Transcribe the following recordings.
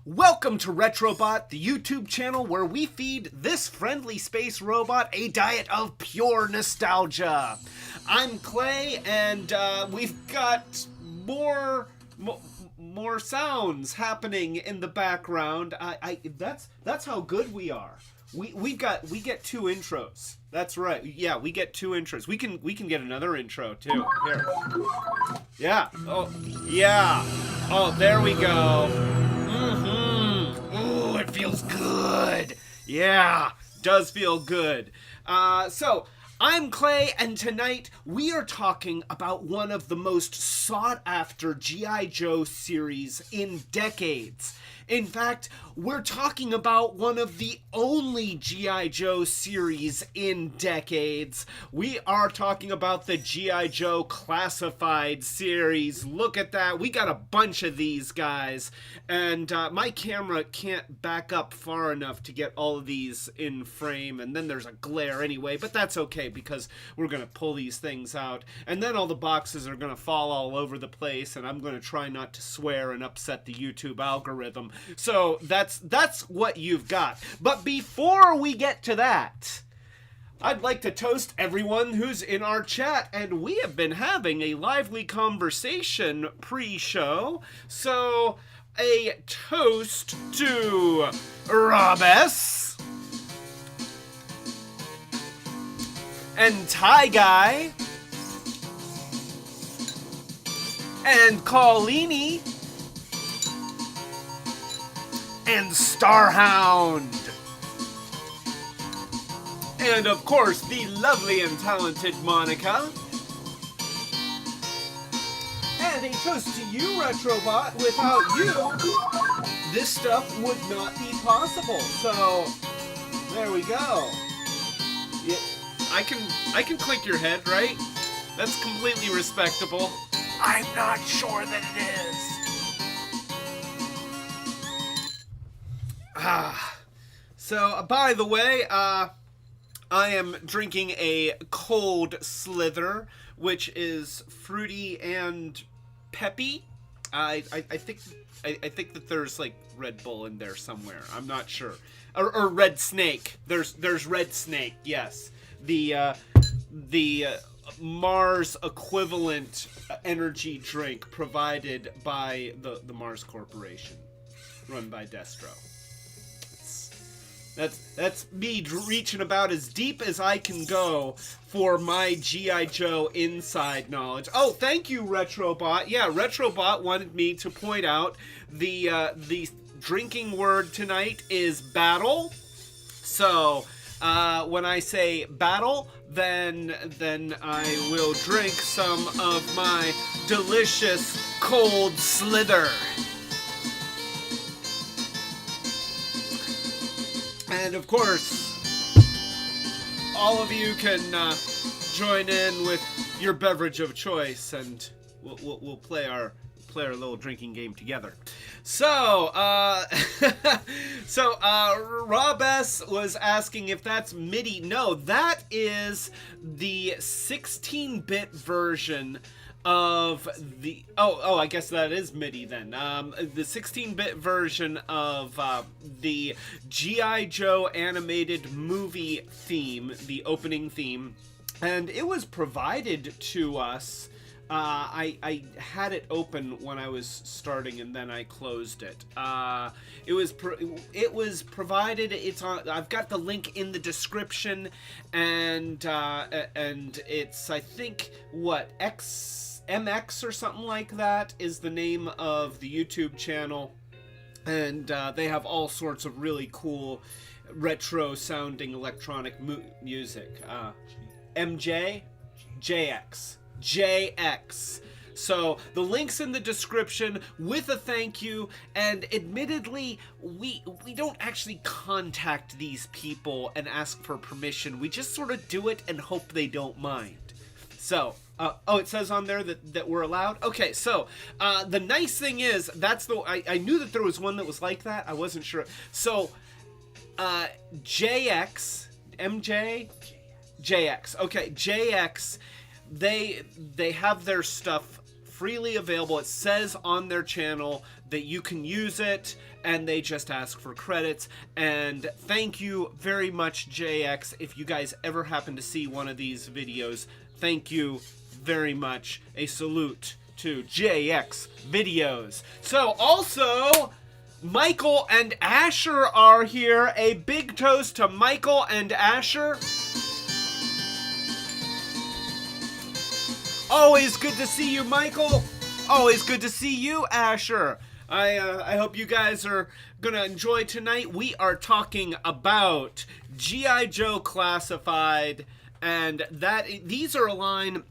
Welcome to Retrobot, the YouTube channel where we feed this friendly space robot a diet of pure nostalgia. I'm Clay, and we've got more sounds happening in the background. That's how good we are. We get two intros. That's right. Yeah, we get two intros. We can get another intro too. Here. Yeah. Oh, yeah. Oh, there we go. Ooh, it feels good. Yeah, does feel good. So I'm Clay, and tonight we are talking about one of the most sought-after G.I. Joe series in decades. In fact, we're talking about one of the only G.I. Joe series in decades. We are talking about the G.I.Joe Classified series. Look at that. We got a bunch of these guys. And my camera can't back up far enough to get all of these in frame. And then there's a glare anyway. But that's okay because we're going to pull these things out. And then all the boxes are going to fall all over the place. And I'm going to try not to swear and upset the YouTube algorithm. So that's what you've got. But before we get to that, I'd like to toast everyone who's in our chat, and we have been having a lively conversation pre-show. So a toast to Robess and Ty Guy and Colini and Starhound. And of course, the lovely and talented Monica. And a toast to you, Retrobot. Without you, this stuff would not be possible. So, there we go. Yeah, I can click your head, right? That's completely respectable. I'm not sure that it is. So, by the way, I am drinking a cold Slither, which is fruity and peppy. I think that there's like Red Bull in there somewhere. I'm not sure. Or Red Snake. There's Red Snake. Yes, the Mars equivalent energy drink provided by the Mars Corporation, run by Destro. That's me reaching about as deep as I can go for my G.I. Joe inside knowledge. Oh, thank you, Retrobot. Yeah, Retrobot wanted me to point out the drinking word tonight is battle. So when I say battle, then I will drink some of my delicious cold Slither. And of course, all of you can join in with your beverage of choice, and we'll play our little drinking game together. So, Rob S was asking if that's MIDI. No, that is the 16-bit version of the I guess that is MIDI then. The 16-bit version of the G.I. Joe animated movie theme, the opening theme, and it was provided to us. I had it open when I was starting, and then I closed it. It was provided. It's on. I've got the link in the description, and it's, I think, what, MX or something like that is the name of the YouTube channel, and they have all sorts of really cool retro sounding electronic music. MJ, JX. So the link's in the description with a thank you, and admittedly, we don't actually contact these people and ask for permission. We just sort of do it and hope they don't mind. So, it says on there that we're allowed? Okay, so, the nice thing is, I knew that there was one that was like that. I wasn't sure. So, JX, MJ? JX. Okay, JX, they have their stuff freely available. It says on their channel that you can use it, and they just ask for credits. And thank you very much, JX. If you guys ever happen to see one of these videos, thank you very much. A salute to JX Videos. So also, Michael and Asher are here. A big toast to Michael and Asher. Always good to see you, Michael. Always good to see you, Asher. I hope you guys are gonna enjoy tonight. We are talking about G.I.Joe Classified, and these are a line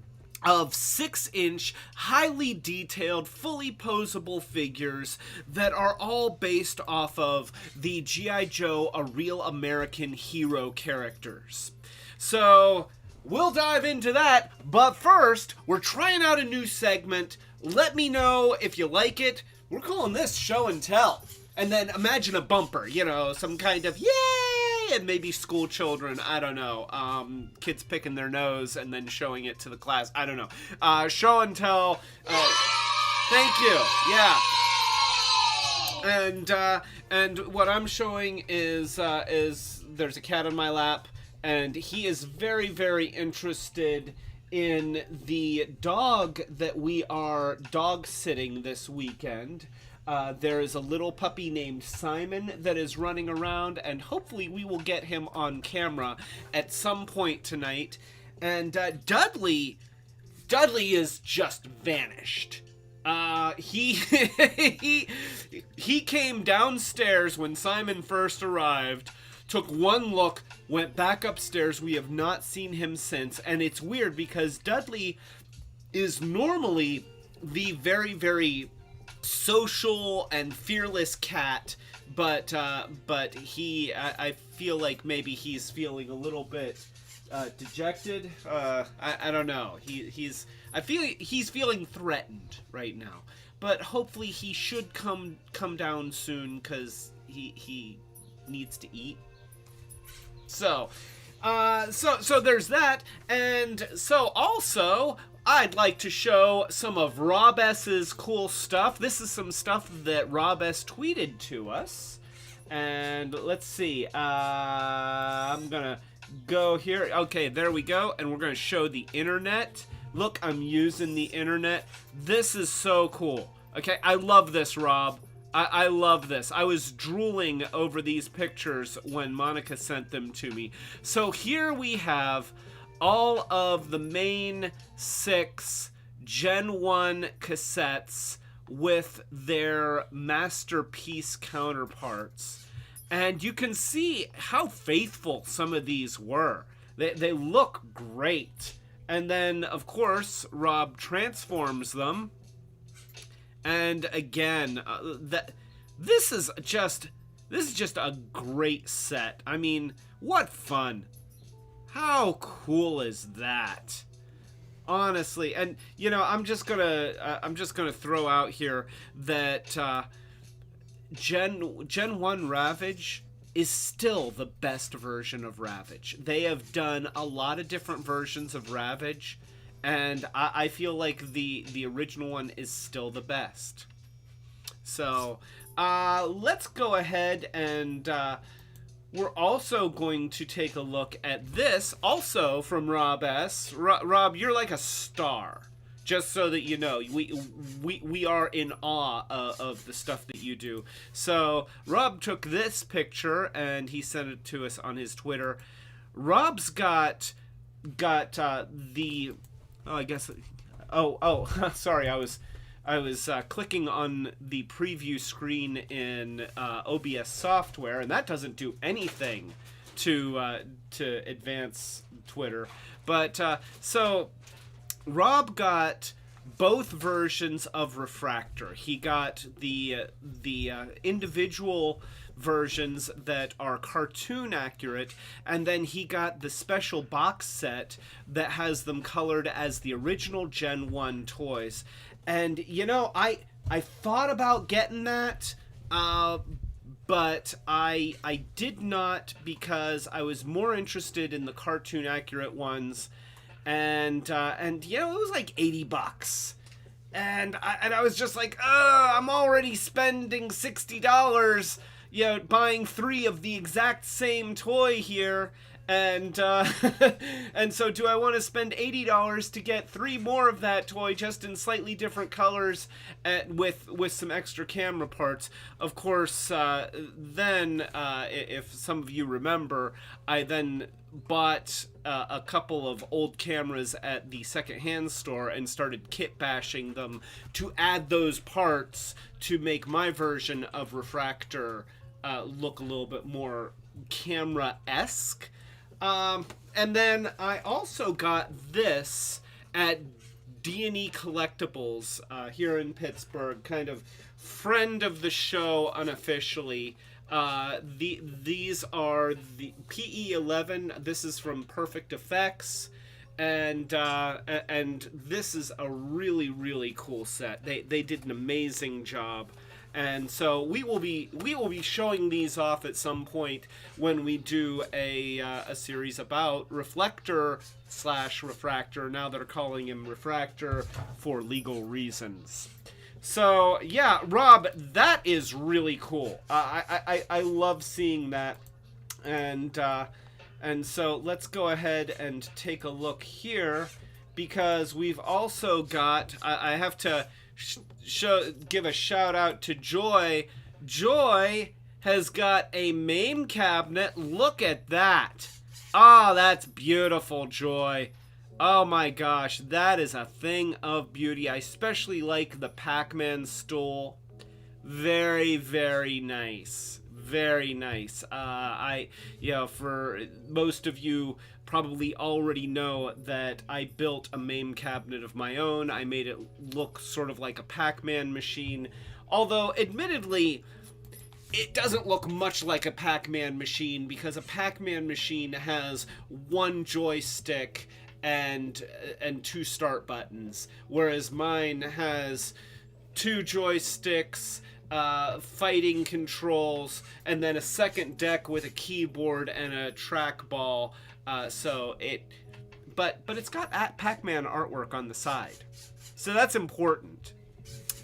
of 6-inch, highly detailed, fully posable figures that are all based off of the G.I. Joe, a Real American Hero characters. So we'll dive into that, but first, we're trying out a new segment. Let me know if you like it. We're calling this Show and Tell. And then imagine a bumper, you know, some kind of yay, and maybe school children, I don't know, kids picking their nose and then showing it to the class, I don't know. Show and Tell, thank you, yeah. And what I'm showing is there's a cat on my lap, and he is very, very interested in the dog that we are dog sitting this weekend. There is a little puppy named Simon that is running around, and hopefully we will get him on camera at some point tonight. And Dudley is just vanished. He came downstairs when Simon first arrived, took one look, went back upstairs. We have not seen him since, and it's weird because Dudley is normally the very, very social and fearless cat, but I feel like maybe he's feeling a little bit dejected. I don't know. I feel he's feeling threatened right now, but hopefully he should come down soon because he needs to eat. So there's that, and so also I'd like to show some of Rob S's cool stuff. This is some stuff that Rob S tweeted to us, and let's see. I'm gonna go here. Okay, there we go, and we're gonna show the internet. Look, I'm using the internet. This is so cool. Okay, I love this, Rob. I love this. I was drooling over these pictures when Monica sent them to me. So here we have all of the main 6 Gen 1 cassettes with their masterpiece counterparts. And you can see how faithful some of these were. They look great. And then, of course, Rob transforms them. And again, this is just a great set. I mean, what fun! How cool is that? Honestly, and you know, I'm just gonna throw out here that Gen 1 Ravage is still the best version of Ravage. They have done a lot of different versions of Ravage, and I feel like the original one is still the best. So let's go ahead and we're also going to take a look at this, also from Rob S. Rob, you're like a star. Just so that you know, we are in awe of the stuff that you do. So Rob took this picture and he sent it to us on his Twitter. Rob's got the sorry, I was clicking on the preview screen in OBS software, and that doesn't do anything to advance Twitter. But so Rob got both versions of Refractor. He got the individual versions that are cartoon accurate, and then he got the special box set that has them colored as the original Gen 1 toys. And you know, I thought about getting that, but I did not, because I was more interested in the cartoon accurate ones, and you know, it was like $80. And I was just like, I'm already spending $60, buying 3 of the exact same toy here. And and so do I want to spend $80 to get 3 more of that toy just in slightly different colors with some extra camera parts? Of course, then if some of you remember, I then bought a couple of old cameras at the secondhand store and started kit bashing them to add those parts to make my version of Refractor look a little bit more camera-esque. And then I also got this at D&E Collectibles here in Pittsburgh, kind of friend of the show unofficially. These are the PE11. This is from Perfect Effects, and this is a really, really cool set. They did an amazing job. And so we will be showing these off at some point when we do a series about Reflector/Refractor. Now they're calling him Refractor for legal reasons. So yeah, Rob, that is really cool. I love seeing that, and so let's go ahead and take a look here, because we've also got. I have to give a shout out to Joy. Joy has got a main cabinet. Look at that. Oh, that's beautiful, Joy. Oh my gosh, that is a thing of beauty. I especially like the Pac-Man stool. Very, very nice. Very nice. For most of you probably already know that I built a MAME cabinet of my own. I made it look sort of like a Pac-Man machine, although admittedly it doesn't look much like a Pac-Man machine, because a Pac-Man machine has 1 joystick and 2 start buttons, whereas mine has 2 joysticks, fighting controls, and then a second deck with a keyboard and a trackball. But it's got Pac-Man artwork on the side, so that's important.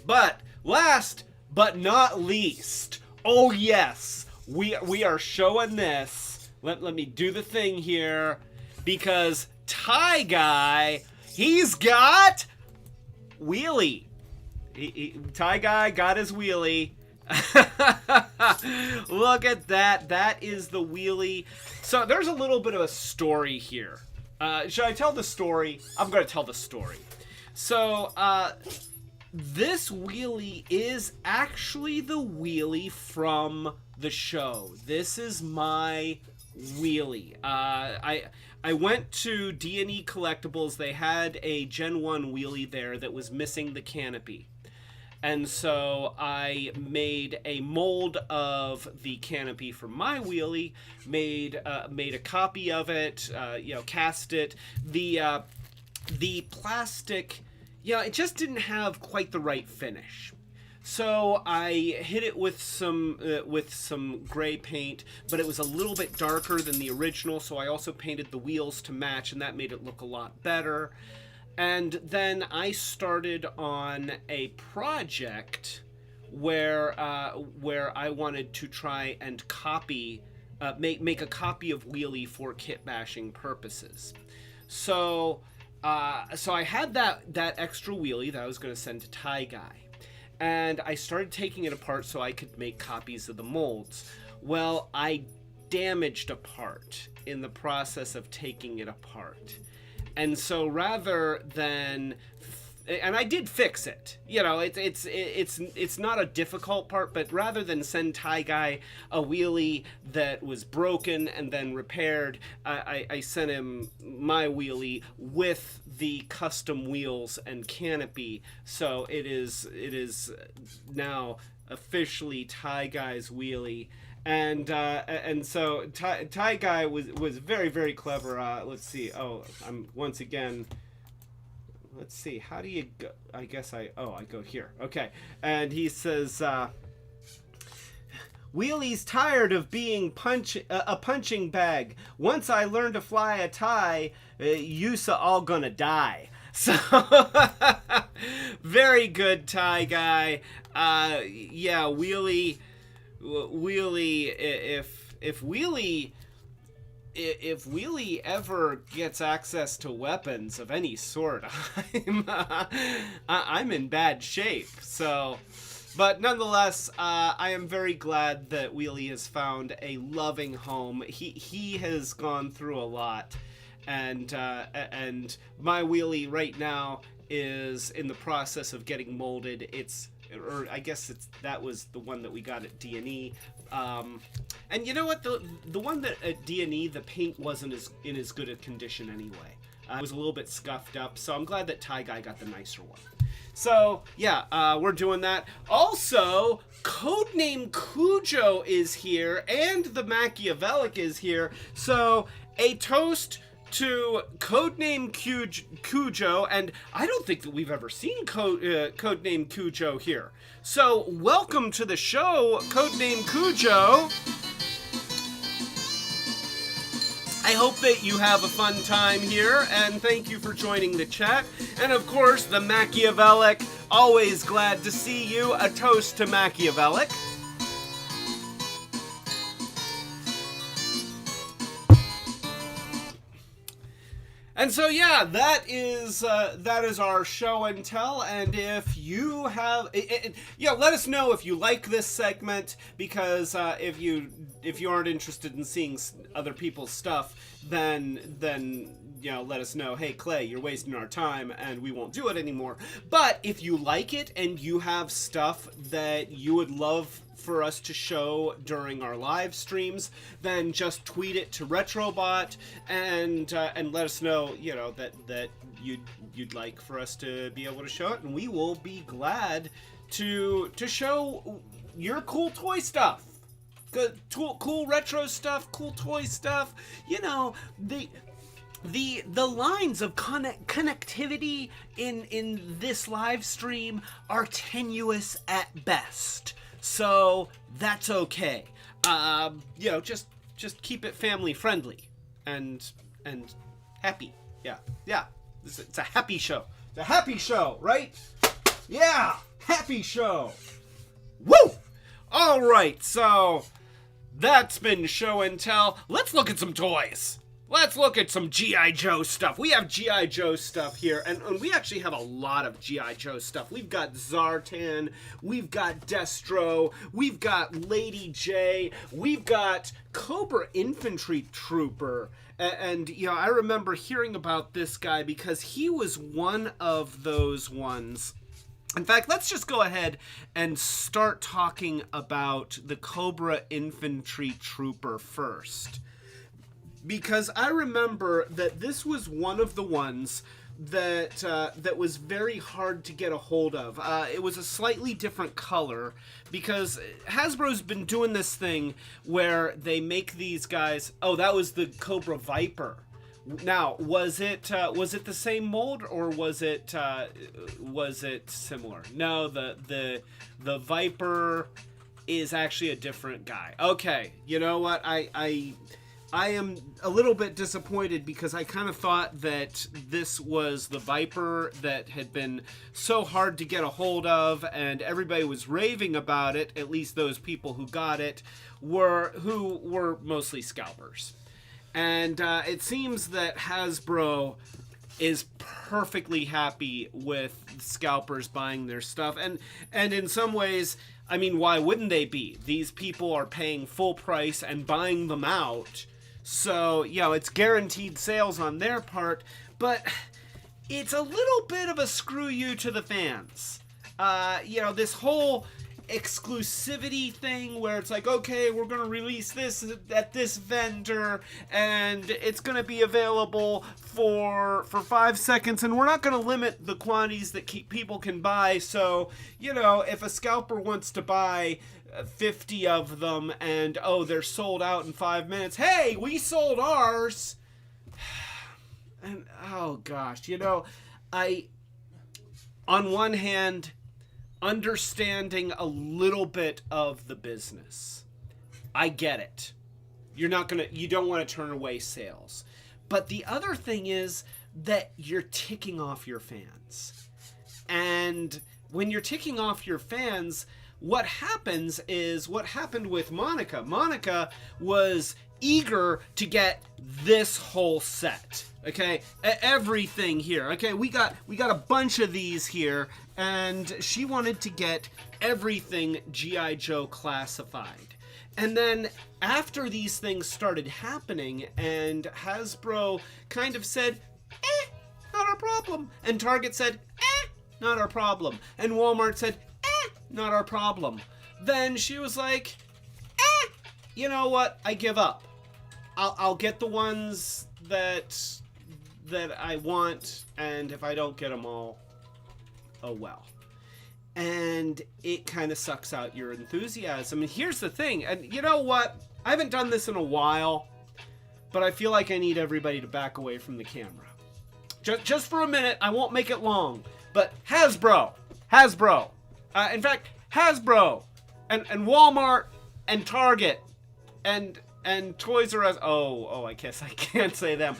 But last but not least, oh yes, we are showing this. Let me do the thing here, because Ty Guy, he's got wheelie. Ty Guy got his wheelie. Look at that. That is the wheelie. So there's a little bit of a story here. Should I tell the story? I'm going to tell the story. So this wheelie is actually the wheelie from the show. This is my wheelie. I went to D&E Collectibles. They had a Gen 1 wheelie there that was missing the canopy. And so I made a mold of the canopy for my wheelie, made a copy of it, cast it. The plastic, it just didn't have quite the right finish. So I hit it with some gray paint, but it was a little bit darker than the original, so I also painted the wheels to match, and that made it look a lot better. And then I started on a project where I wanted to try and make a copy of wheelie for kit bashing purposes. So I had that extra wheelie that I was going to send to Ty Guy, and I started taking it apart so I could make copies of the molds. Well, I damaged a part in the process of taking it apart. And so rather than, and I did fix it, it's not a difficult part, but rather than send Ty Guy a wheelie that was broken and then repaired, I sent him my wheelie with the custom wheels and canopy. So it is now officially Ty Guy's wheelie. And so Ty Guy was very, very clever. Let's see. Oh, I'm once again. Let's see. How do you go? I guess I go here. Okay. And he says, Wheelie's tired of being a punching bag. Once I learn to fly a tie, you's all gonna die. So Very good, Tie Guy. Yeah, Wheelie, if Wheelie ever gets access to weapons of any sort, I'm in bad shape. So, but nonetheless, I am very glad that Wheelie has found a loving home. He has gone through a lot, and my Wheelie right now is in the process of getting molded. Or I guess that was the one that we got at D&E. And you know what? The one that at D&E, the paint wasn't in as good a condition anyway. It was a little bit scuffed up, so I'm glad that Tie Guy got the nicer one. So, yeah, we're doing that. Also, Codename Cujo is here, and the Machiavellic is here. So, a toast to Codename Cujo, and I don't think that we've ever seen Codename Cujo here. So, welcome to the show, Codename Cujo. I hope that you have a fun time here, and thank you for joining the chat. And of course, the Machiavellic, always glad to see you. A toast to Machiavellic. And so, yeah, that is our show and tell. And if you have, let us know if you like this segment, because if you aren't interested in seeing other people's stuff, then let us know. Hey, Clay, you're wasting our time, and we won't do it anymore. But if you like it and you have stuff that you would love for us to show during our live streams, then just tweet it to Retrobot and let us know, that you'd like for us to be able to show it, and we will be glad to show your cool toy stuff, cool retro stuff, cool toy stuff. The lines of connectivity in this live stream are tenuous at best. So that's okay. Just keep it family friendly and happy. Yeah. It's a happy show. It's a happy show, right? Yeah, happy show. Woo! All right, so that's been show and tell. Let's look at some toys. Let's look at some G.I.Joe stuff. We have G.I.Joe stuff here, and we actually have a lot of G.I.Joe stuff. We've got Zartan, we've got Destro, we've got Lady Jaye, we've got Cobra Infantry Trooper, and I remember hearing about this guy because he was one of those ones. In fact, let's just go ahead and start talking about the Cobra Infantry Trooper first. Because I remember that this was one of the ones that was very hard to get a hold of. It was a slightly different color because Hasbro's been doing this thing where they make these guys. Oh, that was the Cobra Viper. Now, was it the same mold or was it similar? No, the Viper is actually a different guy. Okay, you know what? I am a little bit disappointed because I kind of thought that this was the Viper that had been so hard to get a hold of, and everybody was raving about it. At least those people who got it who were mostly scalpers. And it seems that Hasbro is perfectly happy with scalpers buying their stuff, and in some ways, I mean, why wouldn't they be? These people are paying full price and buying them out. So, it's guaranteed sales on their part, but it's a little bit of a screw you to the fans. This whole exclusivity thing where it's like, okay, we're going to release this at this vendor, and it's going to be available for 5 seconds, and we're not going to limit the quantities that people can buy. So, if a scalper wants to buy 50 of them and they're sold out in 5 minutes, hey, we sold ours. And oh gosh, I on one hand understanding a little bit of the business, I get it. You don't want to turn away sales, but the other thing is that you're ticking off your fans. And when you're ticking off your fans, what happens is what happened with Monica. Monica was eager to get this whole set. Okay, everything here. Okay, we got a bunch of these here, and she wanted to get everything G.I.Joe Classified. And then after these things started happening, and Hasbro kind of said, not our problem. And Target said, not our problem. And Walmart said, not our problem. Then she was like, you know what? I give up. I'll get the ones that I want, and if I don't get them all, oh well. And it kind of sucks out your enthusiasm. And here's the thing, and you know what? I haven't done this in a while, but I feel like I need everybody to back away from the camera. Just for a minute. I won't make it long. But Hasbro. In fact, Hasbro and Walmart and Target and Toys R Us. Oh, I guess I can't say them.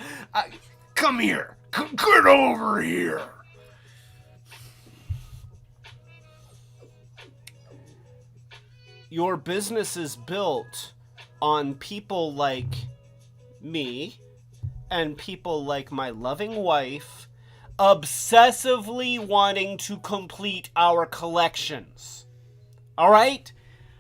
Come here. Get over here. Your business is built on people like me and people like my loving wife obsessively wanting to complete our collections. All right?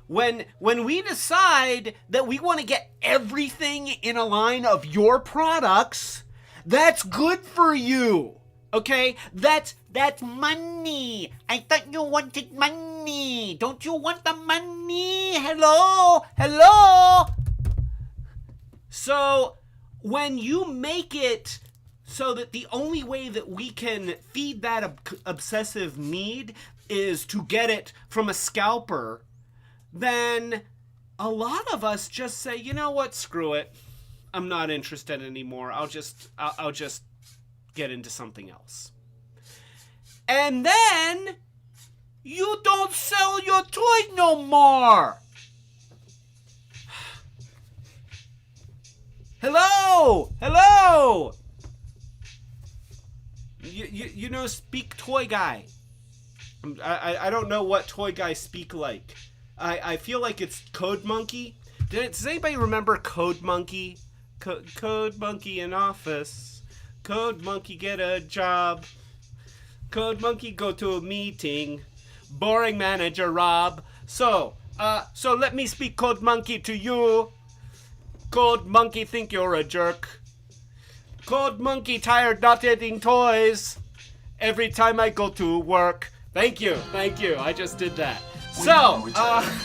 When we decide that we want to get everything in a line of your products, that's good for you. Okay? That's money. I thought you wanted money. Don't you want the money? Hello? So, when you make it so that the only way that we can feed that obsessive need is to get it from a scalper, then a lot of us just say, you know what, screw it. I'm not interested anymore. I'll just get into something else. And then you don't sell your toy no more. Hello. You know, speak toy guy. I don't know what toy guys speak like. I feel like it's Code Monkey. Does anybody remember Code Monkey? Code Monkey in office. Code Monkey get a job. Code Monkey go to a meeting. Boring manager Rob. So let me speak Code Monkey to you. Code Monkey think you're a jerk. Code Monkey tired not getting toys every time I go to work. Thank you. I just did that. So,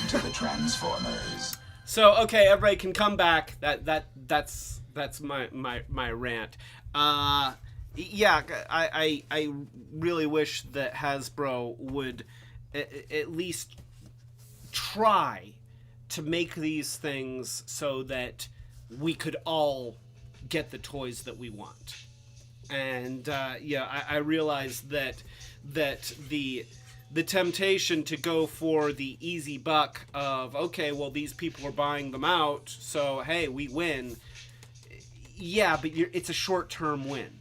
to the Transformers. So okay, everybody can come back. That's my rant. Yeah, I really wish that Hasbro would at least try to make these things so that we could all get the toys that we want. And I realize that the temptation to go for the easy buck of, okay, well, these people are buying them out, so hey, we win. Yeah, but it's a short-term win.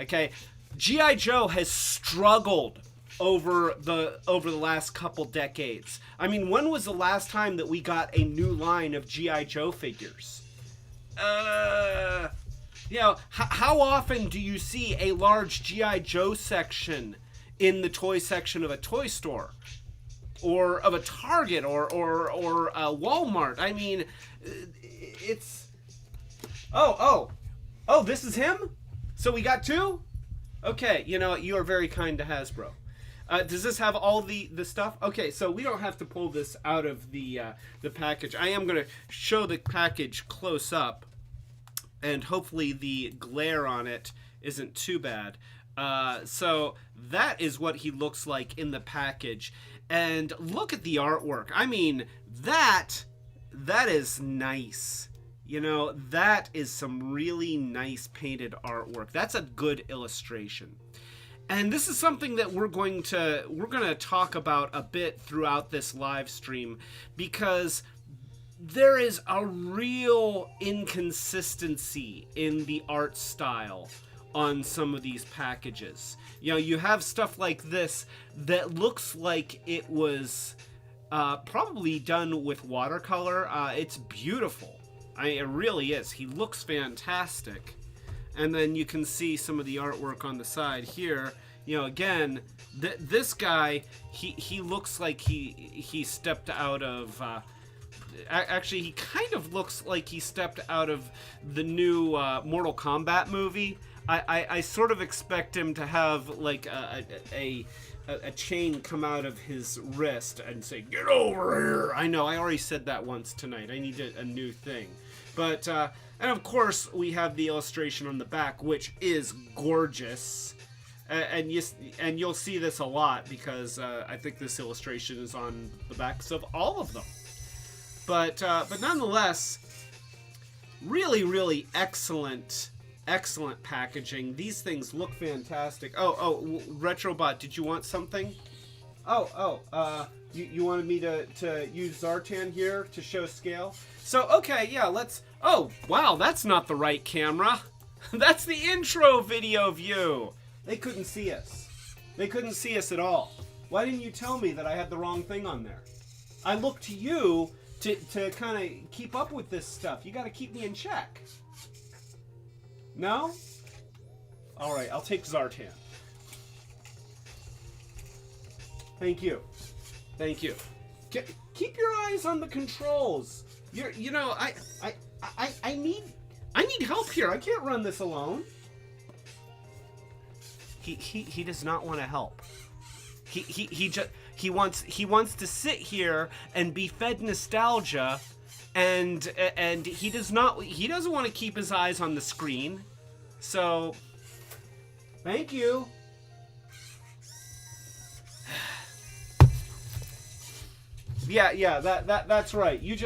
Okay, G.I. Joe has struggled over the last couple decades. I mean, when was the last time that we got a new line of G.I. Joe figures? How often do you see a large G.I. Joe section in the toy section of a toy store? Or of a Target or a Walmart? I mean, it's... Oh, this is him? So we got two? Okay, you know what? You are very kind to Hasbro. Does this have all the stuff? Okay, so we don't have to pull this out of the package. I am going to show the package close up, and hopefully the glare on it isn't too bad. So that is what he looks like in the package. And look at the artwork. I mean, that is nice. You know, that is some really nice painted artwork. That's a good illustration. And this is something that we're going to talk about a bit throughout this live stream, because there is a real inconsistency in the art style on some of these packages. You know, you have stuff like this that looks like it was probably done with watercolor. It's beautiful. It really is. He looks fantastic. And then you can see some of the artwork on the side here. You know, again, this guy, he looks like he stepped out of... actually, he kind of looks like he stepped out of the new Mortal Kombat movie. I sort of expect him to have like a chain come out of his wrist and say, "Get over here!" I know, I already said that once tonight. I need a new thing. But, and of course, we have the illustration on the back, which is gorgeous. And you'll see this a lot because I think this illustration is on the backs of all of them. But nonetheless, really, really excellent packaging. These things look fantastic. Oh, Retrobot, did you want something? You wanted me to use Zartan here to show scale? So, okay, yeah, let's... Oh, wow, that's not the right camera. That's the intro video view. They couldn't see us. They couldn't see us at all. Why didn't you tell me that I had the wrong thing on there? I look to you to kind of keep up with this stuff. You got to keep me in check. No? All right, I'll take Zartan. Thank you. Thank you. Keep your eyes on the controls. You know, I need help here. I can't run this alone. He does not want to help. He wants to sit here and be fed nostalgia, and he doesn't want to keep his eyes on the screen. So, thank you. Yeah, that's right. You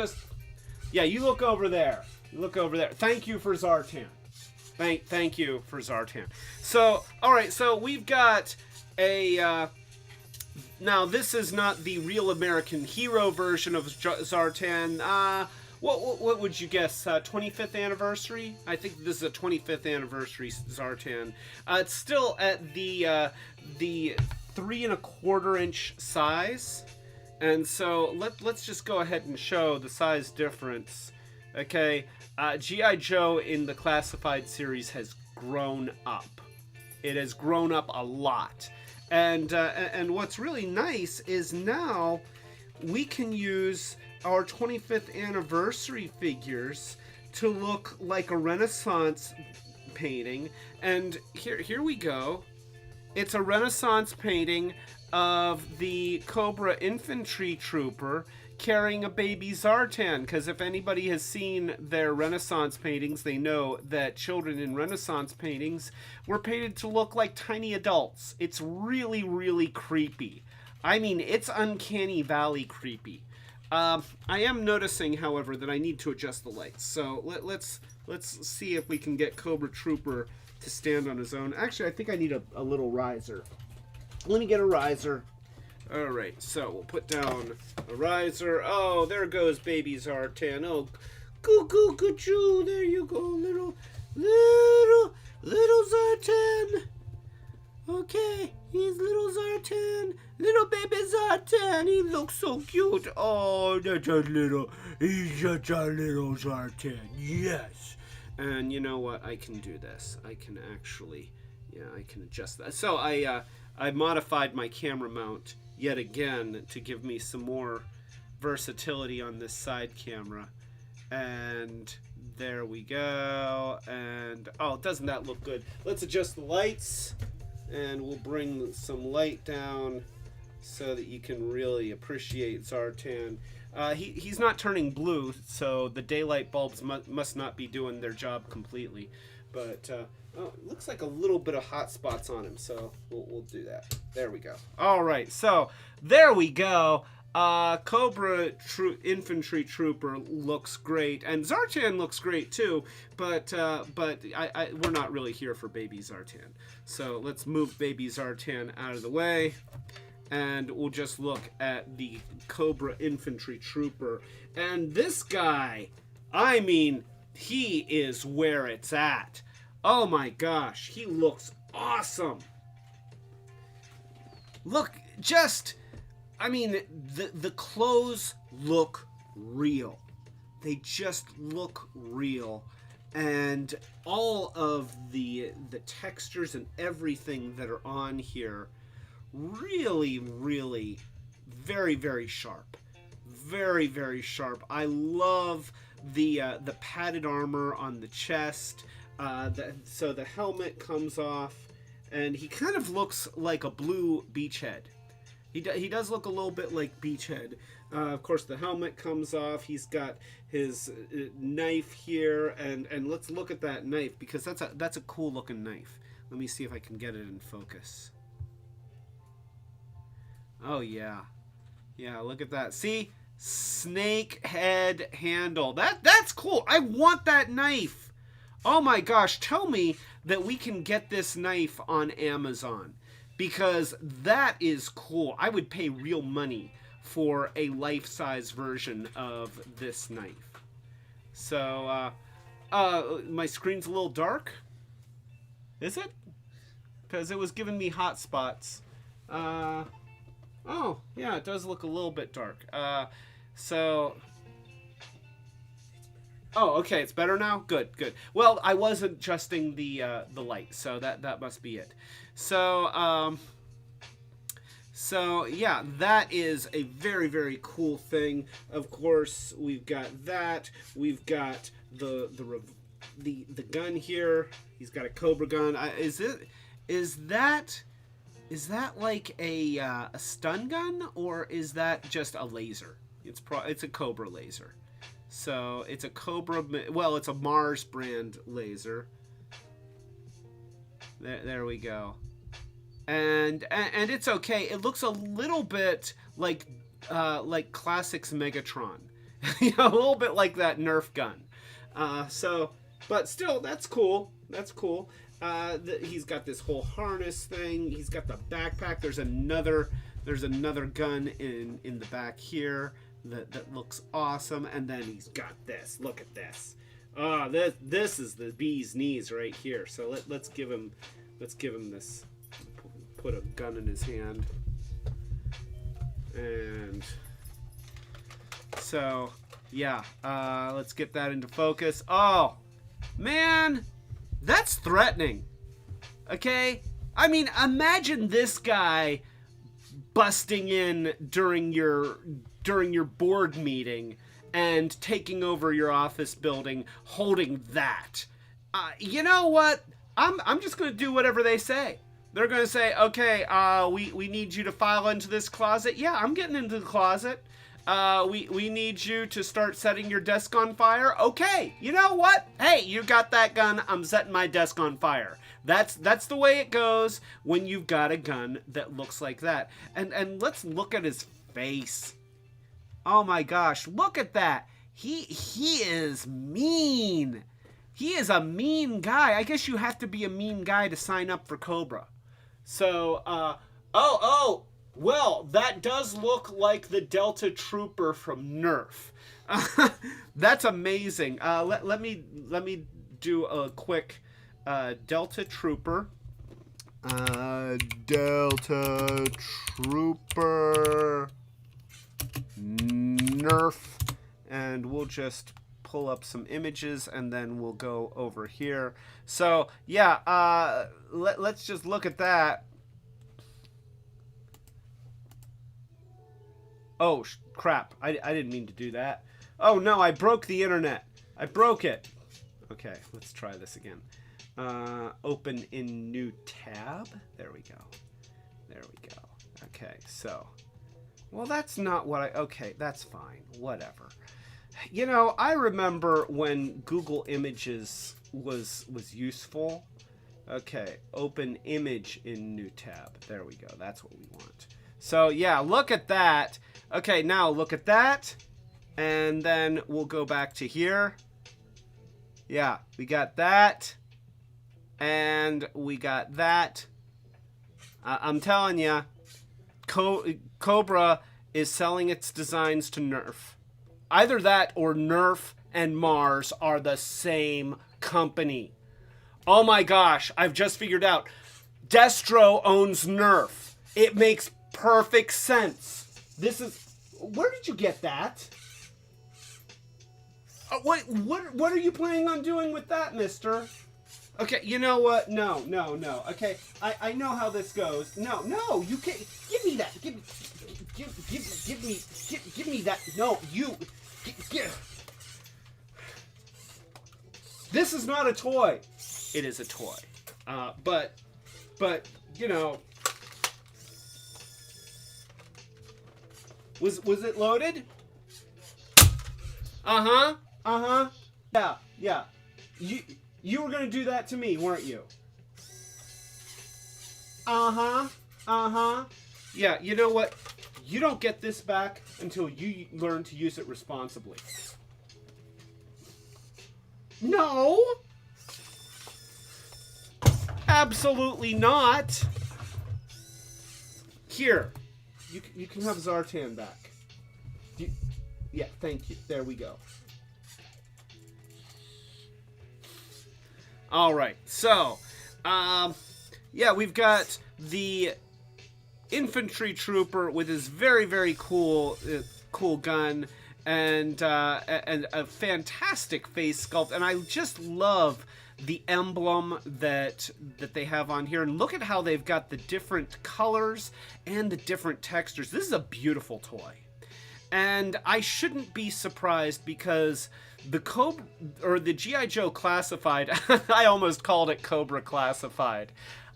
look over there. You look over there. Thank you for Zartan. Thank you for Zartan. So, all right. So we've got a. Now this is not the real American hero version of Zartan. What would you guess? 25th anniversary? I think this is a 25th anniversary Zartan. It's still at the 3¼ inch size. And so let's just go ahead and show the size difference. Okay, G.I.Joe in the Classified series has grown up. It has grown up a lot. And what's really nice is now we can use our 25th anniversary figures to look like a Renaissance painting. And here we go. It's a Renaissance painting of the Cobra Infantry trooper carrying a baby Zartan, because if anybody has seen their Renaissance paintings, they know that children in Renaissance paintings were painted to look like tiny adults. It's really, really creepy. I mean, it's uncanny valley creepy. I am noticing, however, that I need to adjust the lights. So let's see if we can get Cobra Trooper to stand on his own. Actually, I think I need a little riser. Let me get a riser. All right, so we'll put down a riser. Oh, there goes baby Zartan. Oh, goo, there you go, little Zartan. Okay, he's little Zartan, little baby Zartan. He looks so cute. Oh, he's just a little Zartan. Yes. And you know what? I can do this. I can actually, I can adjust that. So I modified my camera mount yet again to give me some more versatility on this side camera. And there we go. And oh, doesn't that look good? Let's adjust the lights, and we'll bring some light down so that you can really appreciate Zartan. He's not turning blue, so the daylight bulbs must not be doing their job completely. But it looks like a little bit of hot spots on him, so we'll do that. There we go. All right, so there we go. Cobra Infantry Trooper looks great, and Zartan looks great too. But we're not really here for baby Zartan. So let's move baby Zartan out of the way, and we'll just look at the Cobra Infantry Trooper. And this guy, I mean, he is where it's at. Oh my gosh, he looks awesome. Look, I mean, the clothes look real. They just look real. And all of the textures and everything that are on here, really, really very, very sharp. Very, very sharp. I love the padded armor on the chest. So the helmet comes off, and he kind of looks like a blue beachhead. He does look a little bit like Beachhead. Of course, the helmet comes off. He's got his knife here, and let's look at that knife, because that's a cool looking knife. Let me see if I can get it in focus. Oh yeah, look at that. See, snake head handle. That's cool. I want that knife. Oh my gosh! Tell me that we can get this knife on Amazon. Because that is cool. I would pay real money for a life-size version of this knife. So, my screen's a little dark. Is it? Because it was giving me hot spots. Oh, yeah, it does look a little bit dark. Oh, okay, it's better now? Good. Well, I was adjusting the light, so that must be it. So yeah, that is a very, very cool thing. Of course, we've got that. We've got the gun here. He's got a Cobra gun. Is that like a stun gun, or is that just a laser? It's a Cobra laser. So it's a Cobra. Well, it's a Mars brand laser. There we go. And it's okay. It looks a little bit like Classics Megatron. A little bit like that Nerf gun. But still, that's cool. That's cool. He's got this whole harness thing. He's got the backpack. There's another gun in the back here that looks awesome. And then he's got this. Look at this. This is the bee's knees right here. So let's give him this. Put a gun in his hand. And so yeah, let's get that into focus. Oh man, that's threatening. Okay, I mean, imagine this guy busting in during your board meeting and taking over your office building holding that. You know what? I'm just gonna do whatever they say. They're gonna say, okay, we need you to file into this closet. Yeah, I'm getting into the closet. We need you to start setting your desk on fire. Okay, you know what? Hey, you got that gun. I'm setting my desk on fire. That's the way it goes when you've got a gun that looks like that. And let's look at his face. Oh my gosh, look at that. He is mean. He is a mean guy. I guess you have to be a mean guy to sign up for Cobra. So, well, that does look like the Delta Trooper from Nerf. That's amazing. Let me do a quick Delta Trooper. Delta Trooper Nerf, and we'll just pull up some images and then we'll go over here. So yeah, let's just look at that. Oh crap, I didn't mean to do that. Oh no, I broke the internet. I broke it. Okay, let's try this again. Open in new tab. There we go. Okay, so, well, that's not what okay, that's fine, whatever. You know, I remember when Google Images was useful. Okay, open image in new tab. There we go. That's what we want. So, yeah, look at that. Okay, now look at that. And then we'll go back to here. Yeah, we got that. And we got that. I'm telling you, Cobra is selling its designs to Nerf. Either that or Nerf and Mars are the same company. Oh my gosh, I've just figured out. Destro owns Nerf. It makes perfect sense. This is... Where did you get that? What are you planning on doing with that, mister? Okay, you know what? No. Okay, I know how this goes. No, you can't. Give me that. Give me that. No, you. This is not a toy. It is a toy. But, you know. Was it loaded? Uh-huh. Yeah. You were gonna do that to me, weren't you? Yeah, you know what? You don't get this back until you learn to use it responsibly. No! Absolutely not! Here. You can have Zartan back. Yeah, thank you. There we go. All right, so, yeah, we've got the infantry trooper with his very, very cool gun and a fantastic face sculpt, and I just love the emblem that they have on here. And look at how they've got the different colors and the different textures. This is a beautiful toy. And I shouldn't be surprised because the G.I.Joe Classified, I almost called it Cobra Classified.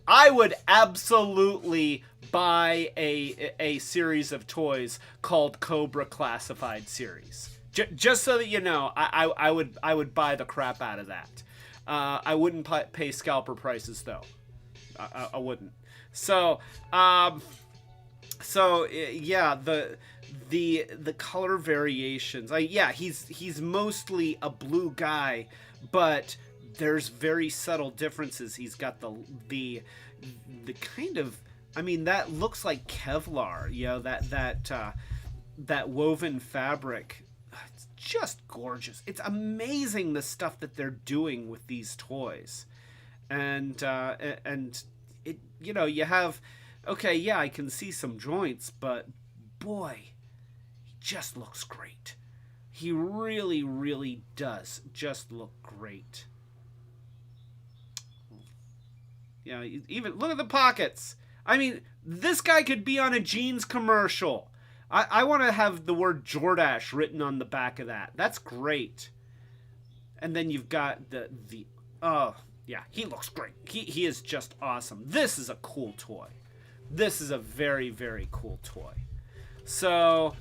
I would absolutely buy a series of toys called Cobra Classified series. Just so that you know, I would buy the crap out of that. I wouldn't pay scalper prices though. I wouldn't. So yeah, the color variations. Yeah, he's mostly a blue guy, but there's very subtle differences. He's got the kind of, I mean, that looks like Kevlar. You know, that woven fabric. It's just gorgeous. It's amazing the stuff that they're doing with these toys, and it, you know, you have, okay, yeah, I can see some joints, but boy, he just looks great. He really, really does just look great. Yeah, even look at the pockets. I mean, this guy could be on a jeans commercial. I want to have the word Jordache written on the back of that. That's great. And then you've got the oh, yeah, he looks great. He is just awesome. This is a cool toy. This is a very, very cool toy. So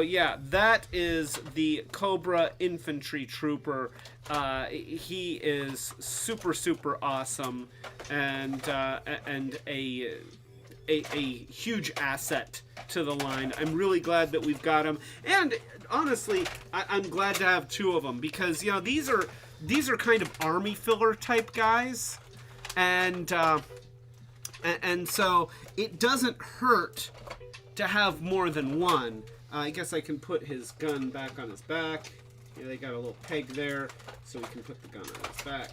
yeah, that is the Cobra Infantry Trooper. He is super, super awesome, and a huge asset to the line. I'm really glad that we've got him, and honestly, I'm glad to have two of them because, you know, these are kind of army filler type guys, and so it doesn't hurt to have more than one. I guess I can put his gun back on his back. Yeah, they got a little peg there, so we can put the gun on his back.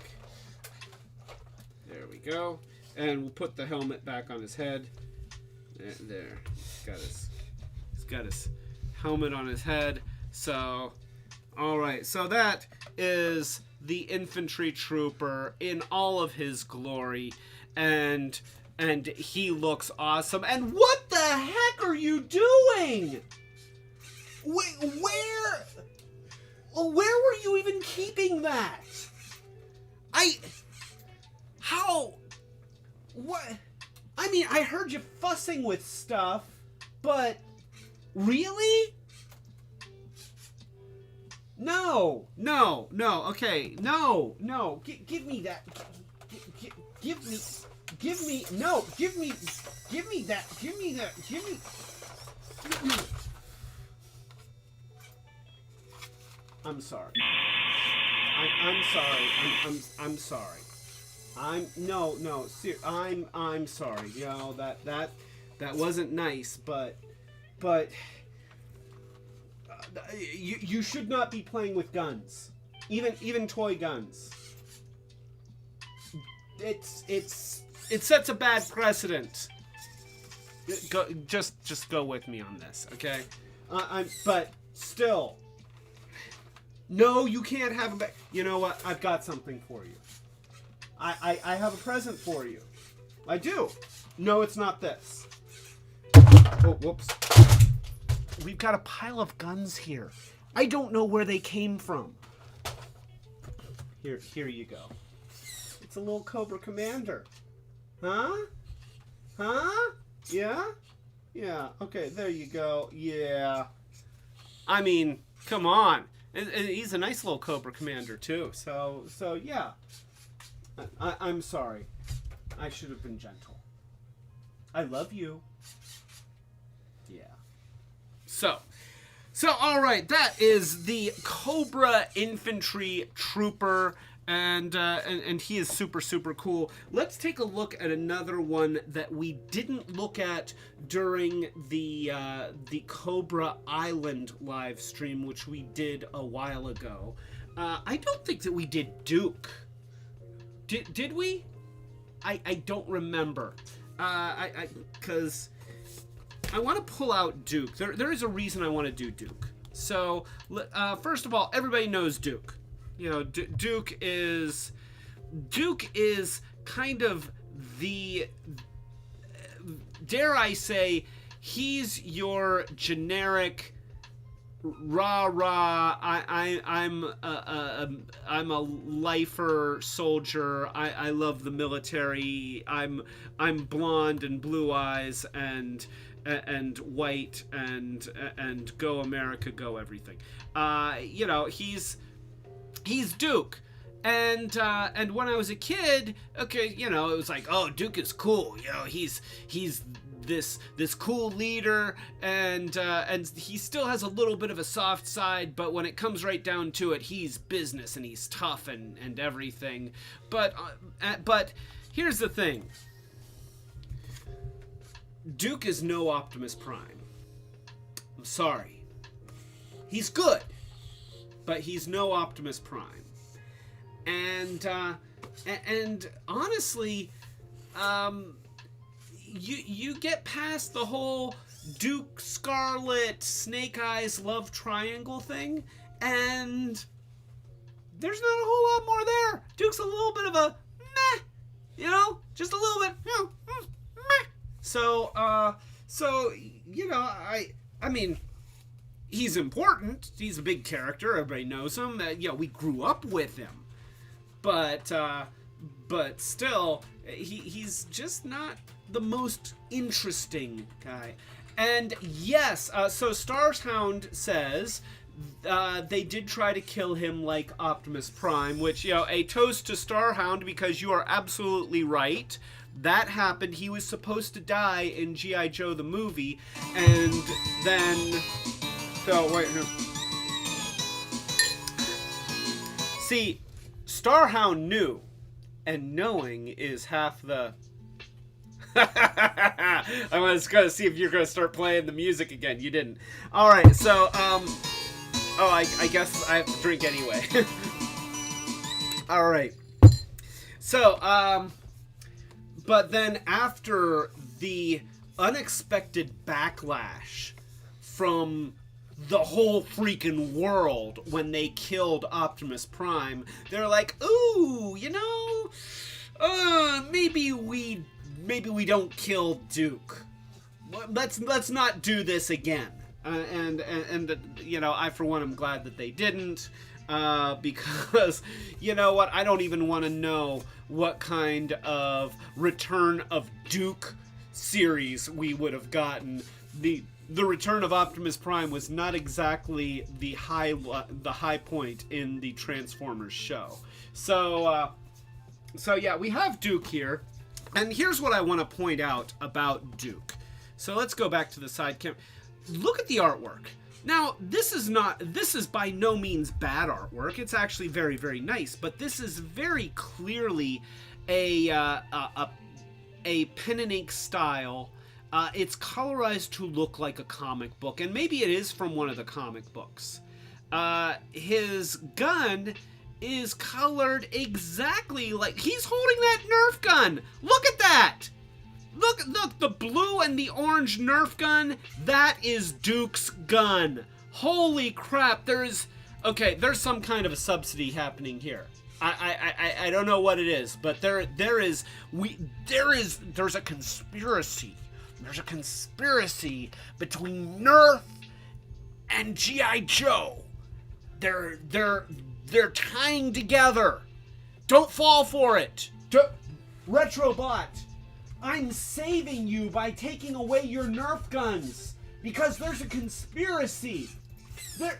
There we go. And we'll put the helmet back on his head. There. He's got his helmet on his head. So, alright. So that is the infantry trooper in all of his glory. And he looks awesome. And what the heck are you doing? Wait, where were you even keeping that? What? I mean, I heard you fussing with stuff, but really? No, okay, no, give me that, give me that. I'm sorry. I'm sorry. I'm sorry. I'm sorry. You know, that wasn't nice, but you should not be playing with guns. Even toy guns. it sets a bad precedent. Just go with me on this, okay? But still, no, you can't have him back. You know what? I've got something for you. I have a present for you. I do. No, it's not this. Oh, whoops. We've got a pile of guns here. I don't know where they came from. Here you go. It's a little Cobra Commander. Huh? Huh? Yeah? Yeah. Okay, there you go. Yeah. I mean, come on. And he's a nice little Cobra Commander, too. So yeah. I'm sorry. I should have been gentle. I love you. Yeah. So all right, that is the Cobra Infantry Trooper, and he is super cool. Let's take a look at another one that we didn't look at during the Cobra Island live stream, which we did a while ago. I don't think that we did Duke. Did we? I don't remember. Because I want to pull out Duke. There is a reason I want to do Duke. So, first of all, everybody knows Duke. You know, Duke is kind of the, dare I say, he's your generic rah. I'm a lifer soldier. I love the military. I'm blonde and blue eyes and white and go America, go everything. You know, he's Duke. And when I was a kid, okay, you know, it was like, oh, Duke is cool. You know, he's this cool leader, and he still has a little bit of a soft side, but when it comes right down to it, he's business and he's tough and everything. But here's the thing. Duke is no Optimus Prime. I'm sorry. He's good, but he's no Optimus Prime. And honestly, you get past the whole Duke, Scarlett, Snake Eyes love triangle thing, and there's not a whole lot more there. Duke's a little bit of a meh, you know, just a little bit, you know, meh. So you know, I mean, he's important. He's a big character. Everybody knows him. You know, we grew up with him, but still, he's just not the most interesting guy. And yes, so Starshound says they did try to kill him like Optimus Prime, which, you know, a toast to Starhound, because you are absolutely right. That happened. He was supposed to die in G.I. Joe the movie, and then... So, wait. See, Starhound knew, and knowing is half the... I was going to see if you're going to start playing the music again. You didn't. All right, so, oh, I guess I have to drink anyway. All right. So, but then after the unexpected backlash from the whole freaking world when they killed Optimus Prime, they're like, ooh, you know, maybe we don't kill Duke. Let's not do this again. And you know, I for one am glad that they didn't, because you know what? I don't even want to know what kind of Return of Duke series we would have gotten. The Return of Optimus Prime was not exactly the high point in the Transformers show. So yeah, we have Duke here. And here's what I want to point out about Duke. So let's go back to the side camera. Look at the artwork. Now, this is by no means bad artwork. It's actually very, very nice. But this is very clearly a pen and ink style. It's colorized to look like a comic book, and maybe it is from one of the comic books. His gun is colored exactly like... He's holding that Nerf gun! Look at that! Look, the blue and the orange Nerf gun, that is Duke's gun. Holy crap, there's some kind of a subsidy happening here. I don't know what it is, but there's a conspiracy. There's a conspiracy between Nerf and G.I. Joe. They're tying together. Don't fall for it. Retrobot, I'm saving you by taking away your Nerf guns because there's a conspiracy.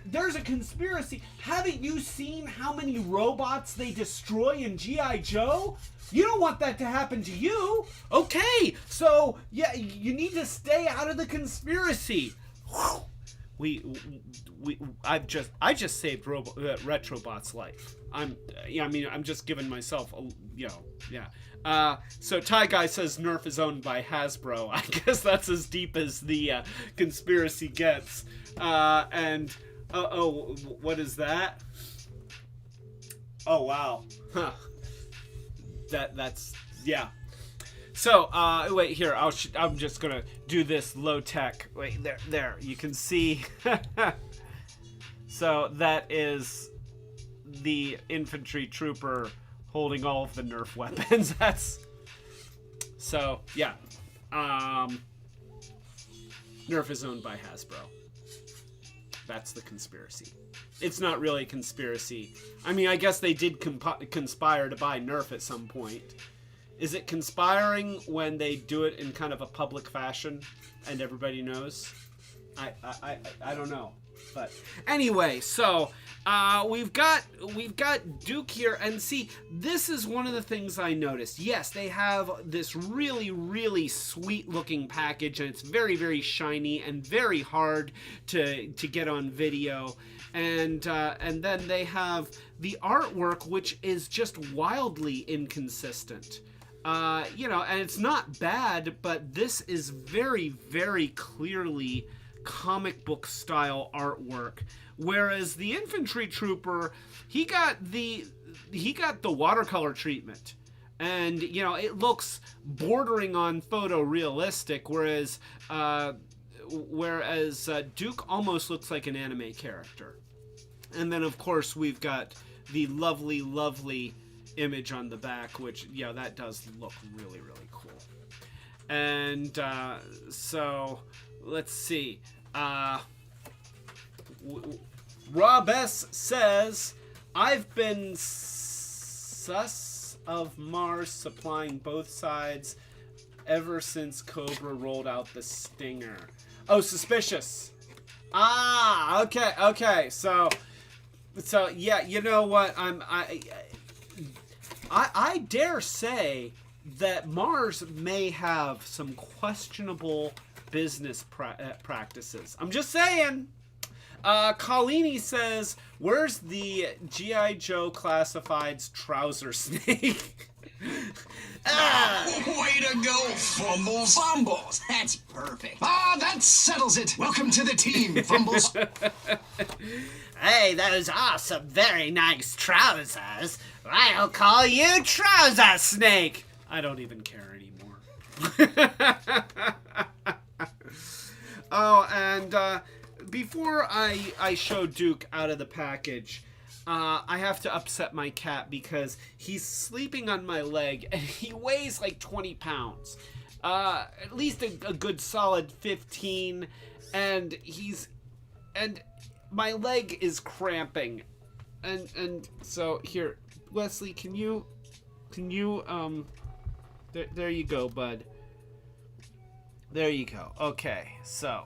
There's a conspiracy. Haven't you seen how many robots they destroy in G.I. Joe? You don't want that to happen to you. Okay, so yeah, you need to stay out of the conspiracy. I just saved Retrobot's life. I'm just giving myself so Ty Guy says Nerf is owned by Hasbro. I guess that's as deep as the conspiracy gets. What is that? Oh wow. Huh. That's yeah. So, wait here. I'm just gonna do this low tech. Wait, there. You can see. So that is the infantry trooper holding all of the Nerf weapons. That's so yeah. Nerf is owned by Hasbro. That's the conspiracy. It's not really a conspiracy. I mean, I guess they did conspire to buy Nerf at some point. Is it conspiring when they do it in kind of a public fashion and everybody knows? I don't know. But anyway, so we've got Duke here, and see, this is one of the things I noticed. Yes, they have this really, really sweet looking package, and it's very, very shiny and very hard to get on video. And then they have the artwork, which is just wildly inconsistent. And it's not bad, but this is very, very clearly comic book style artwork, whereas the infantry trooper, he got the watercolor treatment, and it looks bordering on photorealistic, whereas Duke almost looks like an anime character. And then of course we've got the lovely image on the back, which that does look really, really cool. And so let's see. Rob S says, I've been sus of Mars supplying both sides ever since Cobra rolled out the stinger. Oh, suspicious. Okay. So yeah, you know what? I dare say that Mars may have some questionable business practices. I'm just saying. Collini says, where's the G.I. Joe Classifieds trouser snake? Way to go, Fumbles. Fumbles, that's perfect. That settles it. Welcome to the team, Fumbles. Hey, those are some very nice trousers. I'll call you Trouser Snake. I don't even care anymore. Oh, and before I show Duke out of the package, I have to upset my cat because he's sleeping on my leg and he weighs like 20 pounds. At least a good solid 15, and my leg is cramping. And so here, Wesley, can you there you go, bud. There you go. Okay, so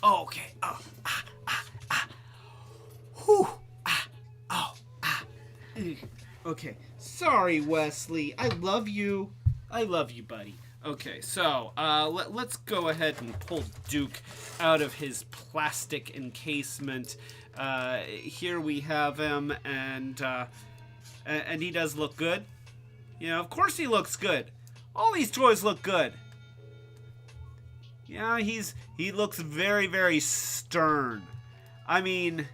okay. Okay. Sorry, Wesley. I love you. Buddy. Okay, so let's go ahead and pull Duke out of his plastic encasement. Here we have him, and he does look good. Of course he looks good. All these toys look good. Yeah, he looks very, very stern. I mean,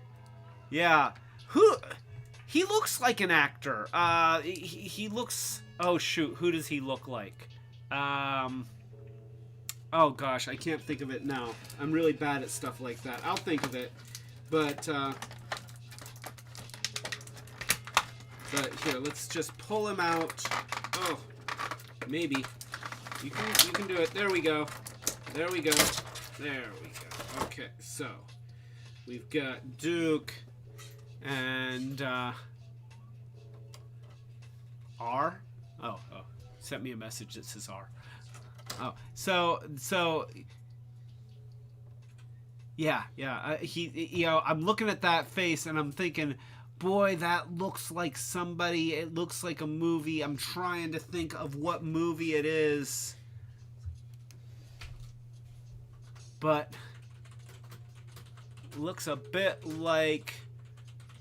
Yeah. He looks like an actor. He looks... Oh, shoot. Who does he look like? Oh, gosh. I can't think of it now. I'm really bad at stuff like that. I'll think of it. But here, let's just pull him out. Oh, maybe. You can do it. There we go. There we go. There we go. Okay, so we've got Duke and R. Oh, sent me a message that says R. Oh, so yeah. I'm looking at that face and I'm thinking, boy, that looks like somebody. It looks like a movie. I'm trying to think of what movie it is. But looks a bit like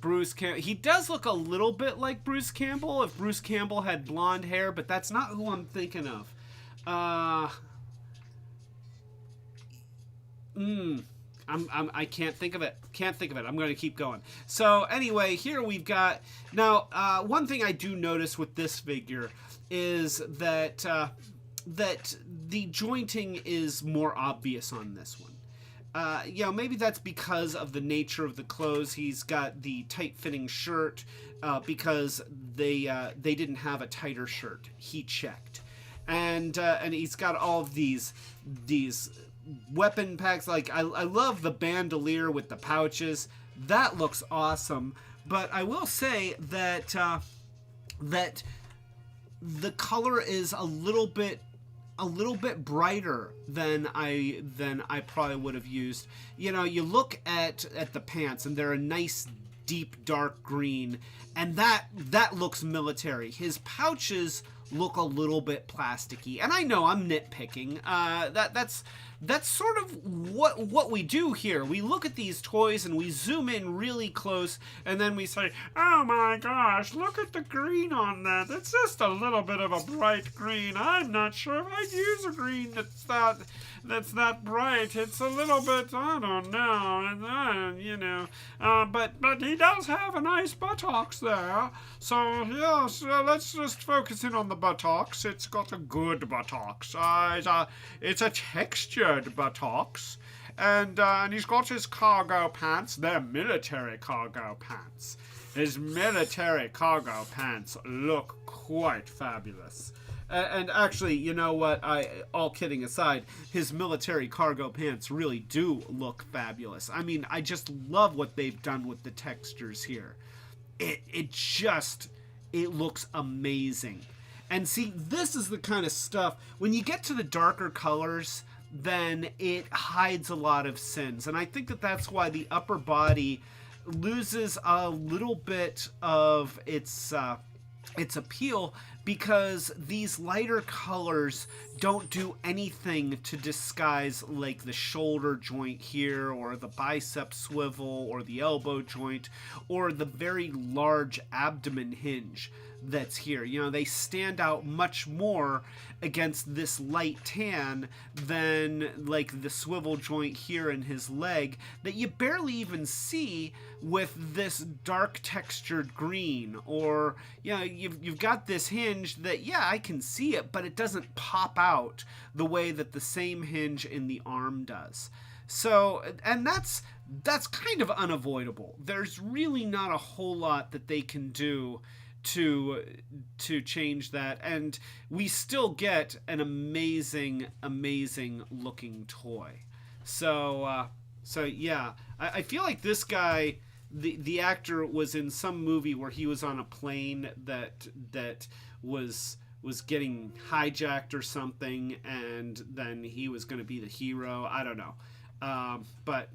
Bruce Campbell. He does look a little bit like Bruce Campbell if Bruce Campbell had blonde hair, but that's not who I'm thinking of. I can't think of it. I'm going to keep going. So anyway, here we've got now. One thing I do notice with this figure is that that the jointing is more obvious on this one. Maybe that's because of the nature of the clothes. He's got the tight-fitting shirt because they didn't have a tighter shirt. He checked, and he's got all of these weapon packs. Like I love the bandolier with the pouches. That looks awesome. But I will say that that the color is a little bit brighter than I probably would have used. You look at the pants and they're a nice deep dark green, and that looks military. His pouches look a little bit plasticky, and I know I'm nitpicking. That's sort of what we do here. We look at these toys and we zoom in really close, and then we say, oh my gosh, look at the green on that. It's just a little bit of a bright green. I'm not sure if I'd use a green that's that bright. It's a little bit, I don't know, but he does have a nice buttocks there. So yes, let's just focus in on the buttocks. It's got a good buttocks. It's a textured buttocks. And he's got his cargo pants. They're military cargo pants. His military cargo pants look quite fabulous. And actually, you know what? All kidding aside, his military cargo pants really do look fabulous. I mean, I just love what they've done with the textures here. It looks amazing. And see, this is the kind of stuff, when you get to the darker colors, then it hides a lot of sins. And I think that's why the upper body loses a little bit of its appeal, because these lighter colors don't do anything to disguise like the shoulder joint here, or the bicep swivel, or the elbow joint, or the very large abdomen hinge that's here. They stand out much more against this light tan than like the swivel joint here in his leg that you barely even see with this dark textured green. Or you've got this hinge that I can see it, but it doesn't pop out the way that the same hinge in the arm does. So, and that's kind of unavoidable. There's really not a whole lot that they can do to change that, and we still get an amazing looking toy. So yeah, I feel like this guy, the actor, was in some movie where he was on a plane that was getting hijacked or something, and then he was going to be the hero. I don't know, but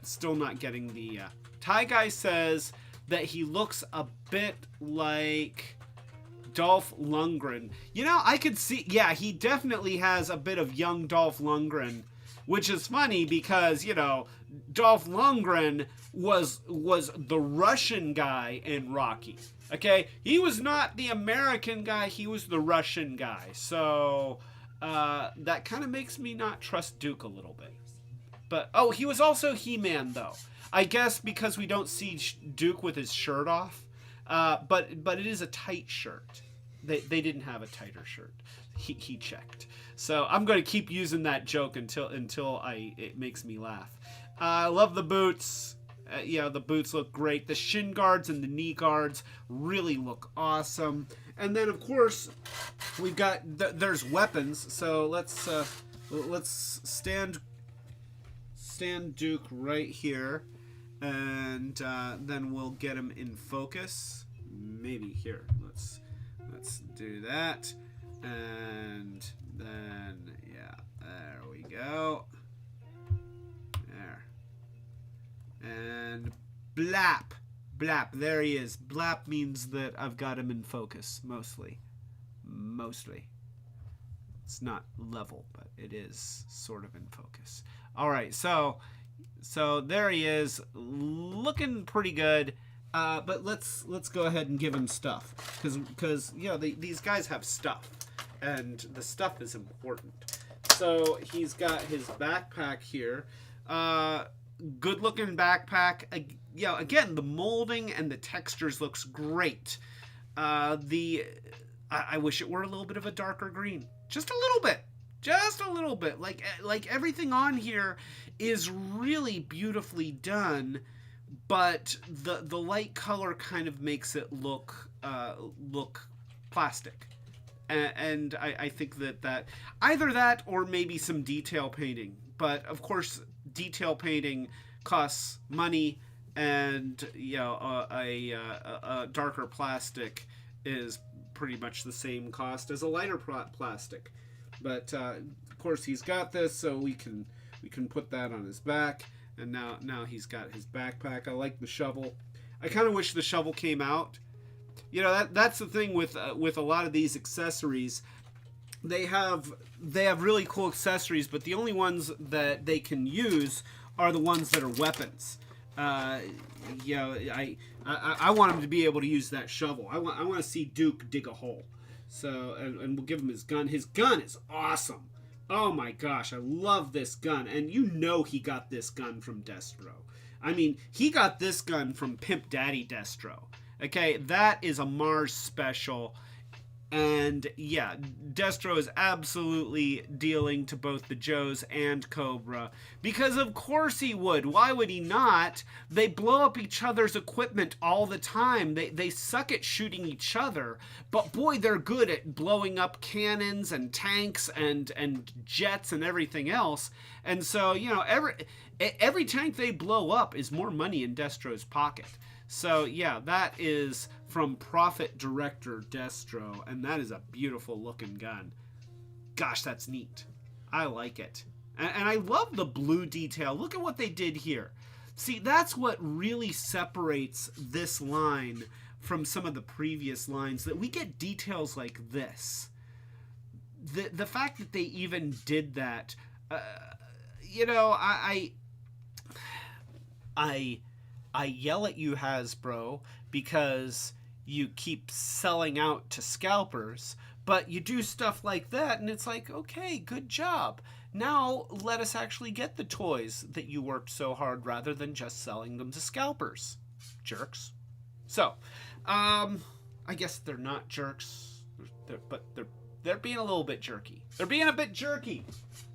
still not getting the. Ty Guy says that he looks a bit like Dolph Lundgren. I could see, he definitely has a bit of young Dolph Lundgren, which is funny because, Dolph Lundgren was the Russian guy in Rocky. Okay? He was not the American guy, he was the Russian guy. So, that kind of makes me not trust Duke a little bit. But, he was also He-Man, though. I guess because we don't see Duke with his shirt off, but it is a tight shirt. They didn't have a tighter shirt. He checked. So I'm going to keep using that joke until it makes me laugh. I love the boots. The boots look great. The shin guards and the knee guards really look awesome. And then of course we've got there's weapons. So let's stand Duke right here, and then we'll get him in focus. Maybe here. Let's do that, and then there we go. There. And blap. There he is. Blap means that I've got him in focus, mostly. It's not level, but it is sort of in focus. All right, so there he is, looking pretty good. But let's go ahead and give him stuff, because these guys have stuff, and the stuff is important. So he's got his backpack here. Good looking backpack. Again, the molding and the textures looks great. I wish it were a little bit of a darker green, just a little bit. Like everything on here is really beautifully done, but the light color kind of makes it look plastic. And I think that either that or maybe some detail painting. But of course, detail painting costs money, and a darker plastic is pretty much the same cost as a lighter plastic. But of course, he's got this, so we can put that on his back. And now he's got his backpack. I like the shovel. I kind of wish the shovel came out. That's the thing with a lot of these accessories. They have really cool accessories, but the only ones that they can use are the ones that are weapons. I want him to be able to use that shovel. I want to see Duke dig a hole. So and we'll give him his gun. His gun is awesome. Oh my gosh, I love this gun. And he got this gun from Destro. I mean, he got this gun from Pimp Daddy Destro. Okay, that is a Mars special. And yeah, Destro is absolutely dealing to both the Joes and Cobra. Because of course he would. Why would he not? They blow up each other's equipment all the time. They suck at shooting each other. But boy, they're good at blowing up cannons and tanks and jets and everything else. And so, every tank they blow up is more money in Destro's pocket. So yeah, that is from Profit Director Destro, and that is a beautiful looking gun. Gosh, that's neat. I like it. And I love the blue detail. Look at what they did here. See, that's what really separates this line from some of the previous lines, that we get details like this. The fact that they even did that, I yell at you, Hasbro, because you keep selling out to scalpers, but you do stuff like that, and it's like, okay, good job. Now let us actually get the toys that you worked so hard, rather than just selling them to scalpers. Jerks. So, I guess they're not jerks, but they're being a little bit jerky. They're being a bit jerky.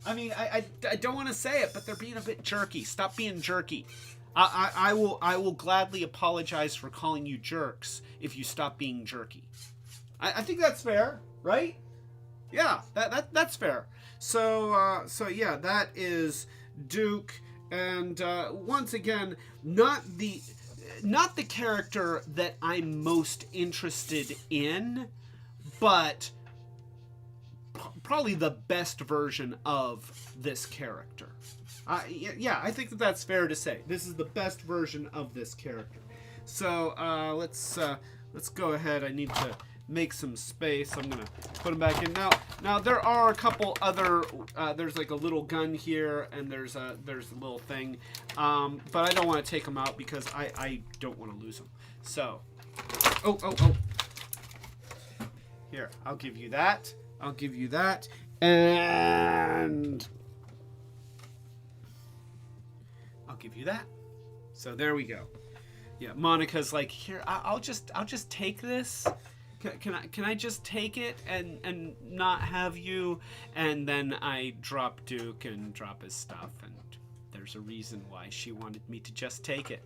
I mean, I don't want to say it, but they're being a bit jerky. Stop being jerky. I will gladly apologize for calling you jerks if you stop being jerky. I think that's fair, right? Yeah, that's fair. So yeah, that is Duke, and once again, not the character that I'm most interested in, but probably the best version of this character. Yeah, I think that's fair to say. This is the best version of this character. So let's go ahead. I need to make some space. I'm gonna put him back in now. There are a couple other. There's like a little gun here, and there's a little thing, but I don't want to take them out because I don't want to lose them. So, oh. Here, I'll give you that. And I'll give you that. So there we go. Yeah, Monica's like, here, I'll just take this. Can I just take it and not have you? And then I drop Duke and drop his stuff, and there's a reason why she wanted me to just take it.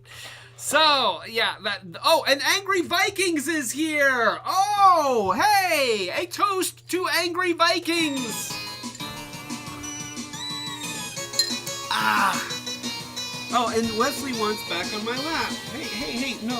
So yeah, and Angry Vikings is here. Oh, hey, a toast to Angry Vikings. Oh, and Wesley wants back on my lap. Hey, no.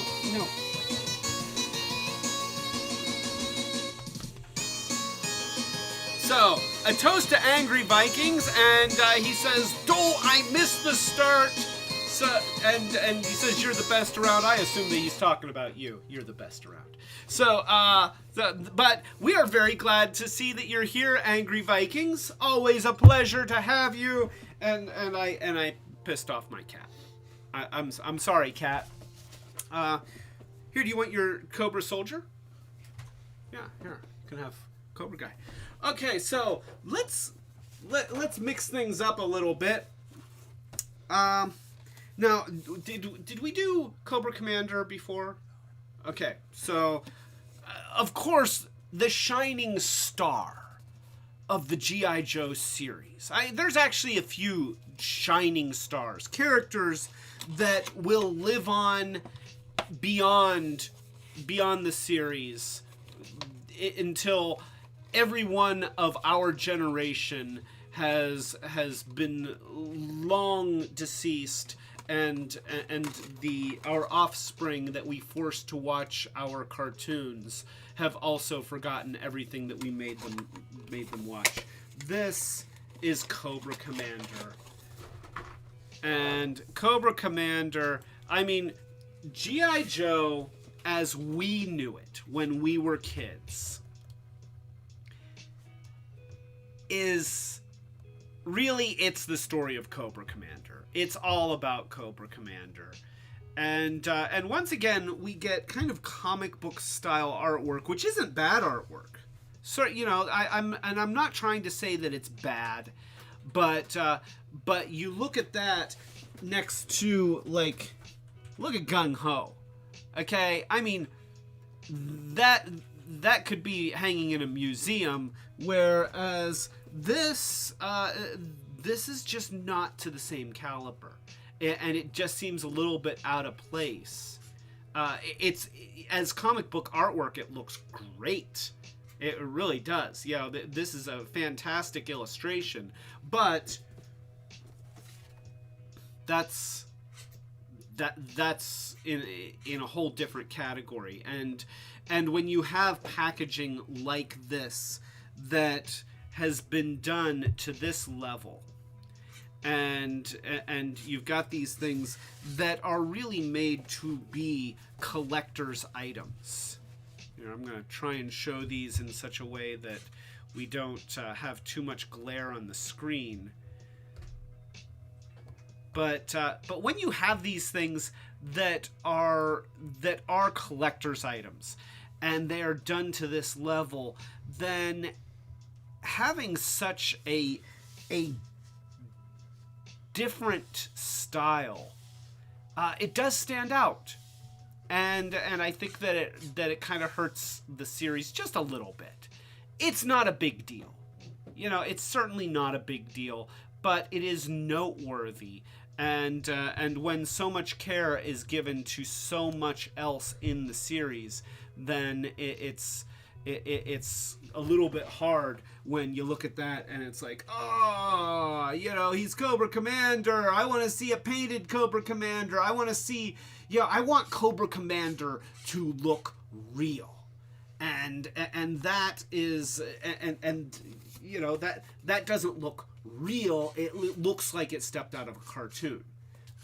So, a toast to Angry Vikings, and he says, I missed the start. So, and he says, you're the best around. I assume that he's talking about you. You're the best around. So, but we are very glad to see that you're here, Angry Vikings. Always a pleasure to have you. And I pissed off my cat. I'm sorry, cat. Here, do you want your Cobra Soldier? Yeah, here. You can have Cobra Guy. Okay, so let's mix things up a little bit. Now, did we do Cobra Commander before? Okay, so of course the shining star of the G.I.Joe series. There's actually a few shining stars, characters that will live on beyond the series until everyone of our generation has been long deceased, and our offspring that we forced to watch our cartoons have also forgotten everything that we made them watch. This is Cobra Commander. And Cobra Commander, I mean, G.I. Joe as we knew it when we were kids is really, it's the story of Cobra Commander. It's all about Cobra Commander. And once again, we get kind of comic book style artwork, which isn't bad artwork. So, you know, I'm not trying to say that it's bad, but you look at that next to, like, look at Gung Ho. Okay? I mean, that could be hanging in a museum, whereas this is just not to the same caliber, and it just seems a little bit out of place. It's, as comic book artwork, it looks great. It really does. You know, this is a fantastic illustration, but that's in a whole different category. And when you have packaging like this that has been done to this level, and you've got these things that are really made to be collector's items. You know, I'm going to try and show these in such a way that we don't have too much glare on the screen. But when you have these things that are collector's items, and they are done to this level, then having such a different style, it does stand out, and I think that it kind of hurts the series just a little bit. It's not a big deal, you know. It's certainly not a big deal, but it is noteworthy. And when so much care is given to so much else in the series, then it's a little bit hard when you look at that and it's like, oh, you know, he's Cobra Commander. I want to see a painted Cobra Commander. I want to see, I want Cobra Commander to look real. And that is, and you know, that doesn't look real. It looks like it stepped out of a cartoon.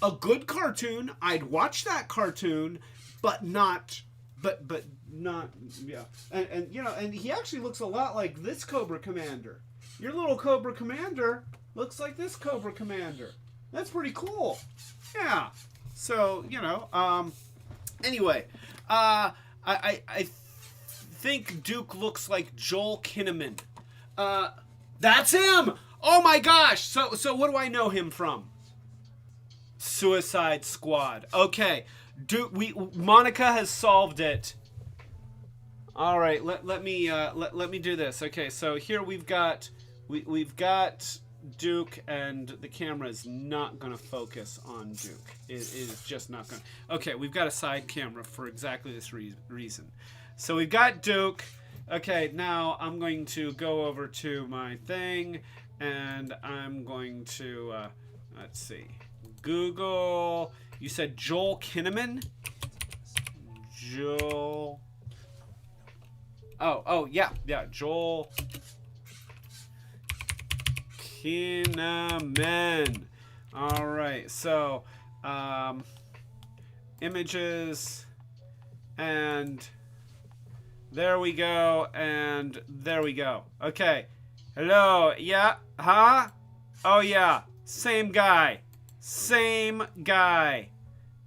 A good cartoon, I'd watch that cartoon, but not, yeah. And you know, and he actually looks a lot like this Cobra Commander. Your little Cobra Commander looks like this Cobra Commander. That's pretty cool. Yeah. So, you know, anyway, I think Duke looks like Joel Kinnaman. That's him! Oh my gosh! So what do I know him from? Suicide Squad. Okay, Monica has solved it. All right, let me do this. Okay, so here we've got Duke, and the camera is not going to focus on Duke. It is just not going to. Okay, we've got a side camera for exactly this reason. So we've got Duke. Okay, now I'm going to go over to my thing, and I'm going to, let's see, Google. You said Joel Kinnaman? Joel. Oh, yeah, Joel Kinnaman. All right, so images, and there we go, and there we go. Okay, hello, yeah, huh? Oh yeah, same guy,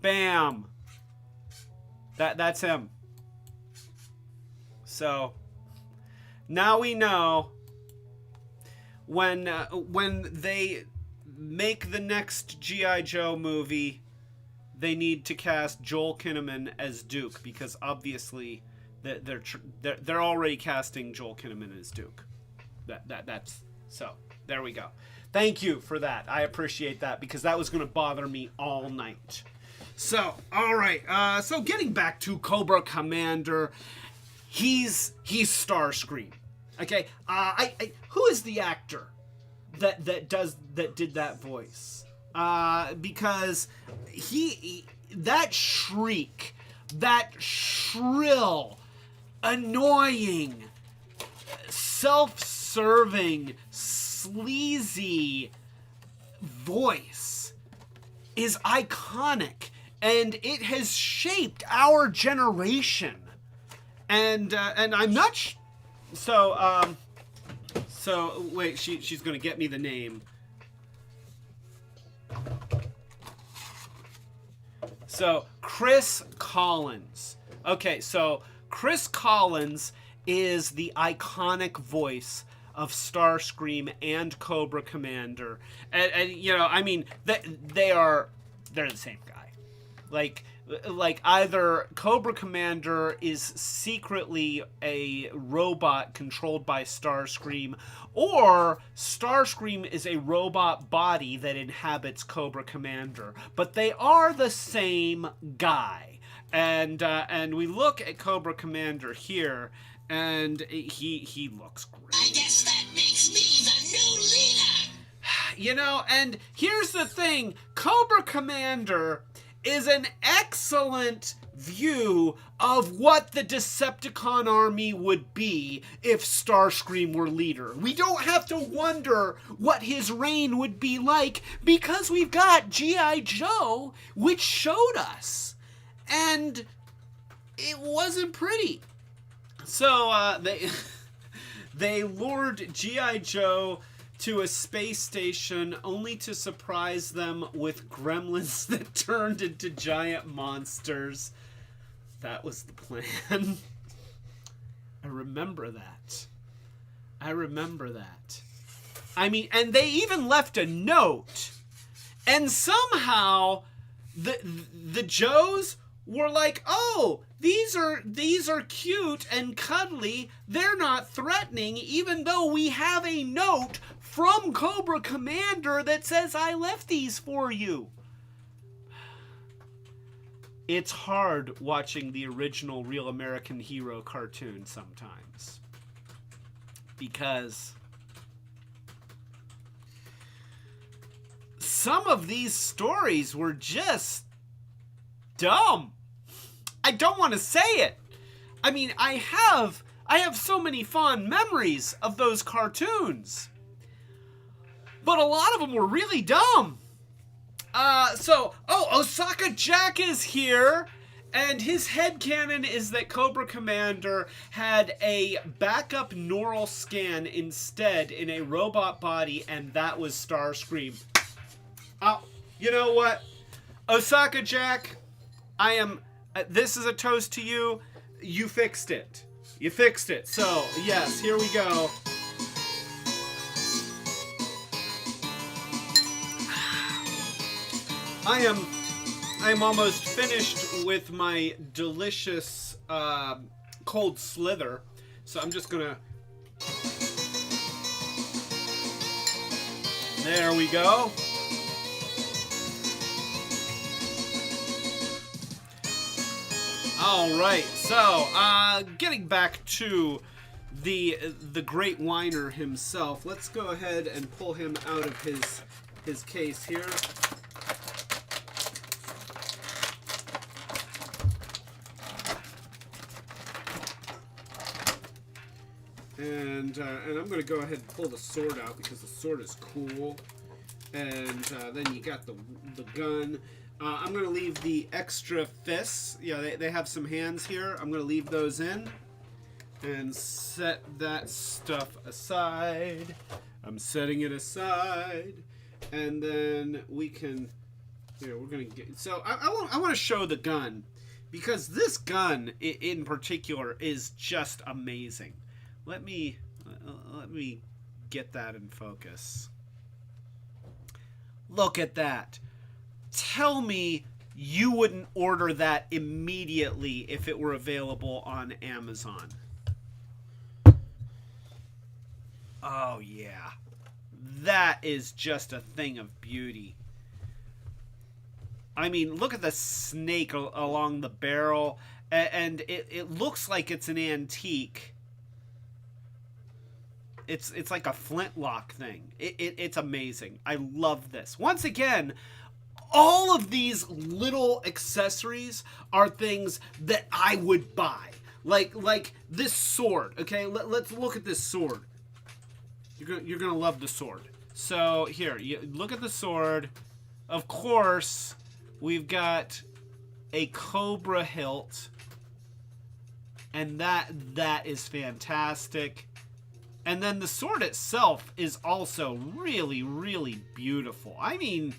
bam. That's him. So now we know when they make the next G.I. Joe movie, they need to cast Joel Kinnaman as Duke, because obviously they're already casting Joel Kinnaman as Duke. That's so. There we go. Thank you for that. I appreciate that, because that was going to bother me all night. So, all right. So getting back to Cobra Commander, he's Starscream. Okay. Who is the actor that did that voice? Because that shriek, that shrill, annoying, self-serving, sleazy voice is iconic, and it has shaped our generation. And I'm not so wait, she's gonna get me the name. So Chris Collins. Okay, so Chris Collins is the iconic voice of Starscream and Cobra Commander, and you know, I mean, they're the same guy. Like either Cobra Commander is secretly a robot controlled by Starscream, or Starscream is a robot body that inhabits Cobra Commander. But they are the same guy. And we look at Cobra Commander here, and he looks great. I guess that makes me the new leader. You know, and here's the thing, Cobra Commander is an excellent view of what the Decepticon army would be if Starscream were leader. We don't have to wonder what his reign would be like, because we've got G.I. Joe, which showed us. And it wasn't pretty. So they lured G.I. Joe to a space station, only to surprise them with gremlins that turned into giant monsters. That was the plan. I remember that. I mean, and they even left a note. And somehow the Joes were like, oh, these are cute and cuddly. They're not threatening, even though we have a note from Cobra Commander that says, I left these for you. It's hard watching the original Real American Hero cartoon sometimes, because some of these stories were just dumb. I don't want to say it. I mean, I have so many fond memories of those cartoons, but a lot of them were really dumb. Osaka Jack is here, and his headcanon is that Cobra Commander had a backup neural scan instead in a robot body, and that was Starscream. You know what? Osaka Jack, this is a toast to you. You fixed it. So, yes, here we go. I'm almost finished with my delicious cold slither, so I'm just gonna. There we go. All right, so getting back to the great whiner himself, let's go ahead and pull him out of his case here. And I'm going to go ahead and pull the sword out because the sword is cool. And then you got the gun. I'm going to leave the extra fists. Yeah, they have some hands here. I'm going to leave those in. And set that stuff aside. I'm setting it aside. And then we can... Here, we're going to get... So I want to show the gun. Because this gun, in particular, is just amazing. Let me get that in focus. Look at that. Tell me you wouldn't order that immediately if it were available on Amazon. Oh yeah. That is just a thing of beauty. I mean, look at the snake along the barrel, and it looks like it's an antique. It's like a flintlock thing. It's amazing. I love this. Once again, all of these little accessories are things that I would buy. Like this sword. Okay, let's look at this sword. You're gonna love the sword. So here, you look at the sword. Of course, we've got a Cobra hilt, and that is fantastic. And then the sword itself is also really, really beautiful. I mean,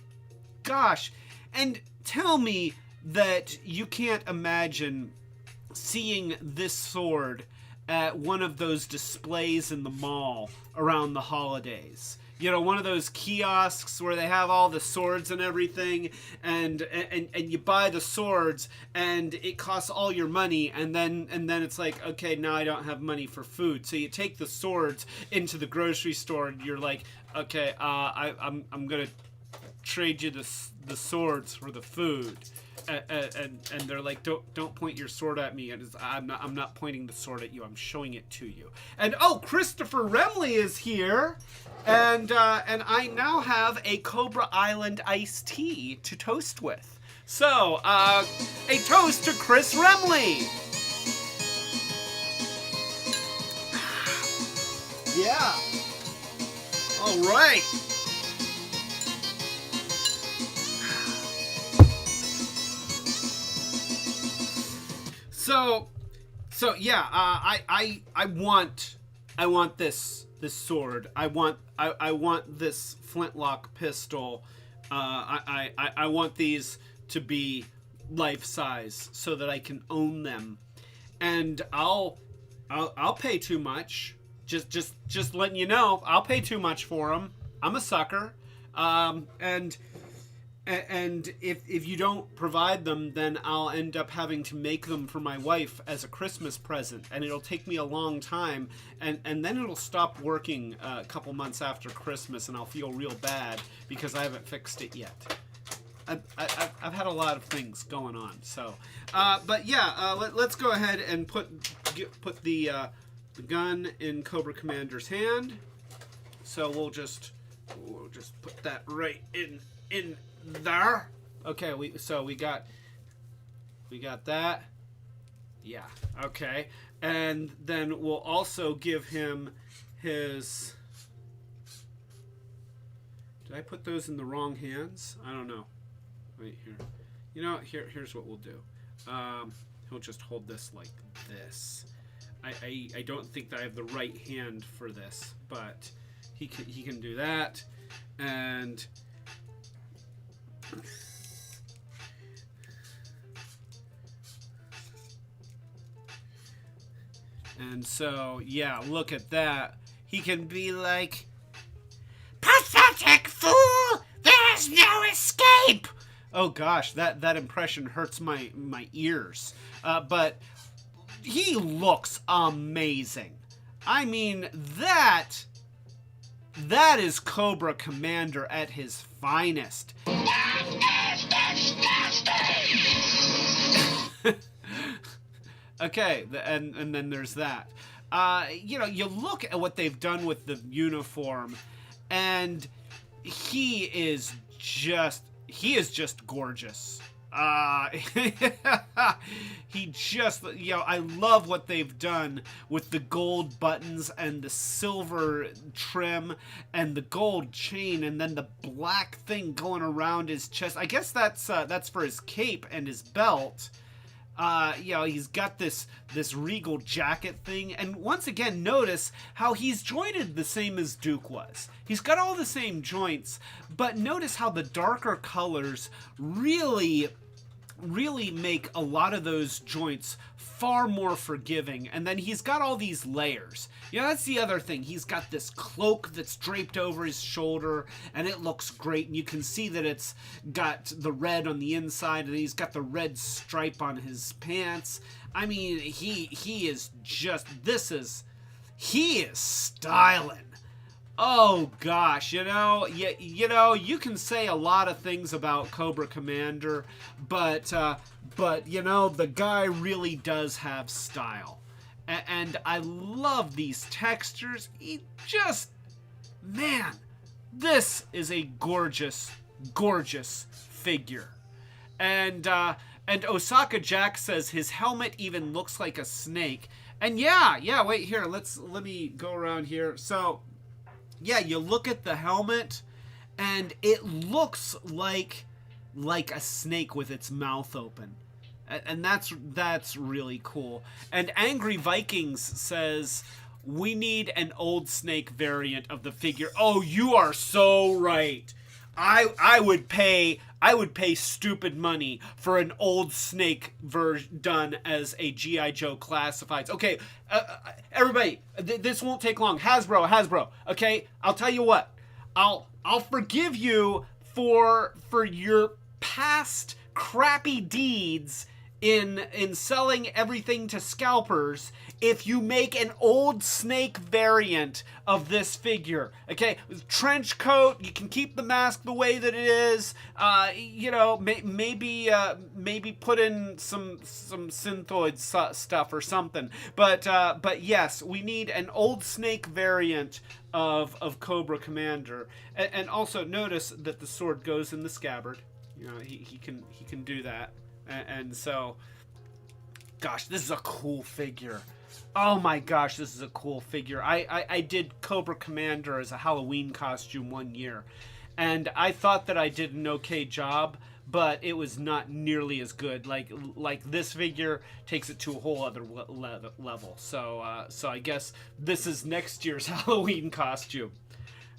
gosh. And tell me that you can't imagine seeing this sword at one of those displays in the mall around the holidays. You know, one of those kiosks where they have all the swords and everything, and you buy the swords and it costs all your money, and then it's like, okay, now I don't have money for food. So you take the swords into the grocery store and you're like, okay, I'm gonna trade you the swords for the food. And they're like, don't point your sword at me. And I'm not pointing the sword at you. I'm showing it to you. And oh, Christopher Remley is here, and I now have a Cobra Island iced tea to toast with. So a toast to Chris Remley. Yeah. All right. So yeah, I want this sword. I want this flintlock pistol. I want these to be life size so that I can own them, and I'll pay too much. Just letting you know, I'll pay too much for them. I'm a sucker. And if you don't provide them, then I'll end up having to make them for my wife as a Christmas present, and it'll take me a long time, and then it'll stop working a couple months after Christmas, and I'll feel real bad because I haven't fixed it yet. I've had a lot of things going on, so but yeah, let's go ahead and put the gun in Cobra Commander's hand. So we'll just put that right in there. Okay, we got that. Yeah, okay. And then we'll also give him his... Did I put those in the wrong hands? I don't know. Wait, here. You know, here's what we'll do. He'll just hold this like this. I don't think that I have the right hand for this, but he can do that. And so, yeah, look at that. He can be like, "Pathetic fool! There is no escape!" Oh gosh, that impression hurts my ears. But he looks amazing. I mean, that is Cobra Commander at his finest. Okay, and then there's that. You know, you look at what they've done with the uniform, and he is just gorgeous. He just, you know, I love what they've done with the gold buttons and the silver trim and the gold chain and then the black thing going around his chest. I guess that's for his cape and his belt. You know, he's got this regal jacket thing, and once again, notice how he's jointed the same as Duke was. He's got all the same joints, but notice how the darker colors really make a lot of those joints far more forgiving. And then he's got all these layers. You know, that's the other thing. He's got this cloak that's draped over his shoulder, and it looks great. And you can see that it's got the red on the inside, and he's got the red stripe on his pants. I mean, he is styling. Oh gosh, you know, you can say a lot of things about Cobra Commander, but you know, the guy really does have style. And I love these textures. Man, this is a gorgeous figure. And Osaka Jack says his helmet even looks like a snake. And yeah, wait here, let me go around here. So yeah, you look at the helmet, and it looks like a snake with its mouth open, and that's really cool. And Angry Vikings says we need an old snake variant of the figure. Oh, you are so right. I would pay stupid money for an old snake version done as a G.I.Joe Classifies. Okay, everybody, this won't take long. Hasbro. Okay, I'll tell you what. I'll forgive you for your past crappy deeds in selling everything to scalpers if you make an old snake variant of this figure. Okay, trench coat, you can keep the mask the way that it is. You know, maybe put in some synthoid stuff or something. But yes, we need an old snake variant of Cobra Commander. And also notice that the sword goes in the scabbard. You know, he can do that. And so, gosh, this is a cool figure. Oh my gosh, this is a cool figure. I did Cobra Commander as a Halloween costume one year, and I thought that I did an okay job, but it was not nearly as good. Like this figure takes it to a whole other level. So I guess this is next year's Halloween costume.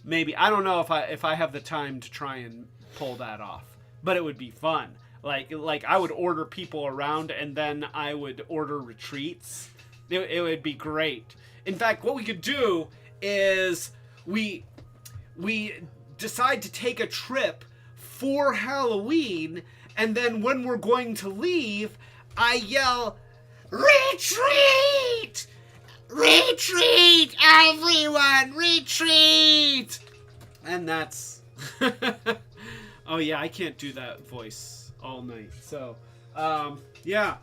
Maybe. I don't know if I have the time to try and pull that off, but it would be fun. Like I would order people around, and then I would order retreats. It would be great. In fact, what we could do is we decide to take a trip for Halloween, and then when we're going to leave, I yell, "Retreat! Retreat, everyone! Retreat!" And that's... Oh yeah, I can't do that voice all night. So, yeah.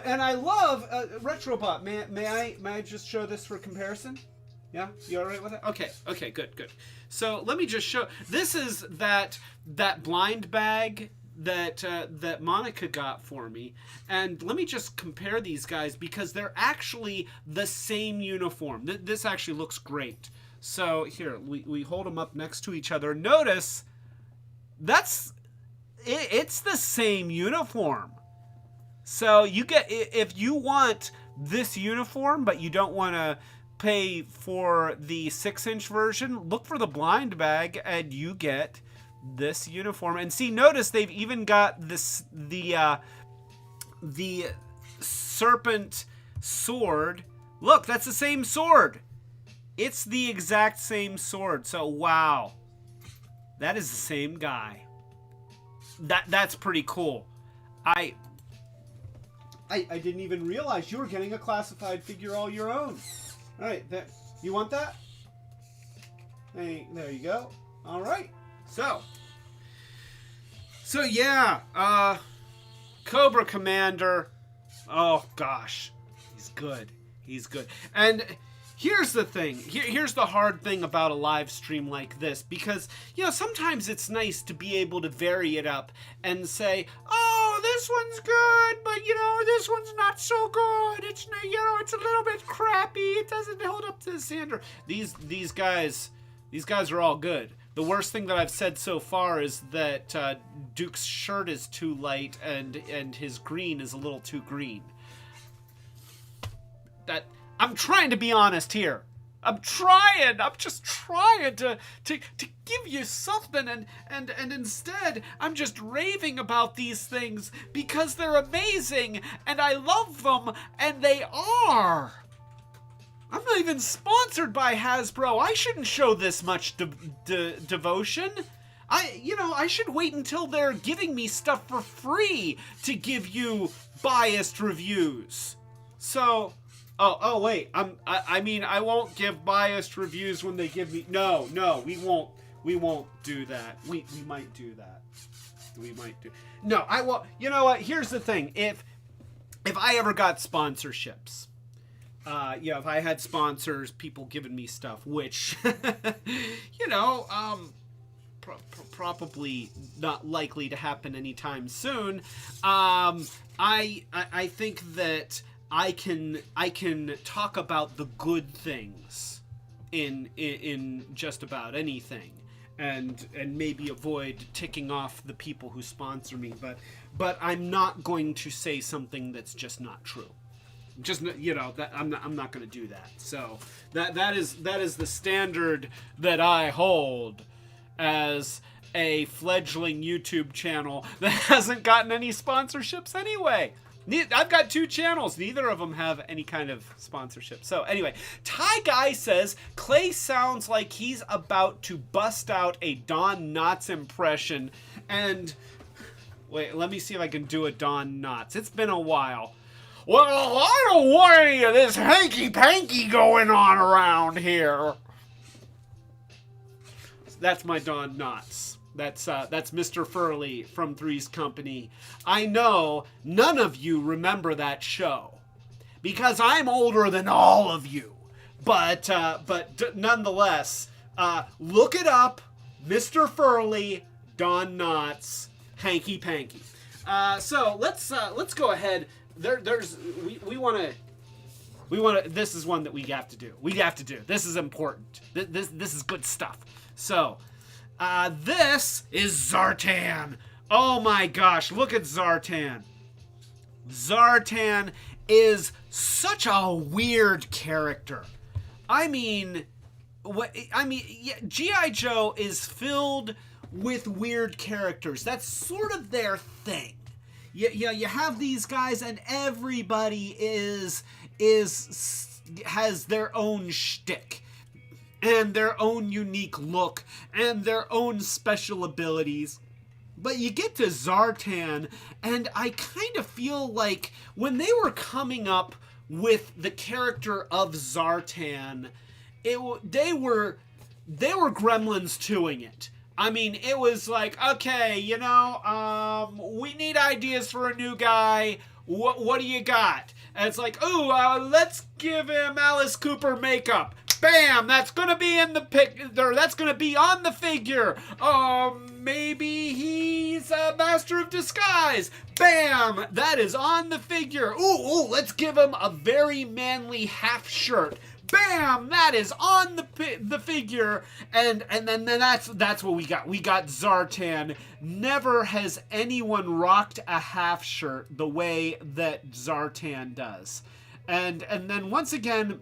And I love Retrobot. May I just show this for comparison? Yeah, you all right with it? Okay, good. So let me just show. This is that blind bag that Monica got for me, and let me just compare these guys because they're actually the same uniform. This actually looks great. So here we hold them up next to each other. Notice it's the same uniform. So you get, if you want this uniform, but you don't want to pay for the 6-inch version, look for the blind bag and you get this uniform. And see, notice they've even got the serpent sword. Look, that's the same sword. It's the exact same sword. So wow, that is the same guy. that's pretty cool. I didn't even realize you were getting a classified figure all your own. All right, you want that? Hey, there you go. All right. So yeah, Cobra Commander. Oh gosh, he's good. He's good. And here's the thing. Here's the hard thing about a live stream like this, because, sometimes it's nice to be able to vary it up and say, oh, this one's good, but, this one's not so good. It's, it's a little bit crappy. It doesn't hold up to the standard. These guys are all good. The worst thing that I've said so far is that Duke's shirt is too light and his green is a little too green. I'm trying to be honest here. I'm just trying to give you something, and instead I'm just raving about these things because they're amazing and I love them, and they are. I'm not even sponsored by Hasbro. I shouldn't show this much devotion. I should wait until they're giving me stuff for free to give you biased reviews. So, oh wait, I won't give biased reviews when they give me. No, we won't do that. We might do that. We might do. No, I won't. You know what? Here's the thing. If I ever got sponsorships. If I had sponsors, people giving me stuff, which, probably not likely to happen anytime soon. I think that I can talk about the good things in just about anything, and maybe avoid ticking off the people who sponsor me, but I'm not going to say something that's just not true. Just, that I'm not going to do that. So that is the standard that I hold as a fledgling YouTube channel that hasn't gotten any sponsorships anyway. I've got 2 channels. Neither of them have any kind of sponsorship. So anyway, Ty Guy says Clay sounds like he's about to bust out a Don Knotts impression. And wait, let me see if I can do a Don Knotts. It's been a while. Well, I don't want any of this hanky-panky going on around here. That's my Don Knotts. That's Mr. Furley from Three's Company. I know none of you remember that show, because I'm older than all of you. But nonetheless, look it up. Mr. Furley, Don Knotts, hanky-panky. So let's go ahead. We want to. This is one that we have to do. This is important. This is good stuff. So, this is Zartan. Oh my gosh, look at Zartan. Zartan is such a weird character. G.I. Joe is filled with weird characters. That's sort of their thing. You have these guys, and everybody has their own shtick, and their own unique look, and their own special abilities. But you get to Zartan, and I kind of feel like when they were coming up with the character of Zartan, they were gremlins toing it. It was like, okay, we need ideas for a new guy. What do you got? And it's like, let's give him Alice Cooper makeup. Bam! That's gonna be in the that's gonna be on the figure. Maybe he's a master of disguise. Bam! That is on the figure. Ooh, let's give him a very manly half shirt. Bam! That is on the figure, and then that's what we got. We got Zartan. Never has anyone rocked a half shirt the way that Zartan does, and then once again,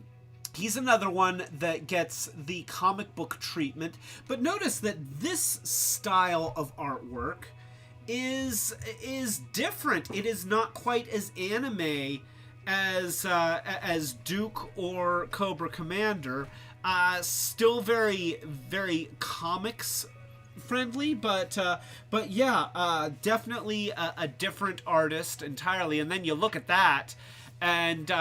he's another one that gets the comic book treatment. But notice that this style of artwork is different. It is not quite as anime as Duke or Cobra Commander. Still very, very comics friendly, but yeah, definitely a different artist entirely. And then you look at that, and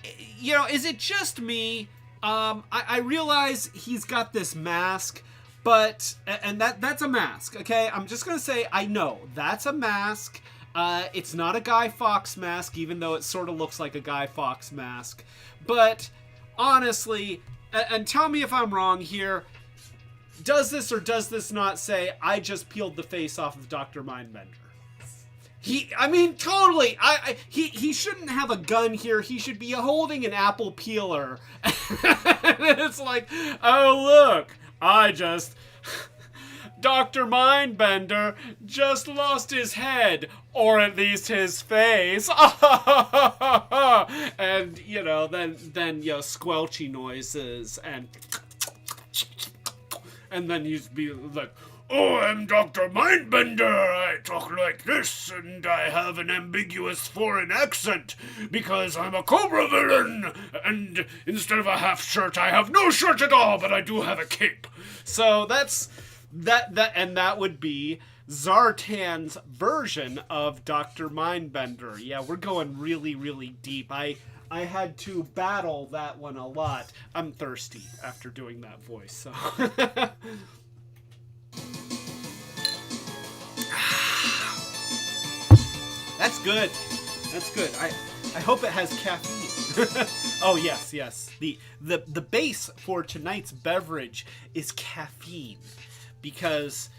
is it just me? I realize he's got this mask, but and that's a mask. Okay, I'm just gonna say I know that's a mask. It's not a Guy Fawkes mask, even though it sort of looks like a Guy Fawkes mask. But honestly, and tell me if I'm wrong here, does this or does this not say, I just peeled the face off of Dr. Mindbender? Totally. He shouldn't have a gun here. He should be holding an apple peeler. It's like, oh, look, Dr. Mindbender just lost his head, or at least his face. And, then squelchy noises, and then he'd be like, oh, I'm Dr. Mindbender. I talk like this, and I have an ambiguous foreign accent because I'm a Cobra villain. And instead of a half shirt, I have no shirt at all, but I do have a cape. So that's and that would be Zartan's version of Dr. Mindbender. Yeah, we're going really, really deep. I had to battle that one a lot. I'm thirsty after doing that voice, so. That's good. That's good. I hope it has caffeine. Oh, yes. The base for tonight's beverage is caffeine because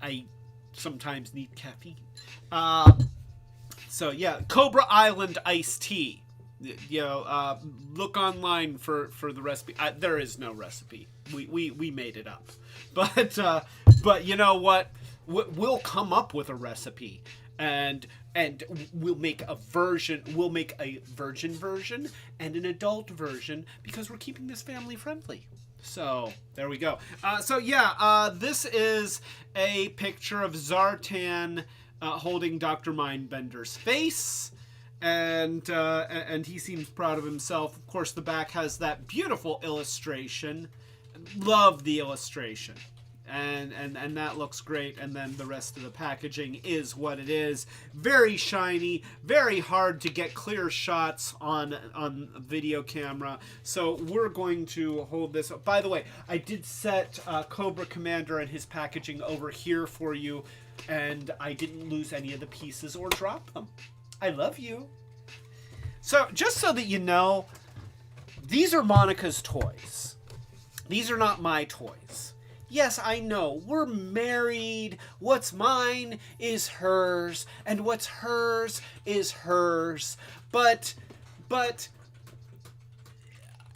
I sometimes need caffeine. So yeah, Cobra Island iced tea. Look online for the recipe. There is no recipe. We made it up. But you know what? We'll come up with a recipe, and we'll make a version. We'll make a virgin version and an adult version because we're keeping this family friendly. So there we go. This is a picture of Zartan holding Dr. Mindbender's face. And he seems proud of himself. Of course, the back has that beautiful illustration. Love the illustration. And that looks great. And then the rest of the packaging is what it is. Very shiny, very hard to get clear shots on a video camera. So we're going to hold this up. By the way, I did set Cobra Commander and his packaging over here for you, and I didn't lose any of the pieces or drop them. I love you. So, just so that you know, these are Monica's toys. These are not my toys. Yes, I know, we're married. What's mine is hers, and what's hers is hers. But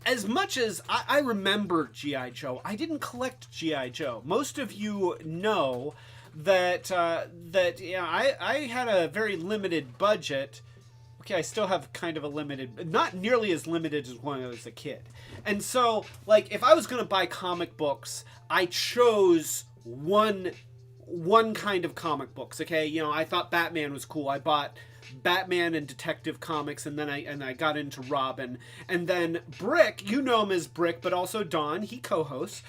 as much as I remember G.I. Joe, I didn't collect G.I. Joe. Most of you know that I had a very limited budget. Okay, I still have kind of a limited, not nearly as limited as when I was a kid. And so, like, if I was going to buy comic books, I chose one kind of comic books, okay? I thought Batman was cool. I bought Batman and Detective Comics, and then I got into Robin. And then Brick, you know him as Brick, but also Don, he co-hosts.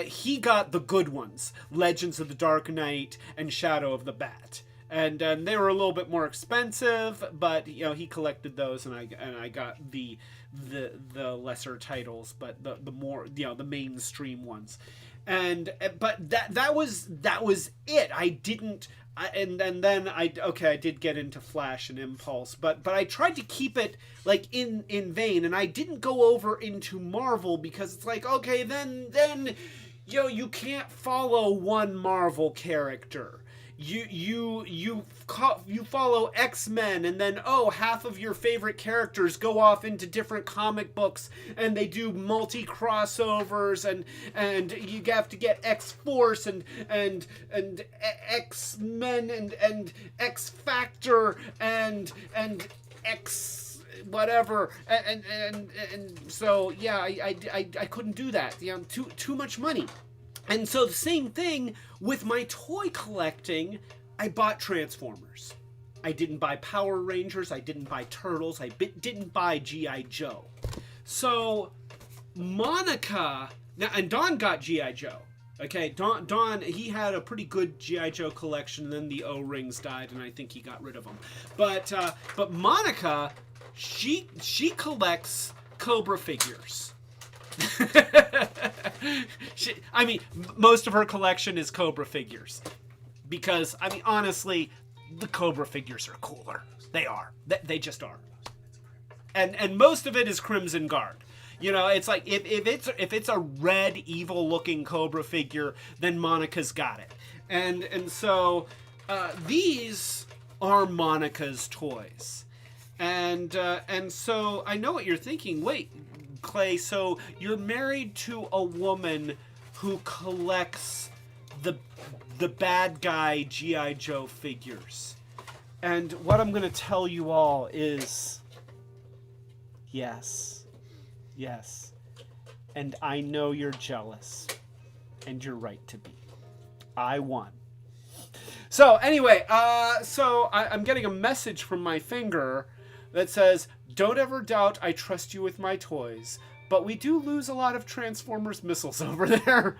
He got the good ones, Legends of the Dark Knight and Shadow of the Bat. And they were a little bit more expensive, but he collected those, and I got the lesser titles, but the more the mainstream ones. But that was it. I didn't. Then I did get into Flash and Impulse, but I tried to keep it like in vein, and I didn't go over into Marvel because it's like, okay, then you can't follow one Marvel character. You follow X-Men, and then half of your favorite characters go off into different comic books, and they do multi-crossovers, and you have to get X-Force and X-Men and X-Factor and X whatever, and so yeah, I couldn't do that. Too much money. And so the same thing with my toy collecting. I bought Transformers. I didn't buy Power Rangers. I didn't buy Turtles. I didn't buy G.I. Joe. So Monica, now, and Dawn got G.I. Joe. Okay, Don, he had a pretty good G.I. Joe collection, and then the O-rings died, and I think he got rid of them. But Monica, she collects Cobra figures. Most of her collection is Cobra figures. Because, honestly, the Cobra figures are cooler. They are. They just are. And most of it is Crimson Guard. You know, it's like if it's a red evil looking Cobra figure, then Monica's got it. And so these are Monica's toys. And so I know what you're thinking. Wait, Clay, so you're married to a woman who collects the bad guy G.I. Joe figures. And what I'm going to tell you all is yes. Yes. And I know you're jealous. And you're right to be. I won. So anyway, I'm getting a message from my finger that says, "Don't ever doubt I trust you with my toys, but we do lose a lot of Transformers missiles over there."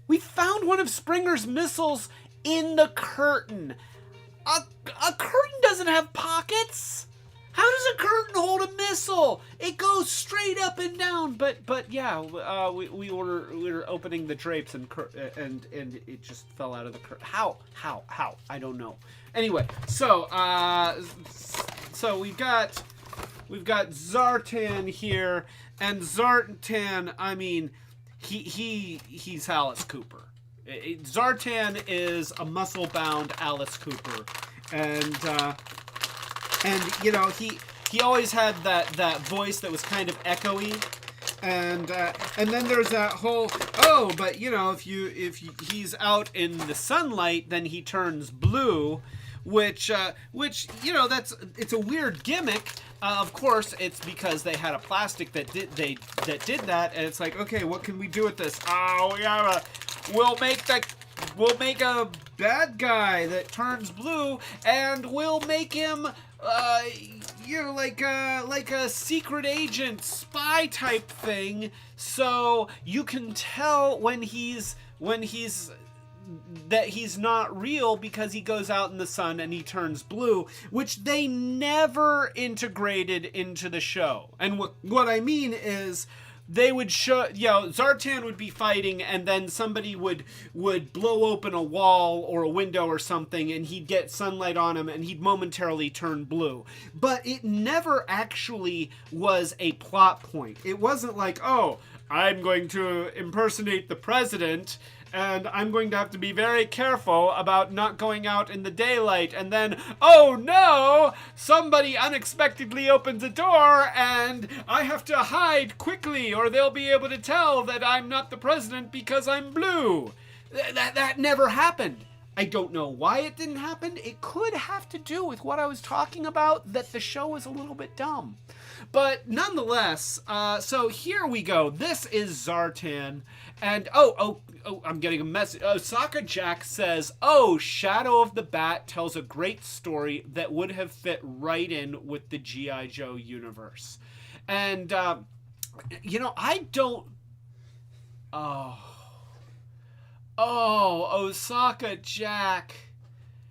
We found one of Springer's missiles in the curtain. A curtain doesn't have pockets. How does a curtain hold a missile? It goes straight up and down. But yeah, we were opening the drapes and it just fell out of the curtain. How? I don't know. Anyway, so we've got Zartan here, and Zartan, he's Alice Cooper. Zartan is a muscle-bound Alice Cooper, and you know, he always had that voice that was kind of echoey, and then there's that whole, oh, but you know, if he's out in the sunlight, then he turns blue, which you know, it's a weird gimmick. Of course, it's because they had a plastic that did that, and it's like, okay, what can we do with this? Oh, we'll make a bad guy that turns blue, and we'll make him you know, like a secret agent spy type thing, so you can tell when he's that he's not real because he goes out in the sun and he turns blue, which they never integrated into the show. And what I mean is, they would show, you know, Zartan would be fighting, and then somebody would blow open a wall or a window or something, and he'd get sunlight on him, and he'd momentarily turn blue. But it never actually was a plot point. It wasn't like, oh, I'm going to impersonate the president, and I'm going to have to be very careful about not going out in the daylight, and then, oh no, somebody unexpectedly opens a door, and I have to hide quickly, or they'll be able to tell that I'm not the president because I'm blue. That never happened. I don't know why it didn't happen. It could have to do with what I was talking about, that the show was a little bit dumb. But nonetheless, so here we go. This is Zartan. And, oh, I'm getting a message. Osaka Jack says, oh, Shadow of the Bat tells a great story that would have fit right in with the G.I. Joe universe. And, you know, I don't... Oh, Osaka Jack.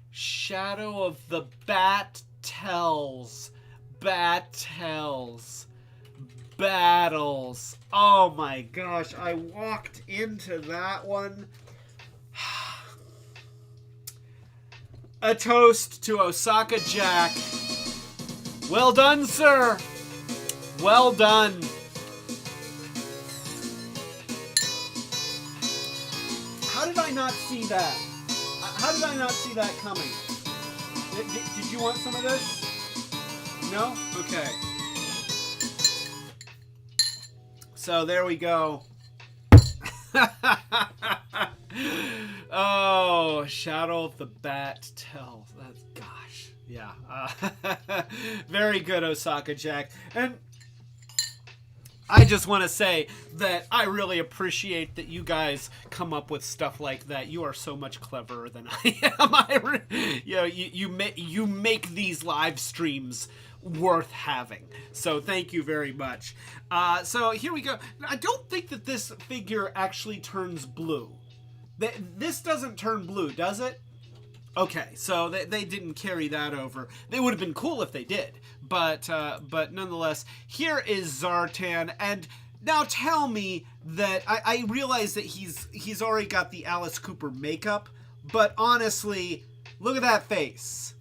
Shadow of the Bat tells. Battles. Oh my gosh, I walked into that one. A toast to Osaka Jack. Well done, sir. Well done. How did I not see that? How did I not see that coming? Did you want some of this? No? Okay. So there we go. Oh, Shadow of the Bat tells. That's, gosh. Yeah. Very good, Osaka Jack. And I just want to say that I really appreciate that you guys come up with stuff like that. You are so much cleverer than I am. You make these live streams worth having. So thank you very much. So here we go. I don't think that this figure actually turns blue. This doesn't turn blue, does it? Okay, so they didn't carry that over. They would have been cool if they did, but nonetheless, here is Zartan, and now tell me that I realize that he's already got the Alice Cooper makeup, but honestly, look at that face.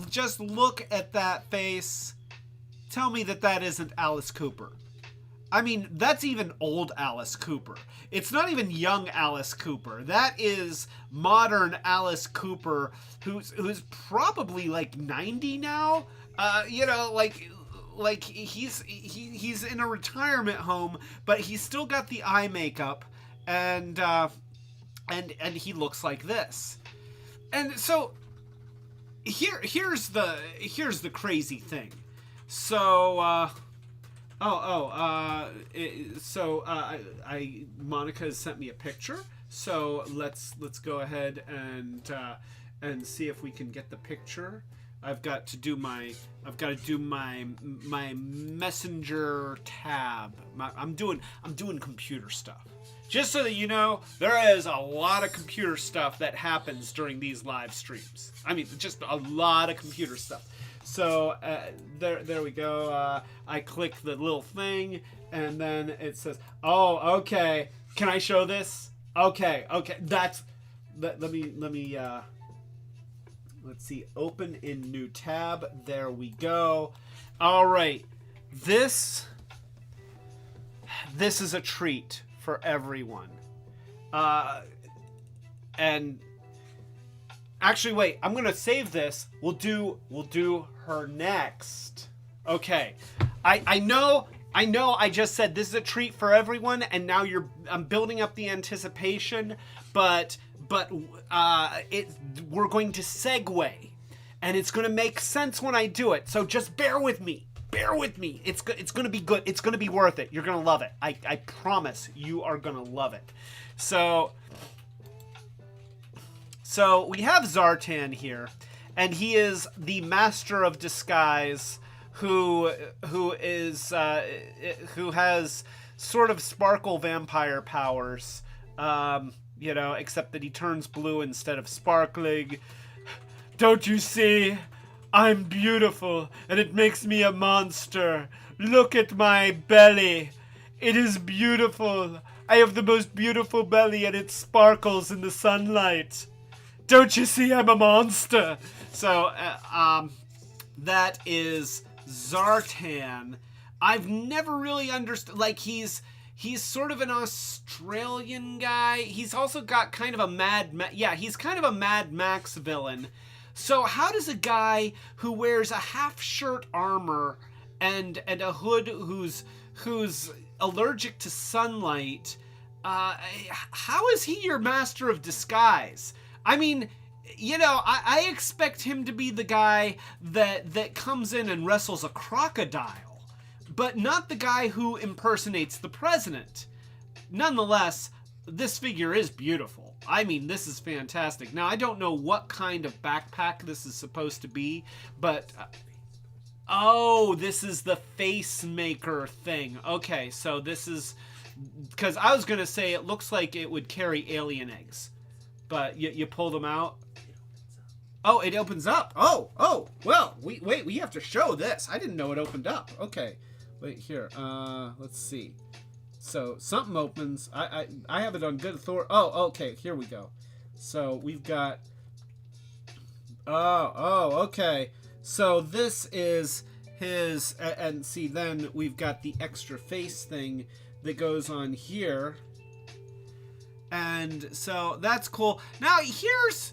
Just look at that face. Tell me that isn't Alice Cooper. I mean, that's even old Alice Cooper. It's not even young Alice Cooper. That is modern Alice Cooper, who's probably like 90 now. Like he's in a retirement home, but he's still got the eye makeup, and he looks like this. And so here's the crazy thing. So Monica has sent me a picture, so let's go ahead and see if we can get the picture. I've got to do my messenger tab. I'm doing computer stuff. Just so that you know, there is a lot of computer stuff that happens during these live streams. I mean, just a lot of computer stuff. So there we go. I click the little thing, and then it says, "Oh, okay. Can I show this? Okay. Let me. Let's see. Open in new tab. There we go. All right. This is a treat for everyone. And actually, wait. I'm gonna save this. We'll do her next. Okay. I know I just said this is a treat for everyone, and now I'm building up the anticipation, but we're going to segue, and it's going to make sense when I do it. So just bear with me. It's going to be good. It's going to be worth it. You're going to love it. I promise you are going to love it. So we have Zartan here, and he is the master of disguise who has sort of sparkle vampire powers, except that he turns blue instead of sparkling. Don't you see? I'm beautiful, and it makes me a monster. Look at my belly. It is beautiful. I have the most beautiful belly, and it sparkles in the sunlight. Don't you see I'm a monster? So, that is Zartan. I've never really understood, like, he's sort of an Australian guy. He's also got kind of a he's kind of a Mad Max villain. So how does a guy who wears a half-shirt armor and a hood who's allergic to sunlight, how is he your master of disguise? I mean, I expect him to be the guy that comes in and wrestles a crocodile, but not the guy who impersonates the president. Nonetheless, this figure is beautiful. I mean, this is fantastic. Now, I don't know what kind of backpack this is supposed to be, but... oh, this is the face maker thing. Okay, so this is... because I was going to say it looks like it would carry alien eggs. But you pull them out? Oh, it opens up. Oh, well, we have to show this. I didn't know it opened up. Okay, wait, here. Let's see. So something opens. I have it on good authority. Oh, okay. Here we go. So we've got. Oh, okay. So this is his, and see, then we've got the extra face thing that goes on here, and so that's cool. Now here's,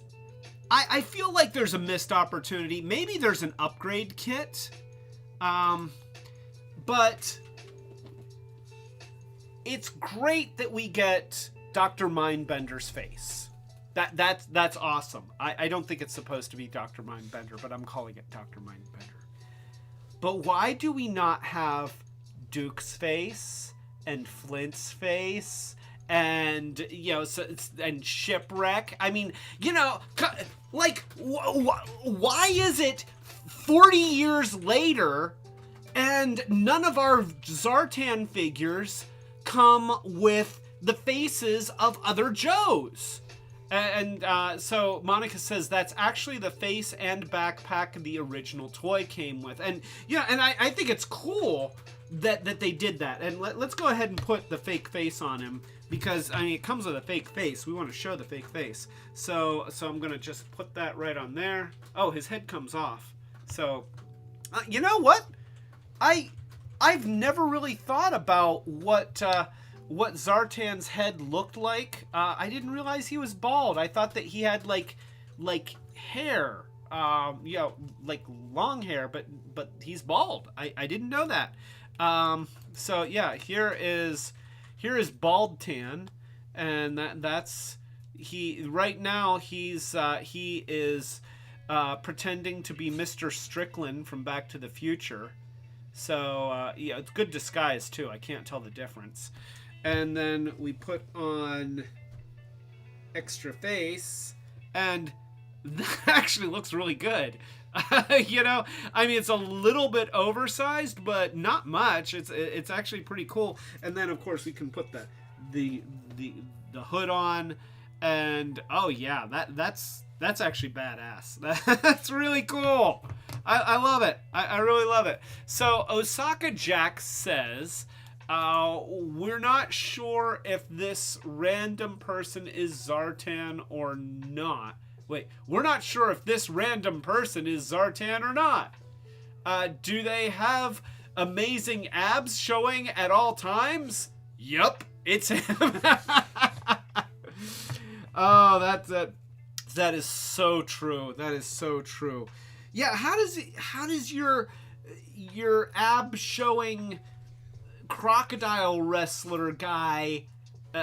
I feel like there's a missed opportunity. Maybe there's an upgrade kit, but. It's great that we get Dr. Mindbender's face. That's awesome. I don't think it's supposed to be Dr. Mindbender, but I'm calling it Dr. Mindbender. But why do we not have Duke's face and Flint's face and and Shipwreck. I mean, like why is it 40 years later and none of our Zartan figures come with the faces of other Joes? And so Monica says that's actually the face and backpack the original toy came with. And and I think it's cool that they did that. And let's go ahead and put the fake face on him, because I mean it comes with a fake face. We want to show the fake face. So I'm gonna just put that right on there. Oh, his head comes off. So you know what? I've never really thought about what Zartan's head looked like. I didn't realize he was bald. I thought that he had like hair, like long hair, but he's bald. I didn't know that. So yeah, here is Bald Tan, and that's he. Right now he is pretending to be Mr. Strickland from Back to the Future. So yeah, it's good disguise too. I can't tell the difference. And then we put on extra face, and that actually looks really good. I mean, it's a little bit oversized, but not much. It's actually pretty cool. And then of course we can put the hood on, and oh yeah, that's actually badass. That's really cool. I love it. I really love it. So Osaka Jack says, we're not sure if this random person is Zartan or not. Wait, we're not sure if this random person is Zartan or not. Do they have amazing abs showing at all times? Yup, it's him. Oh, that is so true. That is so true. Yeah, how does your ab showing crocodile wrestler guy,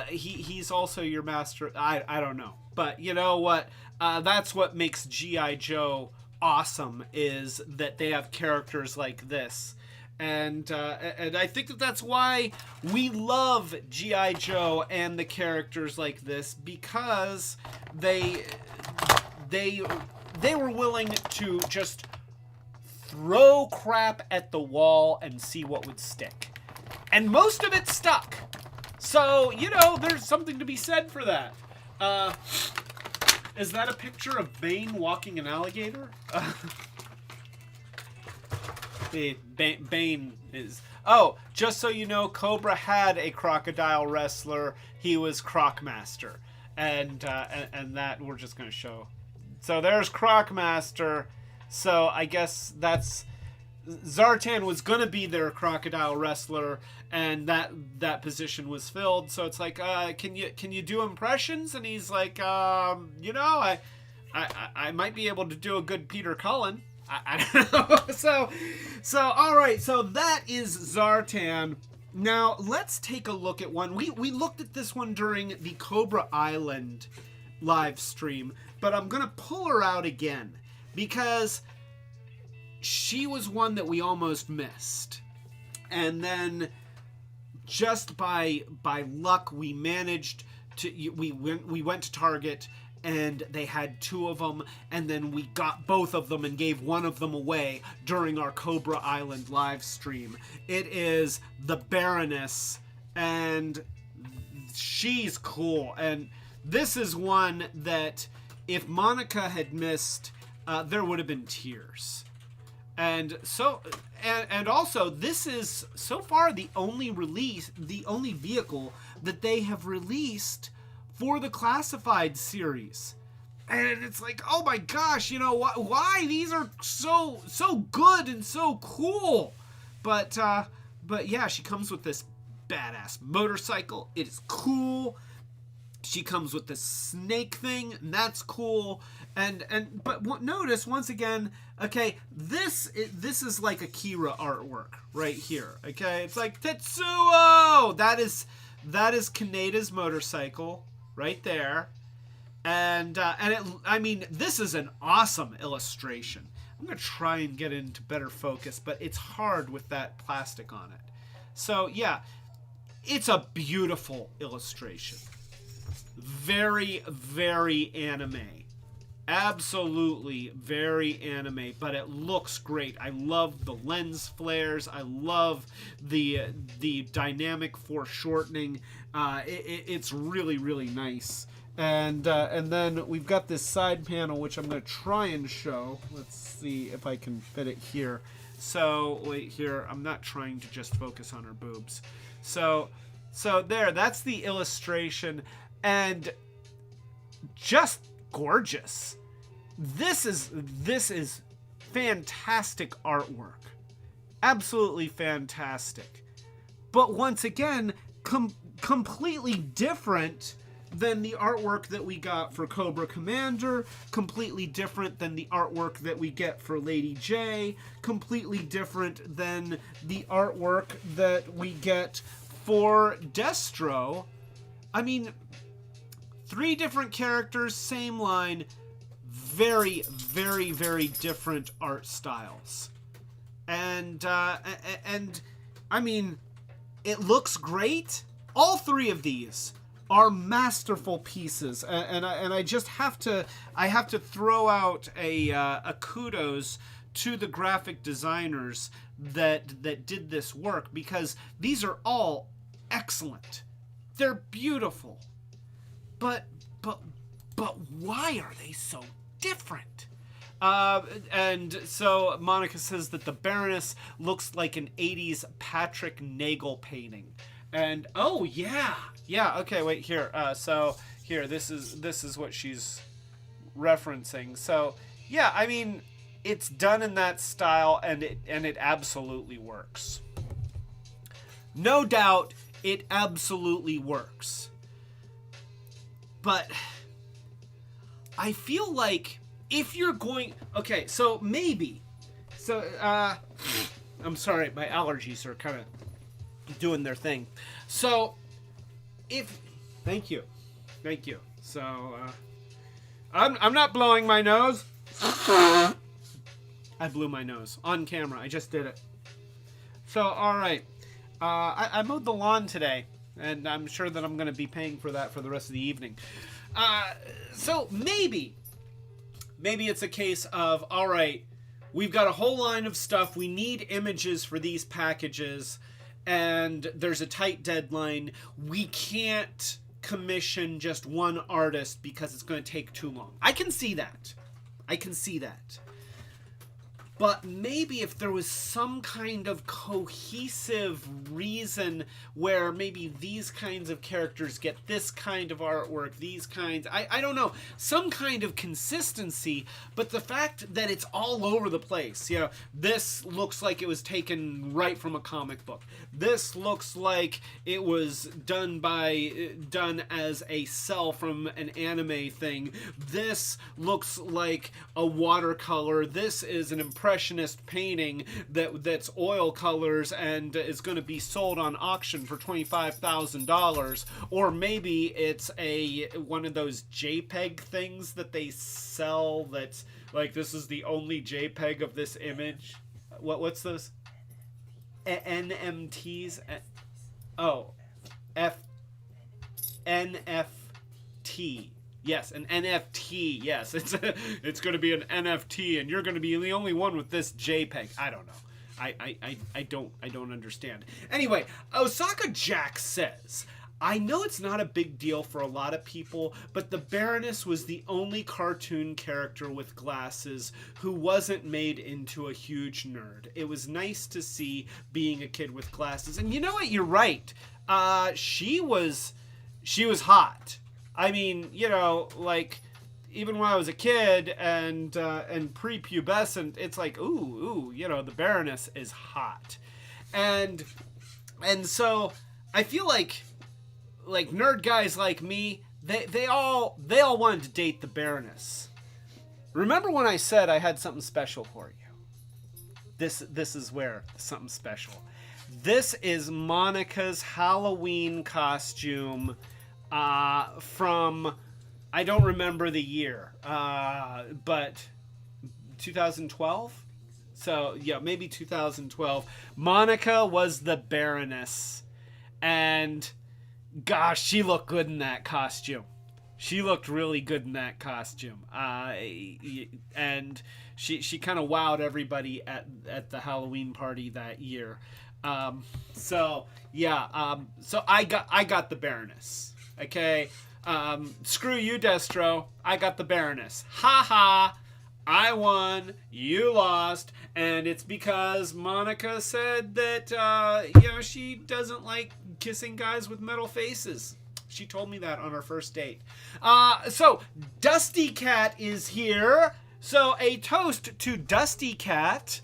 he's also your master? I don't know, but you know what, that's what makes G.I. Joe awesome, is that they have characters like this, and I think that's why we love G.I. Joe and the characters like this, because they were willing to just throw crap at the wall and see what would stick. And most of it stuck. So, there's something to be said for that. Is that a picture of Bane walking an alligator? Bane is... Oh, just so you know, Cobra had a crocodile wrestler. He was Crocmaster. And that we're just going to show. So there's Crocmaster. So I guess that's... Zartan was going to be their crocodile wrestler, and that position was filled. So it's like, can you do impressions? And he's like, I might be able to do a good Peter Cullen. I don't know. So all right. So that is Zartan. Now let's take a look at one. We looked at this one during the Cobra Island live stream, but I'm gonna pull her out again because she was one that we almost missed, and then just by luck we managed to we went to Target and they had two of them, and then we got both of them and gave one of them away during our Cobra Island live stream. It is the Baroness, and she's cool, and this is one that if Monica had missed, there would have been tears. And so, and also, this is so far the only vehicle that they have released for the Classified series. And it's like, oh my gosh, why these are so good and so cool. But yeah, she comes with this badass motorcycle. It is cool. She comes with this snake thing, and that's cool. But notice once again, okay, this is like Akira artwork right here. Okay, it's like Tetsuo. That is Kaneda's motorcycle right there, and this is an awesome illustration. I'm gonna try and get into better focus, but it's hard with that plastic on it. So yeah, it's a beautiful illustration. Very, very anime. Absolutely very anime, but it looks great. I love the lens flares. I love the dynamic foreshortening. It's really, really nice. And then we've got this side panel, which I'm going to try and show. Let's see if I can fit it here. So, wait here. I'm not trying to just focus on her boobs. So there, that's the illustration. And just gorgeous. This is fantastic artwork. Absolutely fantastic. But once again, completely different than the artwork that we got for Cobra Commander, completely different than the artwork that we get for Lady Jaye, completely different than the artwork that we get for Destro. I mean, 3 different characters, same line, very, very, very different art styles. And I mean, it looks great. All 3 of these are masterful pieces, and I just have to throw out a kudos to the graphic designers that did this work, because these are all excellent. They're beautiful. But why are they so different? And so Monica says that the Baroness looks like an 80s Patrick Nagel painting. And oh yeah, okay, wait here. So here, this is what she's referencing. So yeah, I mean, it's done in that style, and it absolutely works. No doubt, it absolutely works. But I feel like if you're going... Okay, so maybe... So, I'm sorry, my allergies are kind of doing their thing. So, if... Thank you. So, I'm not blowing my nose. I blew my nose. On camera. I just did it. So, alright. I mowed the lawn today. And I'm sure that I'm going to be paying for that for the rest of the evening. So maybe it's a case of, all right, we've got a whole line of stuff. We need images for these packages, and there's a tight deadline. We can't commission just one artist because it's going to take too long. I can see that. But maybe if there was some kind of cohesive reason where maybe these kinds of characters get this kind of artwork, these kinds, I don't know, some kind of consistency, but the fact that it's all over the place, you know, this looks like it was taken right from a comic book. This looks like it was done as a cell from an anime thing. This looks like a watercolor. This is an impressionist painting that's oil colors and is going to be sold on auction for $25,000, or maybe it's one of those JPEG things that they sell that's like, this is the only JPEG of this image. What's those? NMTs? Oh, NFT. Yes, an NFT. Yes, it's going to be an NFT, and you're going to be the only one with this JPEG. I don't know. I don't understand. Anyway, Osaka Jack says, I know it's not a big deal for a lot of people, but the Baroness was the only cartoon character with glasses who wasn't made into a huge nerd. It was nice to see being a kid with glasses. And you know what? You're right. She was hot. I mean, you know, like, even when I was a kid and prepubescent, it's like, ooh, you know, the Baroness is hot. And so I feel like nerd guys like me, they all wanted to date the Baroness. Remember when I said I had something special for you? This is where something special. This is Monica's Halloween costume from, I don't remember the year, but 2012? So, yeah, maybe 2012. Monica was the Baroness. And gosh, she looked good in that costume. She looked really good in that costume. And she kind of wowed everybody at the Halloween party that year. So I got the Baroness. Okay. Screw you, Destro. I got the Baroness. Ha ha. I won, you lost, and it's because Monica said that, she doesn't like kissing guys with metal faces. She told me that on our first date. So, Dusty Cat is here. So, a toast to Dusty Cat.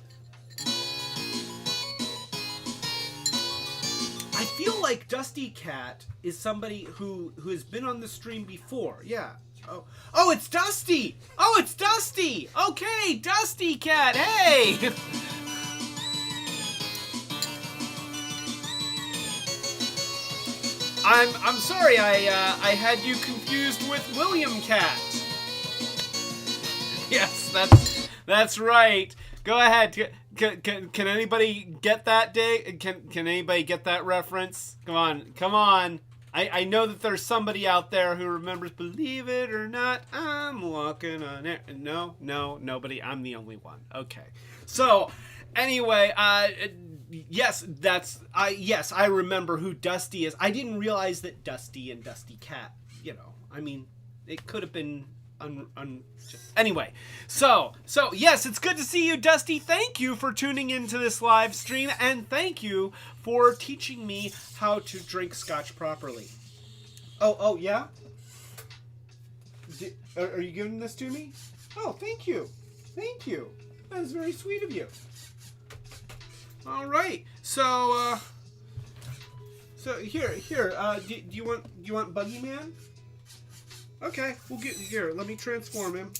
I feel like Dusty Cat is somebody who has been on the stream before. Yeah. Oh, it's Dusty! Oh, it's Dusty! Okay, Dusty Cat, hey! I'm sorry, I had you confused with William Cat. Yes, that's right. Go ahead. Can anybody get that day? Can anybody get that reference? Come on. I know that there's somebody out there who remembers, believe it or not, I'm walking on air. No, nobody. I'm the only one. Okay. So, anyway, yes, I remember who Dusty is. I didn't realize that Dusty and Dusty Cat, it could have been anyway. So yes, it's good to see you, Dusty. Thank you for tuning into this live stream, and thank you for teaching me how to drink scotch properly. Oh yeah? Are you giving this to me? Oh, thank you. That is very sweet of you. All right. So here. Do you want Buggy Man? Okay, we'll get here. Let me transform him.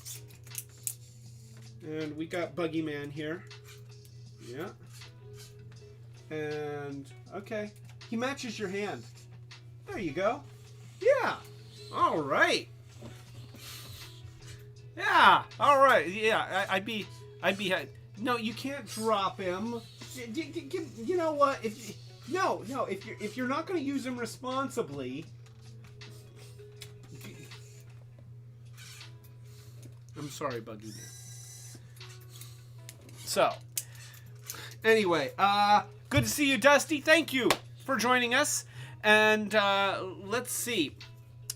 And we got Buggy Man here. Yeah. And okay, he matches your hand. There you go. Yeah. All right. Yeah. All right. Yeah. I'd be. No, you can't drop him. You know what? If you're not going to use him responsibly. I'm sorry, Buggy Man. So, anyway, good to see you, Dusty. Thank you for joining us. And let's see.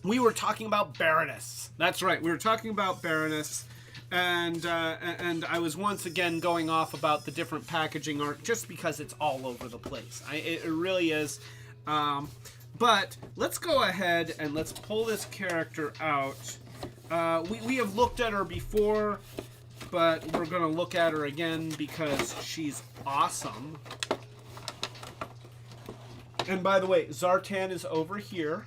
We were talking about Baroness. That's right. We were talking about Baroness. And I was once again going off about the different packaging art just because it's all over the place. It really is. But let's go ahead and let's pull this character out. We have looked at her before, but we're going to look at her again because she's awesome. And by the way, Zartan is over here.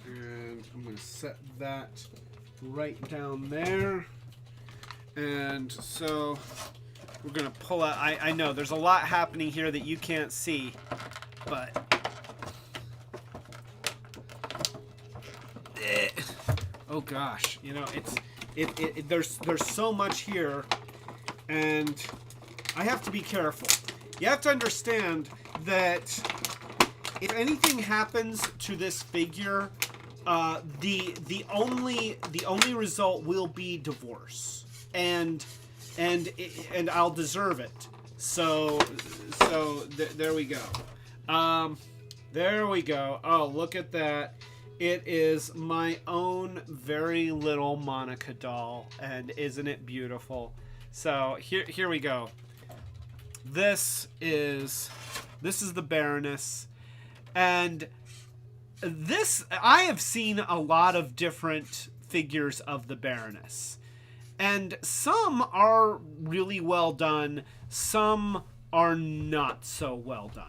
And I'm going to set that right down there. And so we're going to pull out... I know, there's a lot happening here that you can't see, but... Oh gosh, there's so much here, and I have to be careful. You have to understand that if anything happens to this figure, the only result will be divorce, and I'll deserve it. So there we go. There we go. Oh, look at that. It is my own very little Monica doll, and isn't it beautiful? So here we go. This is the Baroness, and this I have seen a lot of different figures of the Baroness, and some are really well done, some are not so well done.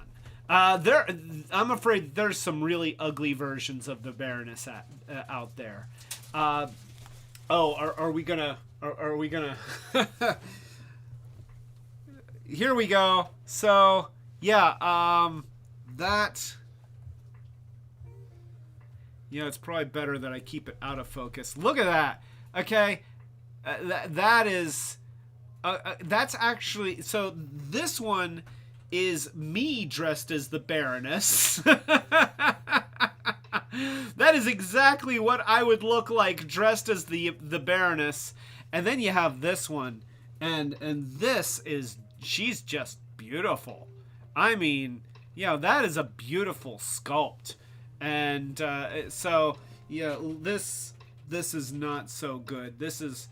I'm afraid there's some really ugly versions of the Baroness out there. Are we gonna? Here we go. So yeah, that. It's probably better that I keep it out of focus. Look at that. Okay, that is. That's actually so. This one is me dressed as the Baroness. That is exactly what I would look like dressed as the Baroness. And then you have this one, and this is, she's just beautiful. I mean, that is a beautiful sculpt. And so this is not so good. This is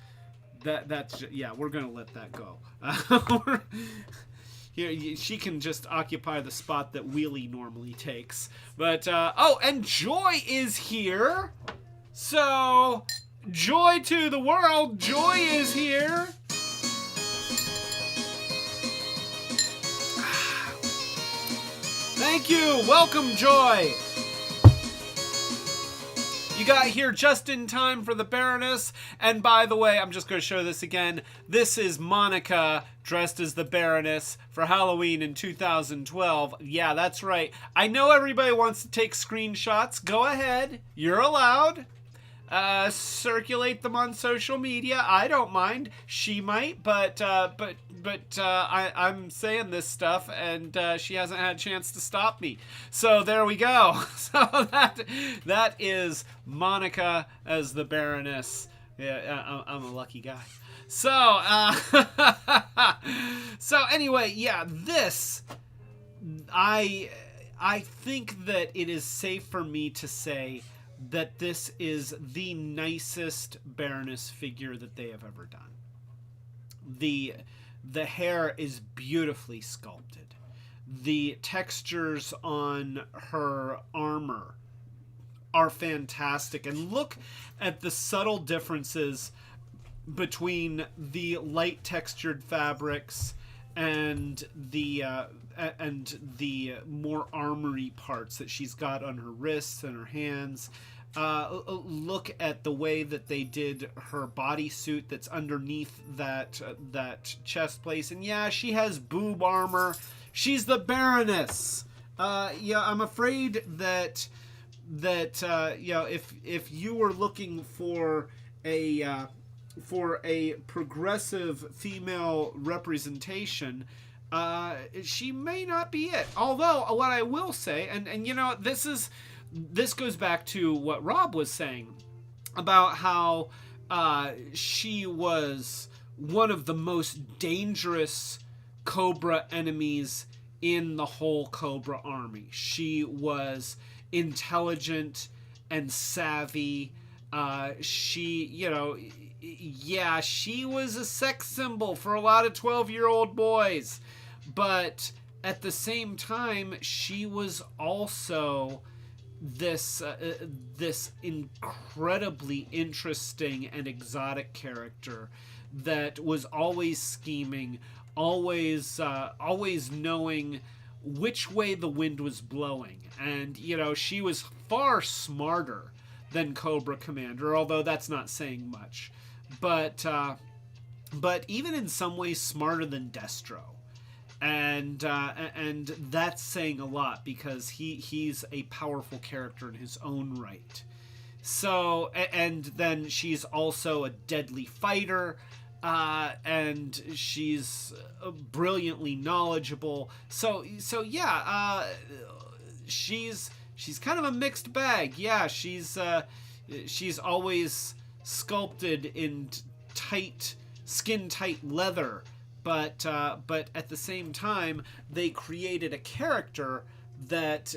that's we're gonna let that go. Here, she can just occupy the spot that Wheelie normally takes. But, and Joy is here. So, joy to the world. Joy is here. Thank you. Welcome, Joy. You got here just in time for the Baroness. And by the way, I'm just going to show this again. This is Monica dressed as the Baroness for Halloween in 2012. Yeah, that's right. I know everybody wants to take screenshots. Go ahead. You're allowed. Circulate them on social media. I don't mind. She might, but I'm saying this stuff, and she hasn't had a chance to stop me. So there we go. So that is Monica as the Baroness. Yeah, I'm a lucky guy. So so anyway, this I think that it is safe for me to say that this is the nicest Baroness figure that they have ever done. The hair is beautifully sculpted. The textures on her armor are fantastic. And look at the subtle differences between the light textured fabrics and the more armory parts that she's got on her wrists and her hands. Look at the way that they did her bodysuit that's underneath that chest place. And yeah, she has boob armor. She's the Baroness. I'm afraid that if you were looking for a progressive female representation, she may not be it. Although what I will say, and this goes back to what Rob was saying about how she was one of the most dangerous Cobra enemies in the whole Cobra army. She was intelligent and savvy. She was a sex symbol for a lot of 12-year-old boys. But at the same time, she was also this incredibly interesting and exotic character that was always scheming, always knowing which way the wind was blowing. And, she was far smarter than Cobra Commander, although that's not saying much. But even in some ways smarter than Destro. And that's saying a lot, because he's a powerful character in his own right. So, and then she's also a deadly fighter, and she's brilliantly knowledgeable. So yeah, she's kind of a mixed bag. Yeah, she's always sculpted in skin tight leather. But at the same time, they created a character that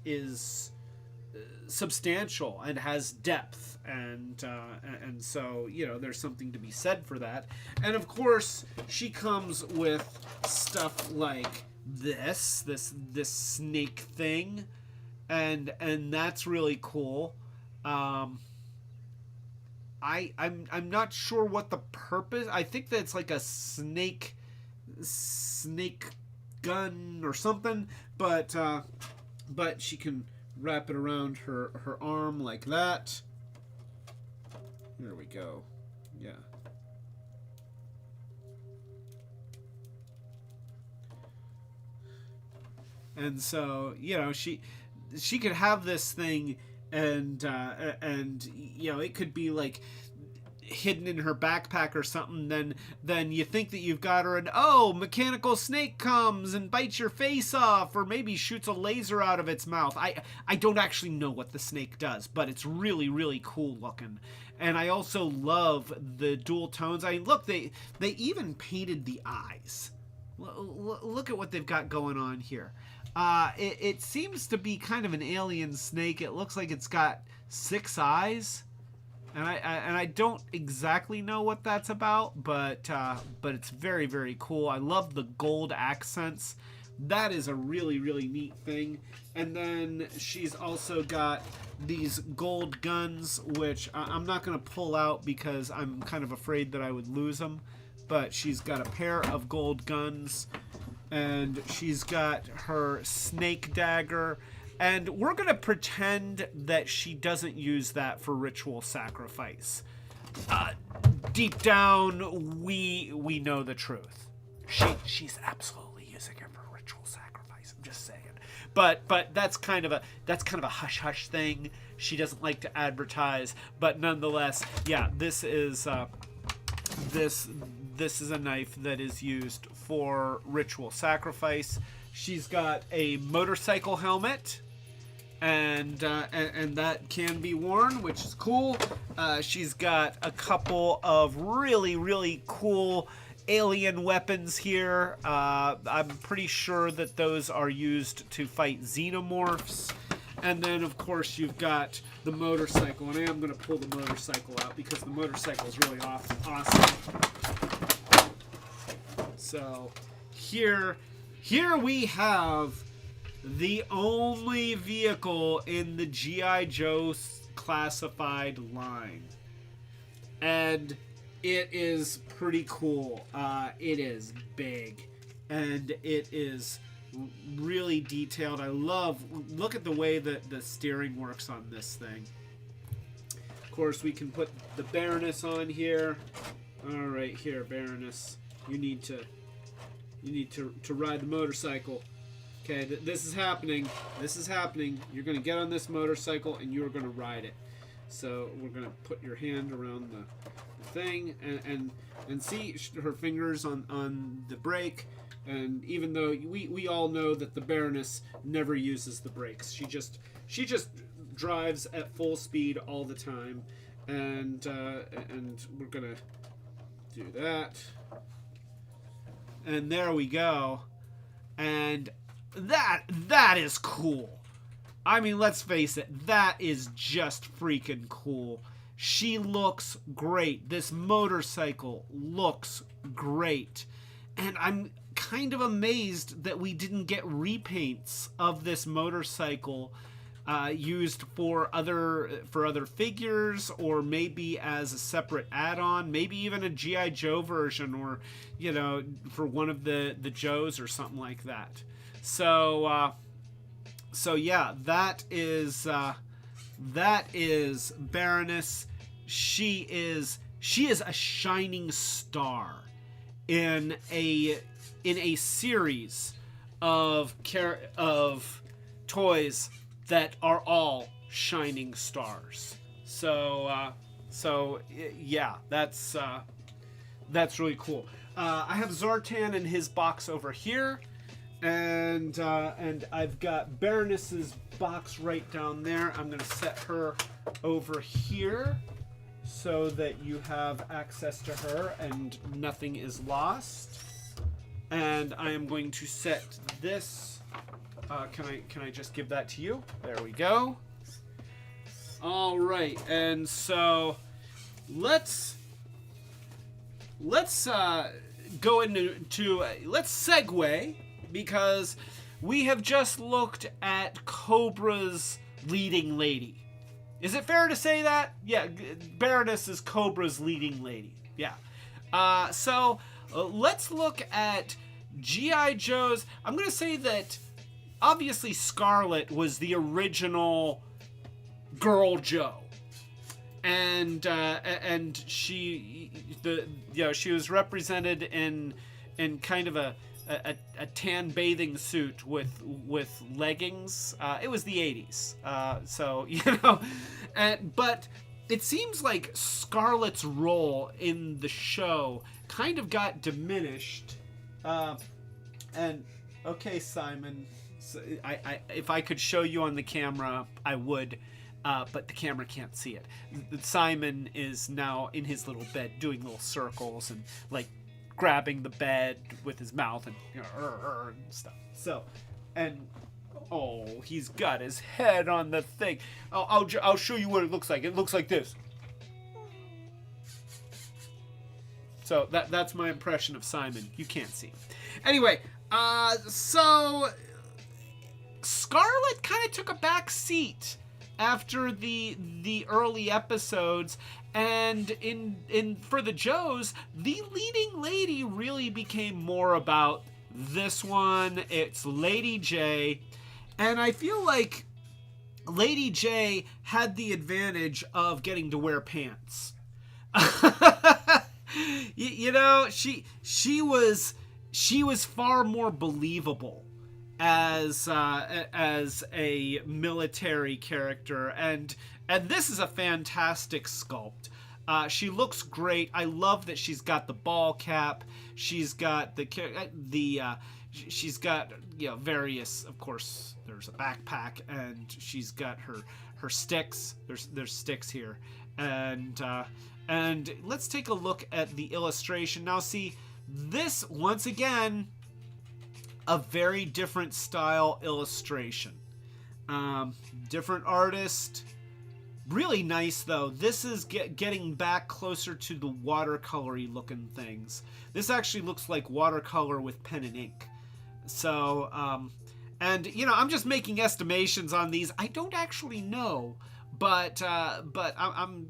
is substantial and has depth, and so there's something to be said for that. And of course, she comes with stuff like this snake thing, and that's really cool. I'm not sure what the purpose. I think that it's like a snake gun or something, but she can wrap it around her arm like that. There we go. Yeah. And so, she could have this thing, and it could be like, hidden in her backpack or something, then you think that you've got her, and mechanical snake comes and bites your face off, or maybe shoots a laser out of its mouth. I don't actually know what the snake does, but it's really, really cool looking. And I also love the dual tones. I mean, look, they even painted the eyes. Look at what they've got going on here. It seems to be kind of an alien snake. It looks like it's got 6 eyes. And I don't exactly know what that's about, but it's very, very cool. I love the gold accents. That is a really, really neat thing. And then she's also got these gold guns, which I'm not going to pull out because I'm kind of afraid that I would lose them. But she's got a pair of gold guns, and she's got her snake dagger. And we're going to pretend that she doesn't use that for ritual sacrifice. Deep down, we know the truth. She's absolutely using it for ritual sacrifice. I'm just saying. But that's kind of a hush hush thing. She doesn't like to advertise, but nonetheless, yeah, this is a knife that is used for ritual sacrifice. She's got a motorcycle helmet. And that can be worn, which is cool. She's got a couple of really, really cool alien weapons here. I'm pretty sure that those are used to fight xenomorphs. And then, of course, you've got the motorcycle. And I am going to pull the motorcycle out because the motorcycle is really awesome. So here we have the only vehicle in the G.I.Joe classified line. And it is pretty cool. It is big. And it is really detailed. Look at the way that the steering works on this thing. Of course, we can put the Baroness on here. Alright, here, Baroness. You need to ride the motorcycle. Okay, this is happening. This is happening. You're going to get on this motorcycle and you're going to ride it. So we're going to put your hand around the thing and see her fingers on the brake. And even though we all know that the Baroness never uses the brakes, she just drives at full speed all the time. And we're going to do that. And there we go. And that is cool. I mean, let's face it, that is just freaking cool. She looks great. This motorcycle looks great. And I'm kind of amazed that we didn't get repaints of this motorcycle used for other figures, or maybe as a separate add-on, maybe even a G.I. Joe version, or for one of the Joes or something like that. So yeah, that is Baroness. She is a shining star in a series of toys that are all shining stars. So yeah, that's really cool. I have Zartan in his box over here. And I've got Baroness's box right down there. I'm going to set her over here so that you have access to her and nothing is lost. And I am going to set this. Can I just give that to you? There we go. All right, and so let's go into let's segue. Because we have just looked at Cobra's leading lady. Is it fair to say that? Yeah, Baroness is Cobra's leading lady. Yeah. So let's look at G.I. Joe's. I'm going to say that obviously Scarlett was the original Girl Joe. And she was represented in kind of a tan bathing suit with leggings. It was the 80s, so but it seems like Scarlett's role in the show kind of got diminished. And okay, Simon, so if I could show you on the camera, I would, but the camera can't see it. Simon is now in his little bed doing little circles and like grabbing the bed with his mouth and, you know, and stuff. So, and oh, he's got his head on the thing. I'll show you what it looks like. It looks like this. So that's my impression of Simon. You can't see. Anyway, so Scarlett kind of took a back seat after the early episodes, and in for the Joes, the leading lady really became more about this one. It's Lady Jaye, and I feel like Lady Jaye had the advantage of getting to wear pants. you know, she was far more believable as a military character, and this is a fantastic sculpt. She looks great. I love that she's got the ball cap. She's got she's got, you know, various, of course, there's a backpack, and she's got her sticks. There's sticks here, and let's take a look at the illustration. Now, see, this, once again, a very different style illustration. Different artist. Really nice, though. This is getting back closer to the watercolory looking things. This actually looks like watercolor with pen and ink. So, and, you know, I'm just making estimations on these. I don't actually know, but I'm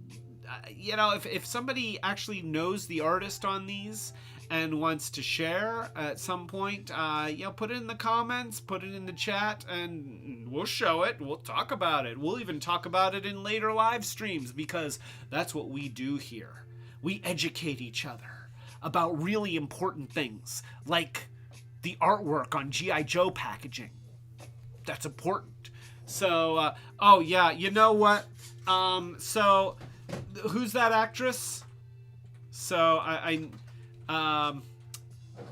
you know, if somebody actually knows the artist on these and wants to share at some point, you know, put it in the comments, put it in the chat, and we'll show it. We'll talk about it. We'll even talk about it in later live streams, because that's what we do here. We educate each other about really important things, like the artwork on G.I.Joe packaging. That's important. So, oh yeah, you know what? So, who's that actress? So,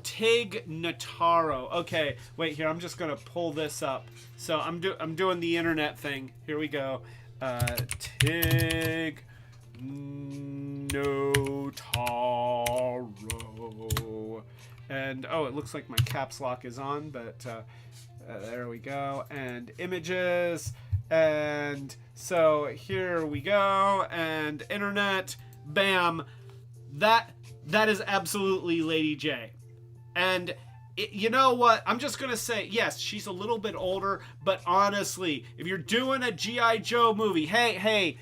Tig Notaro. Okay, wait here. I'm just gonna pull this up. So I'm doing the internet thing. Here we go. Tig Notaro. And oh, it looks like my caps lock is on, but there we go. And images. And so here we go. And internet. Bam. That is absolutely Lady Jaye. And you know what? I'm just going to say, yes, she's a little bit older, but honestly, if you're doing a G.I. Joe movie, hey,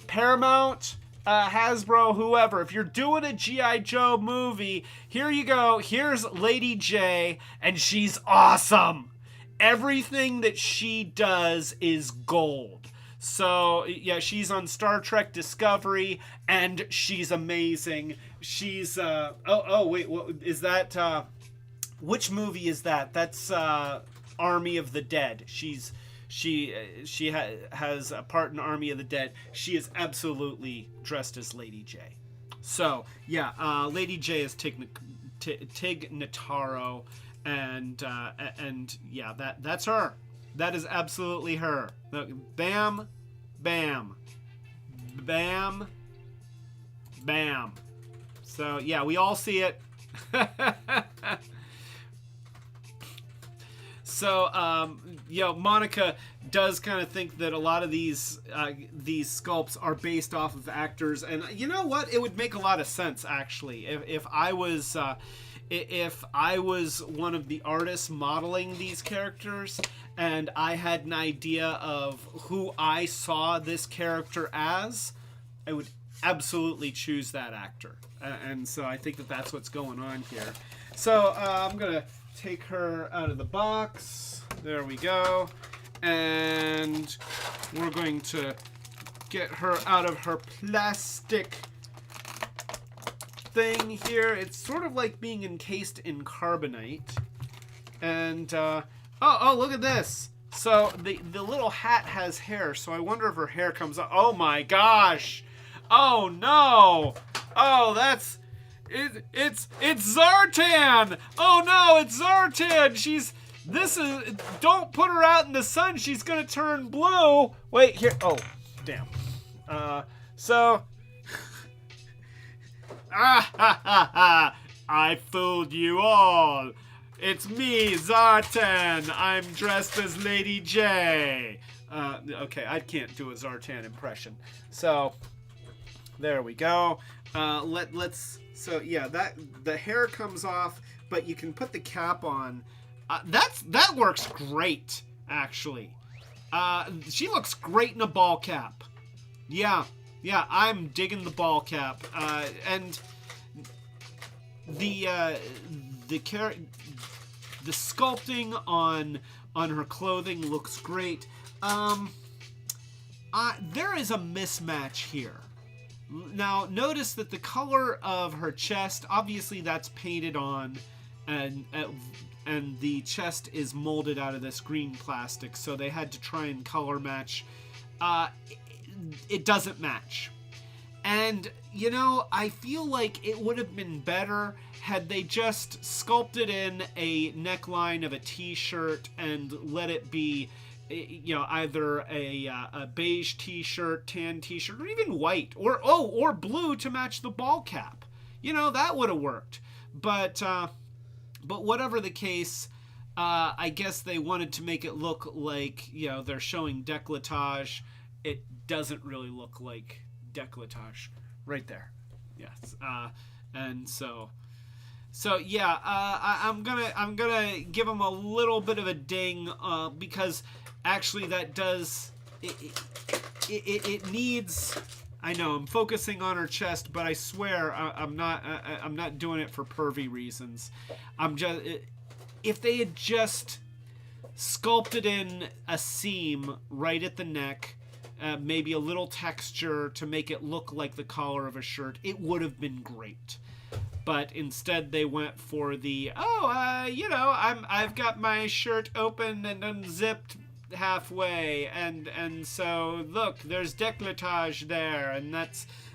Paramount, Hasbro, whoever, if you're doing a G.I. Joe movie, here you go. Here's Lady Jaye, and she's awesome. Everything that she does is gold. So, yeah, she's on Star Trek Discovery, and she's amazing. She's, wait, what is that, which movie is that? That's, Army of the Dead. She has a part in Army of the Dead. She is absolutely dressed as Lady Jaye. So, yeah, Lady Jaye is Tig Notaro, and yeah, that's her. That is absolutely her. Look, bam, bam, bam, bam. So, yeah, we all see it. So, Monica does kind of think that a lot of these sculpts are based off of actors, and you know what? It would make a lot of sense, actually, if I was one of the artists modeling these characters, and I had an idea of who I saw this character as, I would absolutely choose that actor. And so I think that that's what's going on here. So I'm going to take her out of the box. There we go. And we're going to get her out of her plastic thing here. It's sort of like being encased in carbonite. And, oh, look at this. So the little hat has hair, so I wonder if her hair comes up. Oh my gosh! Oh no! Oh, that's it's Zartan! Oh no, it's Zartan! Don't put her out in the sun, she's gonna turn blue. Wait, here. Oh, damn. So ah ha ha ha! I fooled you all. It's me, Zartan. I'm dressed as Lady Jaye. Okay, I can't do a Zartan impression. So there we go. So yeah, the hair comes off, but you can put the cap on. That works great, actually. She looks great in a ball cap. Yeah, I'm digging the ball cap. And the sculpting on her clothing looks great. There is a mismatch here. Now, notice that the color of her chest, obviously that's painted on, and the chest is molded out of this green plastic, so they had to try and color match. It doesn't match. And, you know, I feel like it would have been better had they just sculpted in a neckline of a t-shirt and let it be, you know, either a beige t-shirt, tan t-shirt, or even white, or blue to match the ball cap. You know, that would have worked. But whatever the case, I guess they wanted to make it look like, you know, they're showing décolletage. It doesn't really look like décolletage right there. Yes. And so yeah, I'm gonna give them a little bit of a ding, because actually that does it needs. I know I'm focusing on her chest, but I swear I'm not doing it for pervy reasons. If they had just sculpted in a seam right at the neck, maybe a little texture to make it look like the collar of a shirt, it would have been great. But instead they went for the, you know, I've got my shirt open and unzipped halfway, and so look, there's décolletage there,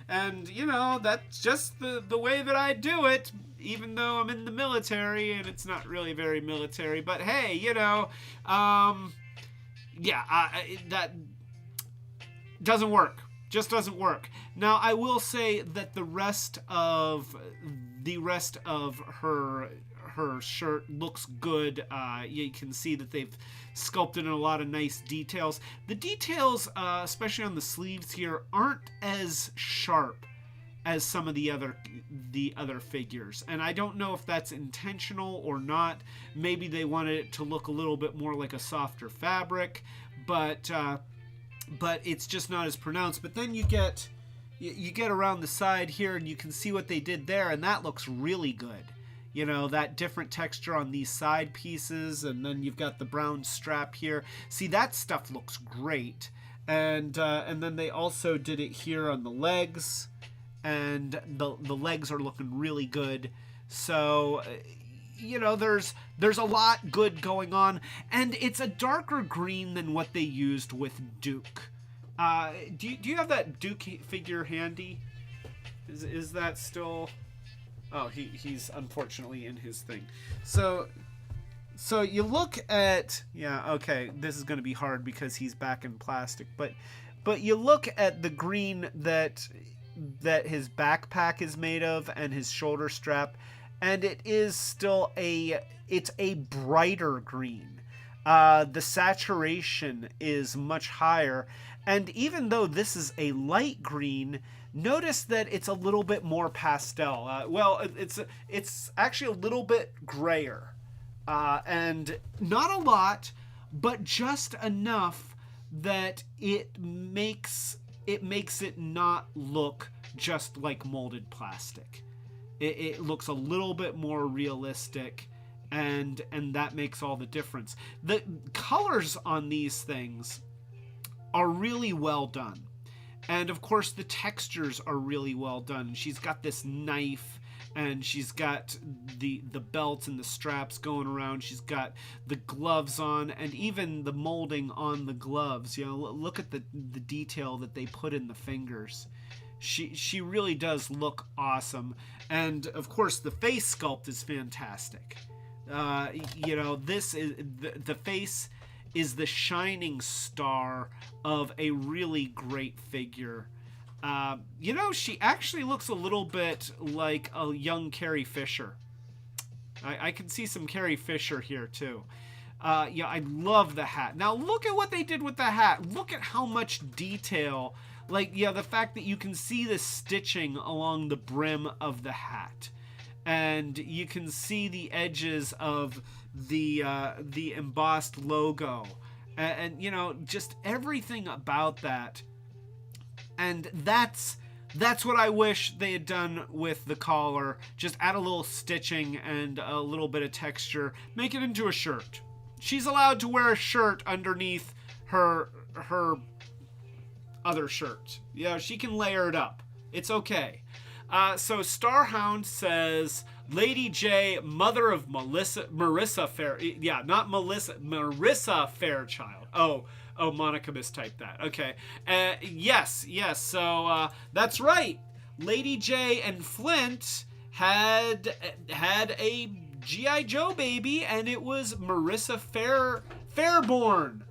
and you know, that's just the way that I do it, even though I'm in the military and it's not really very military. But hey, you know, that doesn't work. Just doesn't work. Now, I will say that the rest of her shirt looks good. You can see that they've sculpted in a lot of nice details. The details, especially on the sleeves here, aren't as sharp as some of the other figures, and I don't know if that's intentional or not. Maybe they wanted it to look a little bit more like a softer fabric, but it's just not as pronounced. But then you get around the side here, and you can see what they did there, and that looks really good. You know, that different texture on these side pieces, and then you've got the brown strap here. See, that stuff looks great. And then they also did it here on the legs, and the legs are looking really good. So, you know, there's a lot good going on, and it's a darker green than what they used with Duke. Do you have that Duke figure handy? Is that still? Oh, he's unfortunately in his thing. So you look at, yeah, okay, this is going to be hard because he's back in plastic, but you look at the green that his backpack is made of and his shoulder strap, and it is still it's a brighter green. The saturation is much higher, and even though this is a light green, notice that it's a little bit more pastel. It's actually a little bit grayer, and not a lot, but just enough that it makes it not look just like molded plastic. It looks a little bit more realistic, and that makes all the difference. The colors on these things are really well done. And of course the textures are really well done. She's got this knife, and she's got the belt and the straps going around. She's got the gloves on, and even the molding on the gloves. You know, look at the detail that they put in the fingers. she really does look awesome. And of course, the face sculpt is fantastic. You know, this is the face is the shining star of a really great figure. You know, she actually looks a little bit like a young Carrie Fisher. I can see some Carrie Fisher here too. Yeah, I love the hat. Now look at what they did with the hat. Look at how much detail. Like, yeah, the fact that you can see the stitching along the brim of the hat. And you can see the edges of the embossed logo. And, you know, just everything about that. And that's what I wish they had done with the collar. Just add a little stitching and a little bit of texture. Make it into a shirt. She's allowed to wear a shirt underneath her other shirt. Yeah, she can layer it up. It's okay. So Starhound says, Lady J, mother of Marissa Fairchild. Oh, Monica mistyped that. Okay. Yes. So that's right. Lady J and Flint had a G.I. Joe baby, and it was Marissa Fairborn.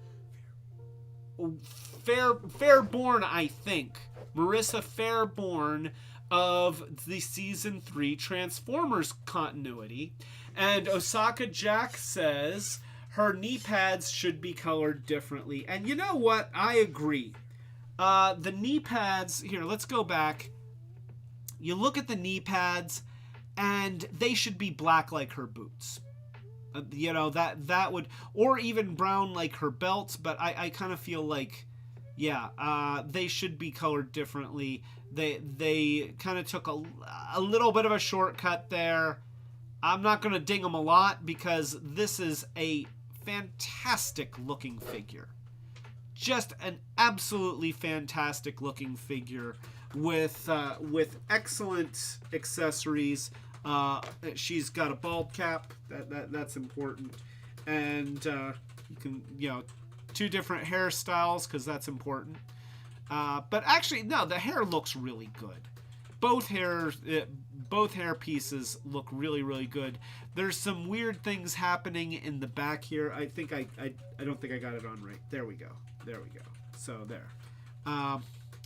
Fairborn, I think. Marissa Fairborn of the season 3 Transformers continuity. And Osaka Jack says her knee pads should be colored differently. And you know what? I agree. The knee pads, here, let's go back. You look at the knee pads, and they should be black like her boots. You know, that would, or even brown like her belts, but I kind of feel like, yeah, they should be colored differently. They kind of took a little bit of a shortcut there. I'm not going to ding them a lot because this is a fantastic looking figure. Just an absolutely fantastic looking figure with excellent accessories. She's got a bald cap. That's important. And you can, you know, 2 different hairstyles because that's important. But actually, no, the hair looks really good. Both hair pieces look really, really good. There's some weird things happening in the back here. I think I don't think I got it on right. There we go. So there.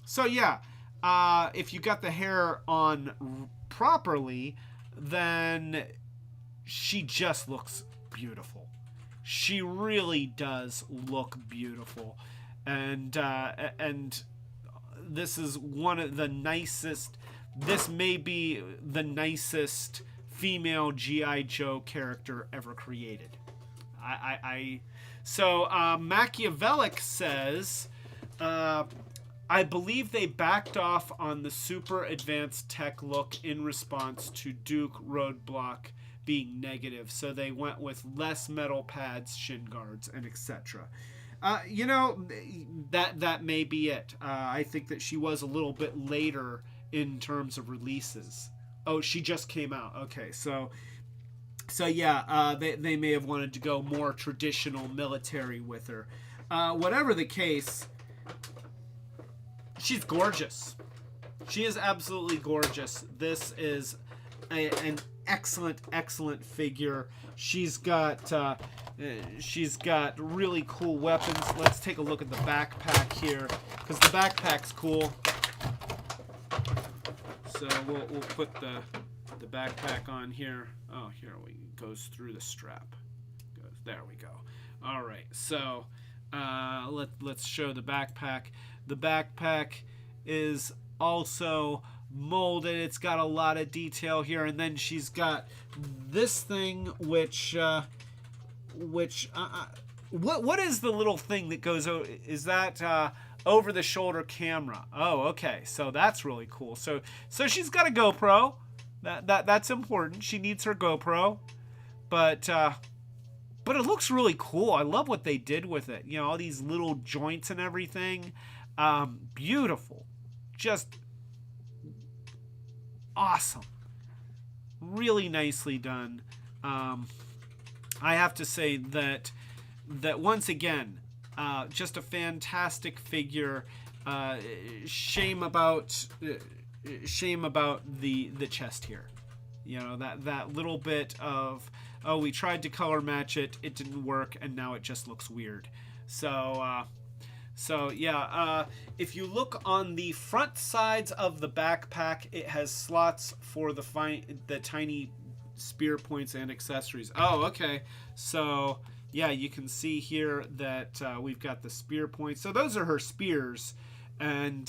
So yeah, if you got the hair on properly, then she just looks beautiful. She really does look beautiful. And this is one of the nicest, this may be the nicest female G.I. Joe character ever created. So Machiavellic says, I believe they backed off on the super advanced tech look in response to Duke Roadblock being negative, so they went with less metal pads, shin guards, and etc. You know, that may be it. I think that she was a little bit later in terms of releases. Oh, she just came out. Okay, so yeah, they may have wanted to go more traditional military with her. Whatever the case, she's gorgeous. She is absolutely gorgeous. This is an excellent figure. She's got really cool weapons. Let's take a look at the backpack here, because the backpack's cool. So we'll put the backpack on here. Oh, here we goes through the strap. There we go. All right. So let's show the backpack. The backpack is also molded. It's got a lot of detail here, and then she's got this thing, which what is the little thing that goes over? Is that over the shoulder camera? Oh, okay. So that's really cool. So she's got a GoPro. That's important. She needs her GoPro, but it looks really cool. I love what they did with it. You know, all these little joints and everything. Beautiful. Just awesome. Really nicely done. I have to say that once again, just a fantastic figure. shame about the chest here. You know, that little bit of, oh, we tried to color match it, it didn't work, and now it just looks weird. So yeah, if you look on the front sides of the backpack, it has slots for the tiny spear points and accessories. Oh, okay. So yeah, you can see here that we've got the spear points. So those are her spears, and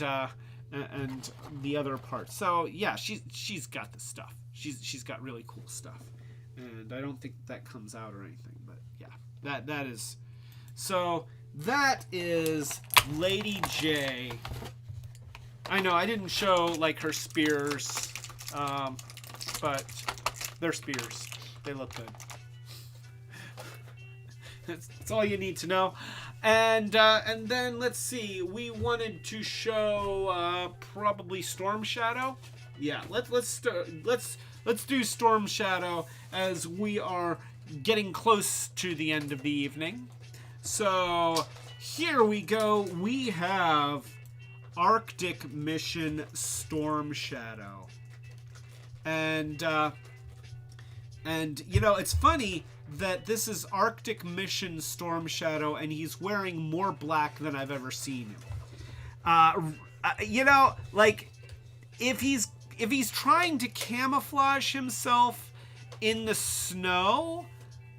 the other parts. So yeah, she's got the stuff. She's got really cool stuff, and I don't think that comes out or anything. But yeah, that is. So that is Lady Jaye. I know I didn't show like her spears, but they're spears. They look good. That's all you need to know. And then let's see. We wanted to show probably Storm Shadow. Yeah, let's do Storm Shadow as we are getting close to the end of the evening. So here we go. We have Arctic Mission Storm Shadow, and you know, it's funny that this is Arctic Mission Storm Shadow, and he's wearing more black than I've ever seen him. You know, like if he's trying to camouflage himself in the snow,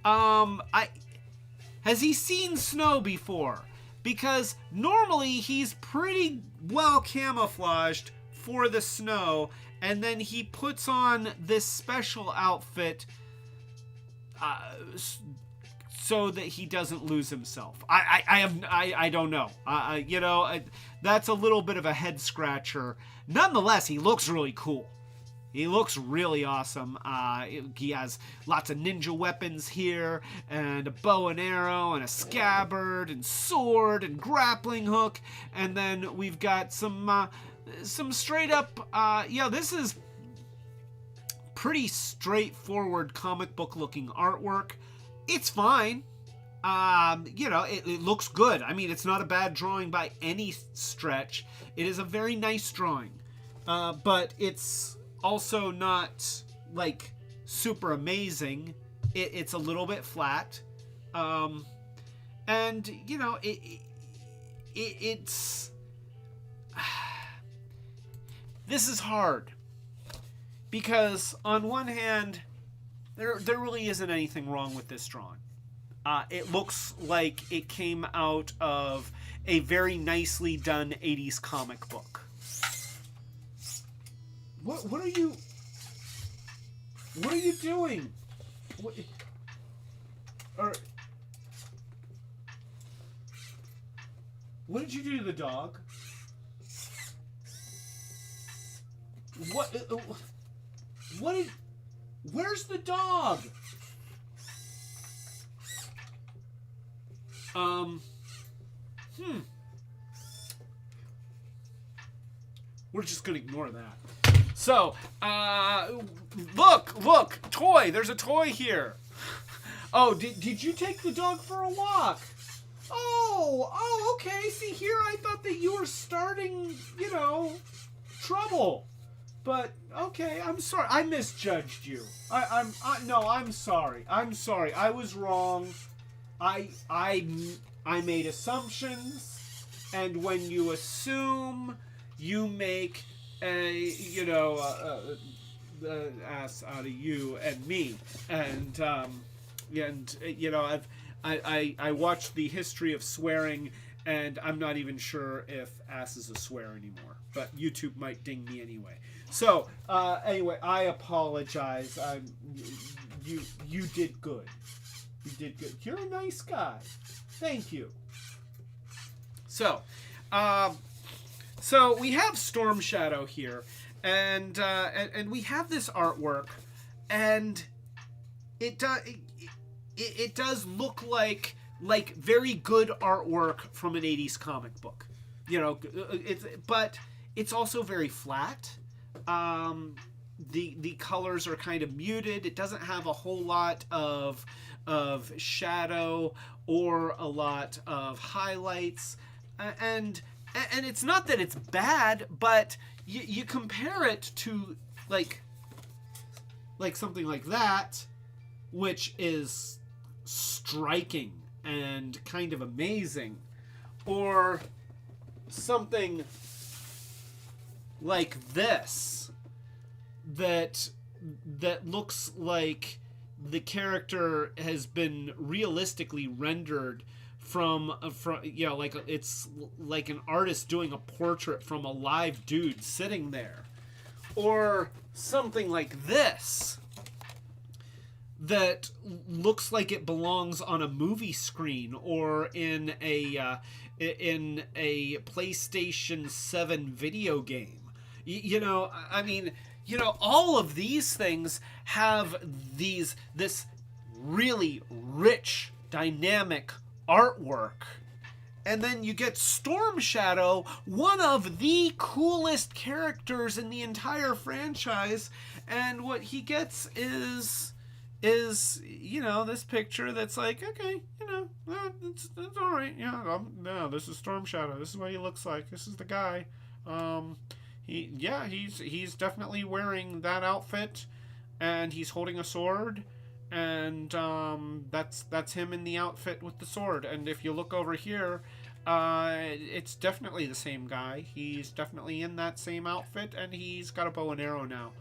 has he seen snow before? Because normally he's pretty well camouflaged for the snow, and then he puts on this special outfit so that he doesn't lose himself. I don't know. You know, that's a little bit of a head scratcher. Nonetheless, he looks really cool. He looks really awesome. He has lots of ninja weapons here, and a bow and arrow, and a scabbard, and sword, and grappling hook. And then we've got some straight up, this is pretty straightforward comic book looking artwork. It's fine. You know, it looks good. I mean, it's not a bad drawing by any stretch. It is a very nice drawing. But it's also not like super amazing. It's a little bit flat. And you know, it's this is hard because on one hand there really isn't anything wrong with this drawing. It looks like it came out of a very nicely done 80s comic book. What are you doing? What did you do to the dog? Where's the dog? We're just gonna ignore that. So, look, toy. There's a toy here. Oh, did you take the dog for a walk? Oh, okay. See here, I thought that you were starting, you know, trouble. But okay, I'm sorry. I misjudged you. I'm sorry. I'm sorry. I was wrong. I made assumptions, and when you assume, you make a ass out of you and me, and you know, I watched the history of swearing, and I'm not even sure if ass is a swear anymore, but YouTube might ding me anyway. So anyway, I apologize. You did good. You did good. You're a nice guy. Thank you. So we have Storm Shadow here, and we have this artwork, and it does look like very good artwork from an 80s comic book. You know, but it's also very flat. The colors are kind of muted. It doesn't have a whole lot of shadow or a lot of highlights, and and it's not that it's bad, but you compare it to like something like that, which is striking and kind of amazing, or something like this that looks like the character has been realistically rendered from like it's like an artist doing a portrait from a live dude sitting there, or something like this that looks like it belongs on a movie screen or in a PlayStation 7 video game. All of these things have this really rich, dynamic artwork. And then you get Storm Shadow, one of the coolest characters in the entire franchise, and what he gets is this picture that's like, okay, it's all right. No, this is Storm Shadow. This is what he looks like. This is the guy. He's definitely wearing that outfit, and he's holding a sword, and that's him in the outfit with the sword. And if you look over here, it's definitely the same guy. He's definitely in that same outfit, and he's got a bow and arrow now.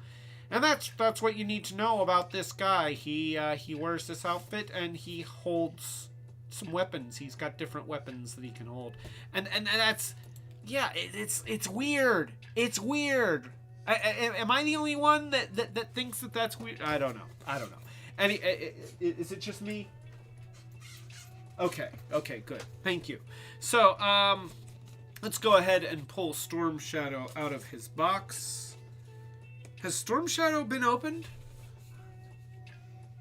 And that's what you need to know about this guy. He wears this outfit, and he holds some weapons. He's got different weapons that he can hold, and that's. Yeah, it's weird. It's weird. Am I the only one that thinks that that's weird? I don't know. And is it just me? Okay, good. Thank you. So, let's go ahead and pull Storm Shadow out of his box. Has Storm Shadow been opened?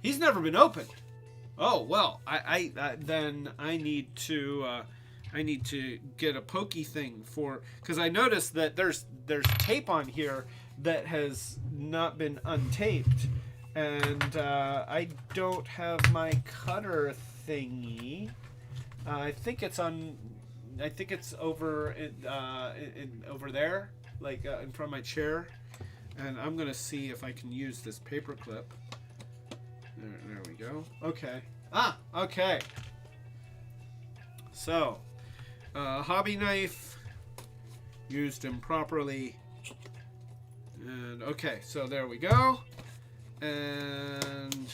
He's never been opened. Oh well, then I need to get a pokey thing because I noticed that there's tape on here that has not been untaped, and I don't have my cutter thingy. I think it's over over there, like in front of my chair, and I'm gonna see if I can use this paper clip. There we go. Okay. Okay. So. Hobby knife used improperly, and okay, so there we go, and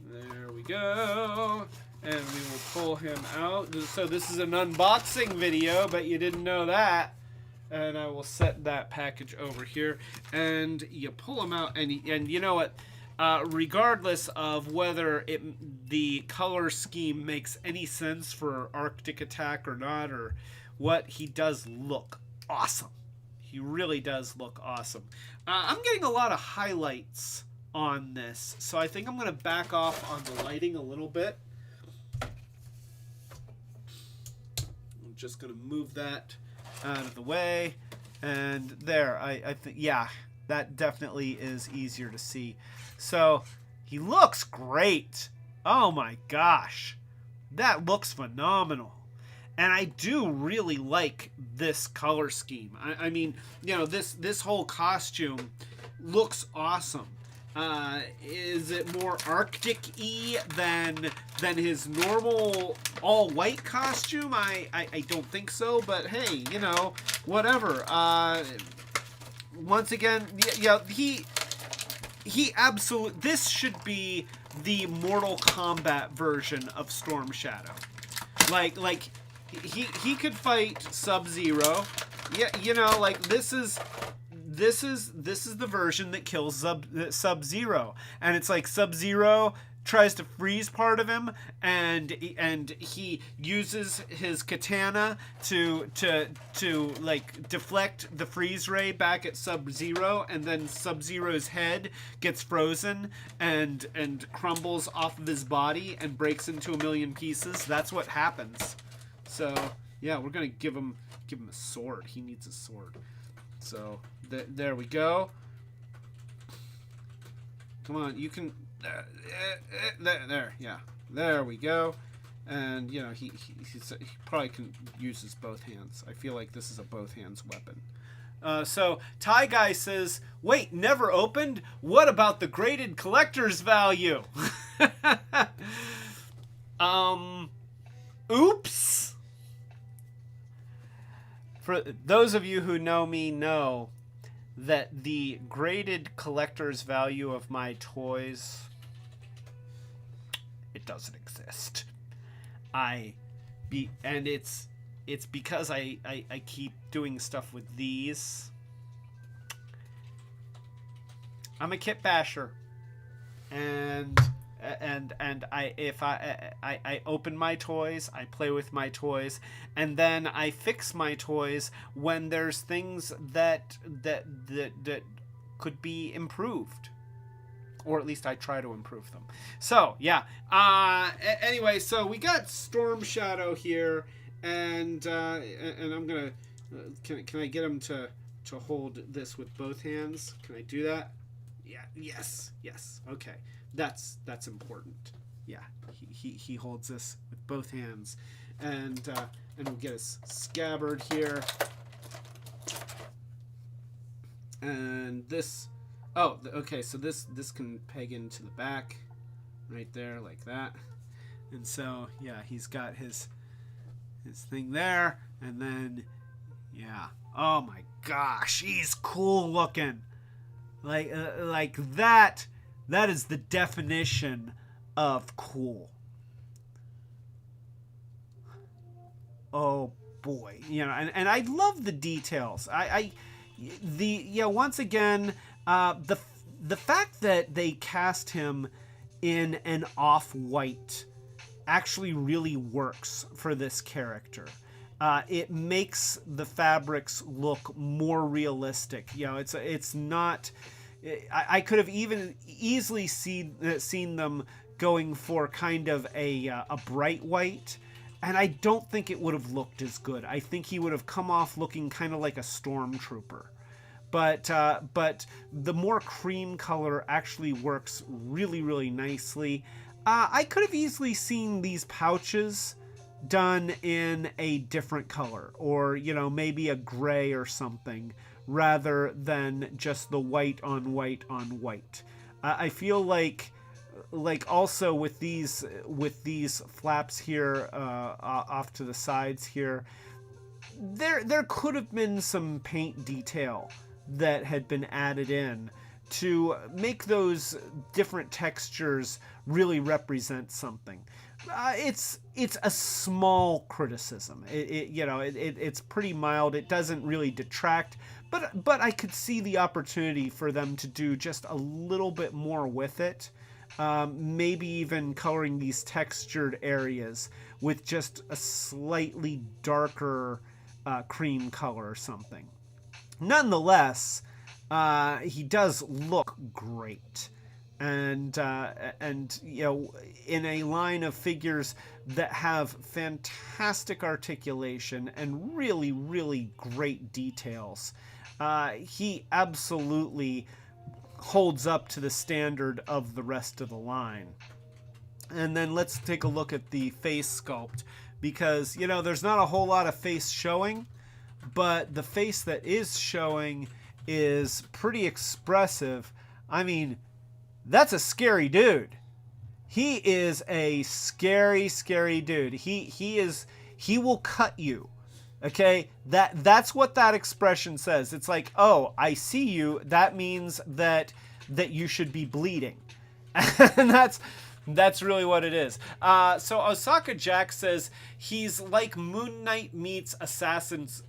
there we go, and we will pull him out. So this is an unboxing video, but you didn't know that. And I will set that package over here, and you pull him out, and you know what? Regardless of whether the color scheme makes any sense for Arctic Attack or not, or what, he does look awesome. He really does look awesome. I'm getting a lot of highlights on this, so I think I'm going to back off on the lighting a little bit. I'm just going to move that out of the way, and there, I think, yeah, that definitely is easier to see. So, he looks great. Oh my gosh. That looks phenomenal. And I do really like this color scheme. I mean, this whole costume looks awesome. Is it more Arctic-y than his normal all-white costume? I don't think so, but hey, whatever. Once again, he absolutely, this should be the Mortal Kombat version of Storm Shadow. Like he could fight Sub-Zero. Yeah, like this is the version that kills Sub-Zero, and it's like Sub-Zero tries to freeze part of him, and he uses his katana to like deflect the freeze ray back at Sub-Zero, and then Sub-Zero's head gets frozen and crumbles off of his body and breaks into a million pieces. That's what happens. So yeah, we're gonna give him a sword. He needs a sword. So there we go. Come on, you can. There, yeah. There we go. And, you know, he probably can uses both hands. I feel like this is a both hands weapon. So Tie Guy says, wait, never opened? What about the graded collector's value? Oops. For those of you who know me know that the graded collector's value of my toys, it doesn't exist. And it's because I keep doing stuff with these. I'm a kit basher, and I open my toys, I play with my toys, and then I fix my toys when there's things that could be improved. Or at least I try to improve them. So, yeah. Anyway, so we got Storm Shadow here, and I'm gonna. Can I get him to hold this with both hands? Can I do that? Yeah. Yes. Okay. That's important. Yeah. He holds this with both hands, and we'll get his scabbard here, and this. Oh, okay, so this can peg into the back right there like that. And so, yeah, he's got his thing there, and then, yeah. Oh my gosh, he's cool looking. Like that is the definition of cool. Oh boy, you know, and I love the details. Once again, the fact that they cast him in an off-white actually really works for this character. It makes the fabrics look more realistic. You know, it's not. I could have even easily seen them going for kind of a bright white, and I don't think it would have looked as good. I think he would have come off looking kind of like a stormtrooper. But the more cream color actually works really, really nicely. I could have easily seen these pouches done in a different color, or, you know, maybe a gray or something, rather than just the white on white on white. I feel like also with these flaps here off to the sides here, there could have been some paint detail that had been added in to make those different textures really represent something. It's a small criticism. It's pretty mild. It doesn't really detract, but I could see the opportunity for them to do just a little bit more with it. Maybe even coloring these textured areas with just a slightly darker cream color or something. Nonetheless, he does look great, and you know, in a line of figures that have fantastic articulation and really, really great details, he absolutely holds up to the standard of the rest of the line. And then let's take a look at the face sculpt, because, you know, there's not a whole lot of face showing, but the face that is showing is pretty expressive. I mean, that's a scary dude. He is a scary, scary dude. He will cut you. Okay? That's what that expression says. It's like, "Oh, I see you. That means that you should be bleeding." And that's really what it is. So Osaka Jack says he's like Moon Knight meets Assassin's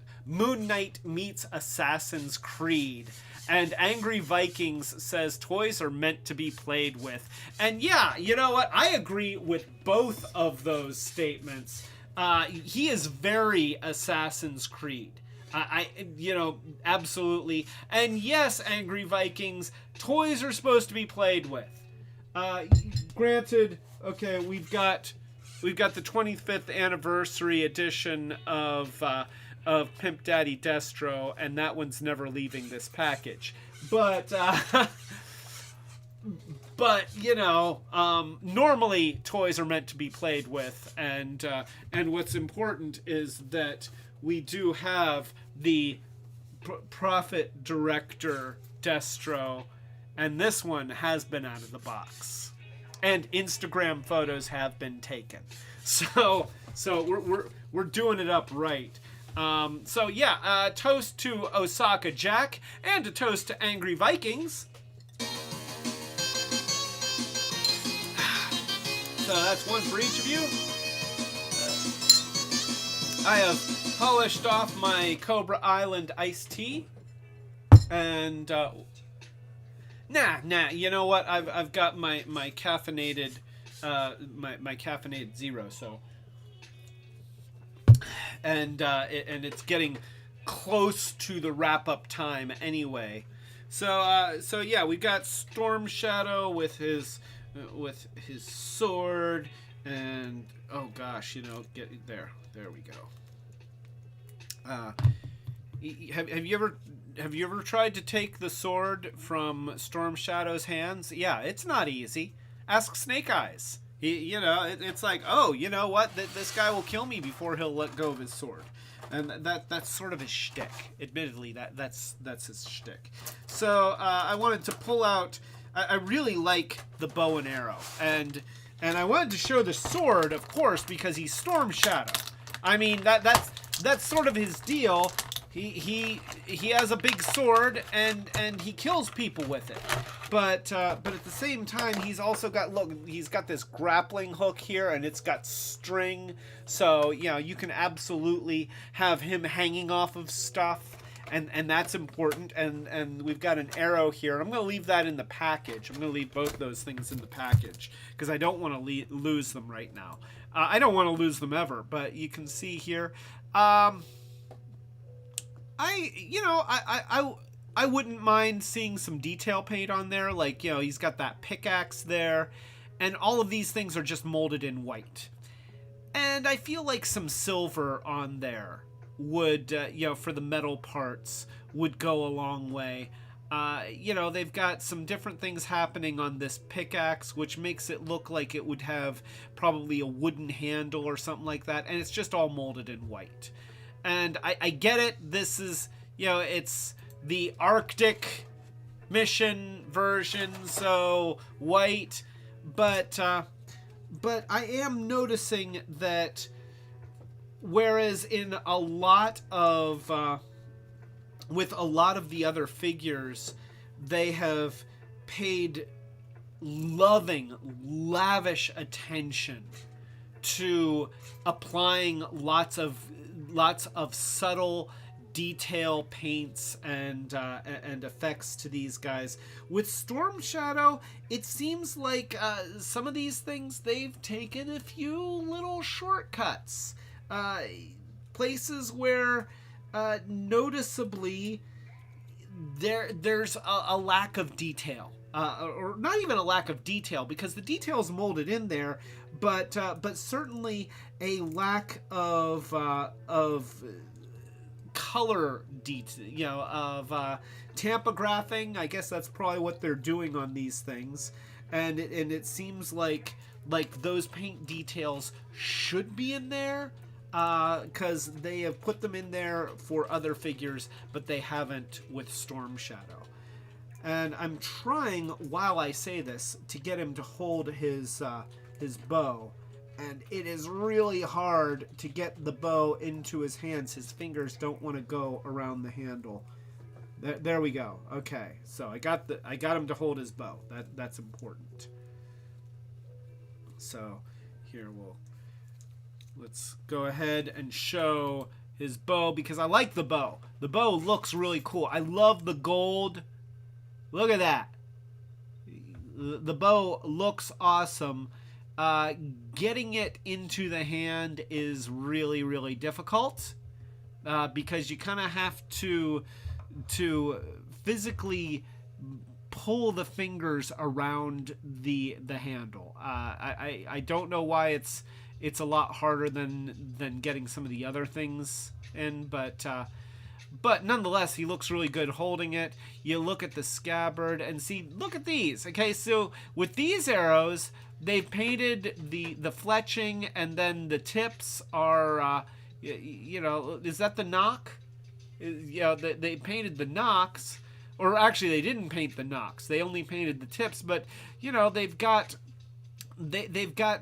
Creed. And Angry Vikings says toys are meant to be played with. And yeah, you know what? I agree with both of those statements. He is very Assassin's Creed. Absolutely. And yes, Angry Vikings, toys are supposed to be played with. Granted, okay, we've got the 25th anniversary edition of Pimp Daddy Destro, and that one's never leaving this package. But but normally toys are meant to be played with, and what's important is that we do have the profit director Destro, and this one has been out of the box, and Instagram photos have been taken. So we're doing it up right. Toast to Osaka Jack, and a toast to Angry Vikings. So that's one for each of you. I have polished off my Cobra Island iced tea, and you know what? I've got my caffeinated my caffeinated zero. So. And it's getting close to the wrap-up time anyway. So we've got Storm Shadow with his sword, and oh gosh, get there we go. Have you ever tried to take the sword from Storm Shadow's hands? Yeah, it's not easy. Ask Snake Eyes. It's like, oh, you know what? This guy will kill me before he'll let go of his sword, and that's sort of his shtick. Admittedly, that's his shtick. So I wanted to pull out. I really like the bow and arrow, and I wanted to show the sword, of course, because he's Storm Shadow. I mean, that's sort of his deal. He has a big sword, and he kills people with it, but at the same time he's also got he's got this grappling hook here, and it's got string, so you can absolutely have him hanging off of stuff, and that's important, and we've got an arrow here. I'm gonna leave that in the package. I'm gonna leave both those things in the package because I don't want to lose them right now. I don't want to lose them ever, but you can see here. I wouldn't mind seeing some detail paint on there, like, he's got that pickaxe there, and all of these things are just molded in white. And I feel like some silver on there would, for the metal parts, would go a long way. They've got some different things happening on this pickaxe, which makes it look like it would have probably a wooden handle or something like that, and it's just all molded in white. And I get it. This is, it's the Arctic mission version, so white. But I am noticing that whereas in a lot of, with a lot of the other figures, they have paid loving, lavish attention to applying lots of subtle detail paints and effects to these guys. With Storm Shadow, it seems like some of these things, they've taken a few little shortcuts, places where noticeably there's a lack of detail, or not even a lack of detail, because the detail's molded in there, but certainly a lack of color detail, of tampography. I guess that's probably what they're doing on these things, and it seems like those paint details should be in there, because they have put them in there for other figures, but they haven't with Storm Shadow. And I'm trying, while I say this, to get him to hold his bow, and it is really hard to get the bow into his hands. His fingers don't want to go around the handle. There we go. Okay, so I got him to hold his bow. That's important. So here let's go ahead and show his bow, because I like the bow. The bow looks really cool. I love the gold. Look at that. The bow looks awesome. Getting it into the hand is really, really difficult, because you kind of have to physically pull the fingers around the handle. I don't know why it's a lot harder than getting some of the other things in, but But nonetheless, he looks really good holding it. You look at the scabbard and see, look at these. Okay, so with these arrows, they've painted the fletching, and then the tips are, you know, is that the knock? You know, they painted the knocks, or actually they didn't paint the knocks. They only painted the tips, but, you know, they've got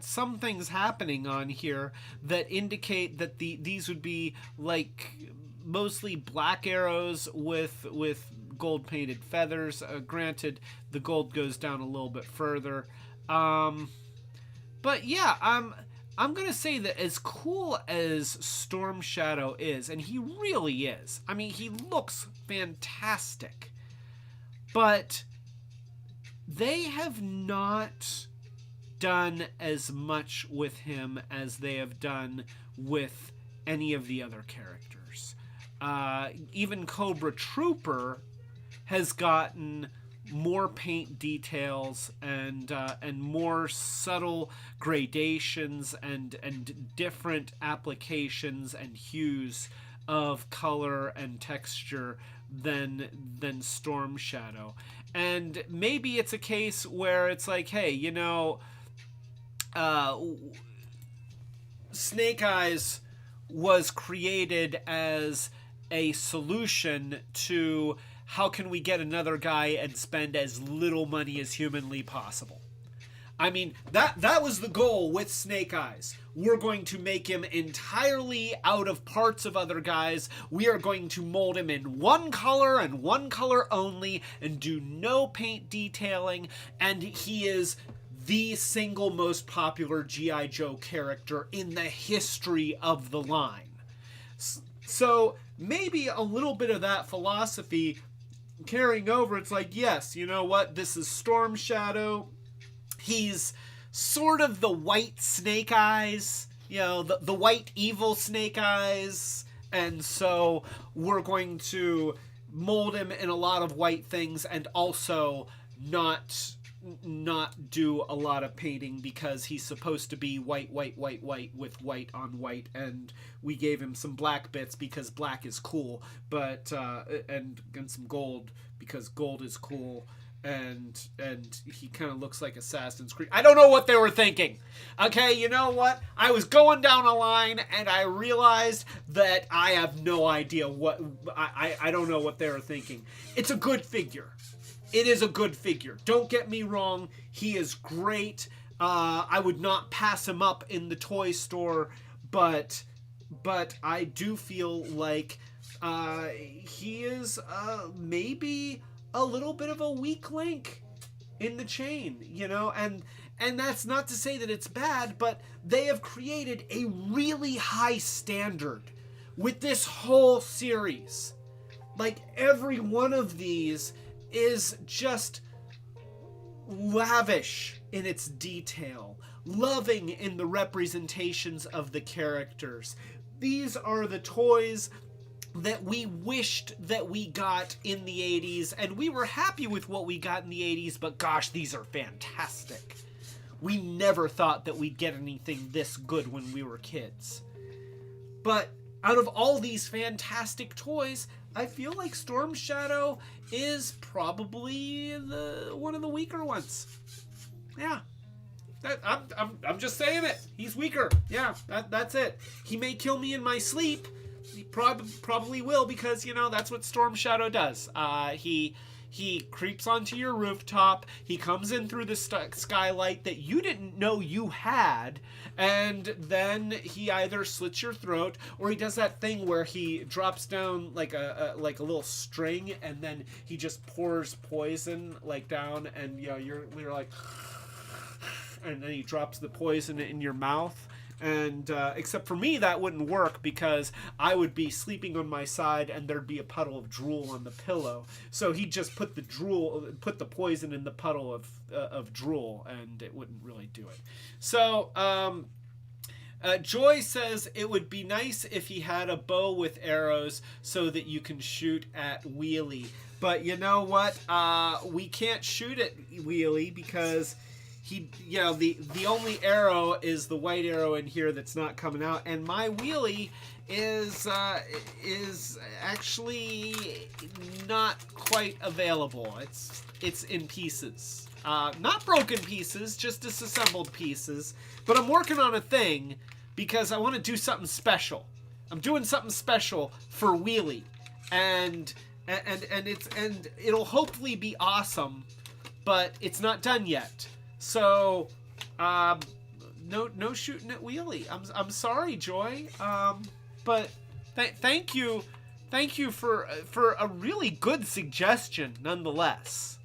some things happening on here that indicate that these would be like mostly black arrows with gold painted feathers. Granted, the gold goes down a little bit further. But yeah, I'm gonna say that as cool as Storm Shadow is, and he really is, I mean, he looks fantastic, but they have not done as much with him as they have done with any of the other characters. Even Cobra Trooper has gotten more paint details and more subtle gradations and different applications and hues of color and texture than Storm Shadow. And maybe it's a case where it's like, hey, you know, Snake Eyes was created as a solution to how can we get another guy and spend as little money as humanly possible. I mean, that was the goal with Snake Eyes. We're going to make him entirely out of parts of other guys. We are going to mold him in one color and one color only and do no paint detailing. And he is the single most popular G.I. Joe character in the history of the line. So maybe a little bit of that philosophy carrying over. It's like, yes, you know what? This is Storm Shadow. He's sort of the white Snake Eyes, you know, the white evil Snake Eyes. And so we're going to mold him in a lot of white things and also not do a lot of painting because he's supposed to be white with white on white, and we gave him some black bits because black is cool, but and some gold because gold is cool, and he kind of looks like Assassin's Creed. I don't know what they were thinking. Okay, you know what? I was going down a line and I realized that I have no idea what I don't know what they were thinking. It's a good figure. It is a good figure. Don't get me wrong. He is great. I would not pass him up in the toy store, but I do feel like he is maybe a little bit of a weak link in the chain, you know, and that's not to say that it's bad, but they have created a really high standard with this whole series. Like, every one of these is just lavish in its detail, loving in the representations of the characters. These are the toys that we wished that we got in the 80s, and we were happy with what we got in the 80s, but gosh, these are fantastic. We never thought that we'd get anything this good when we were kids. But out of all these fantastic toys, I feel like Storm Shadow is probably one of the weaker ones. Yeah. I'm just saying it. He's weaker. Yeah, that's it. He may kill me in my sleep. He probably will, because, you know, that's what Storm Shadow does. He creeps onto your rooftop. He comes in through the skylight that you didn't know you had, and then he either slits your throat, or he does that thing where he drops down like a little string, and then he just pours poison like down, and you know you're like, and then he drops the poison in your mouth. And except for me, that wouldn't work because I would be sleeping on my side and there'd be a puddle of drool on the pillow. So he'd just put the poison in the puddle of drool, and it wouldn't really do it. So Joy says it would be nice if he had a bow with arrows so that you can shoot at Wheelie. But you know what? We can't shoot at Wheelie because the only arrow is the white arrow in here that's not coming out, and my wheelie is actually not quite available. It's in pieces. Not broken pieces, just disassembled pieces. But I'm working on a thing because I want to do something special. I'm doing something special for Wheelie, and it'll hopefully be awesome, but it's not done yet. So, no shooting at Wheelie. I'm sorry, Joy. But thank you for a really good suggestion, nonetheless.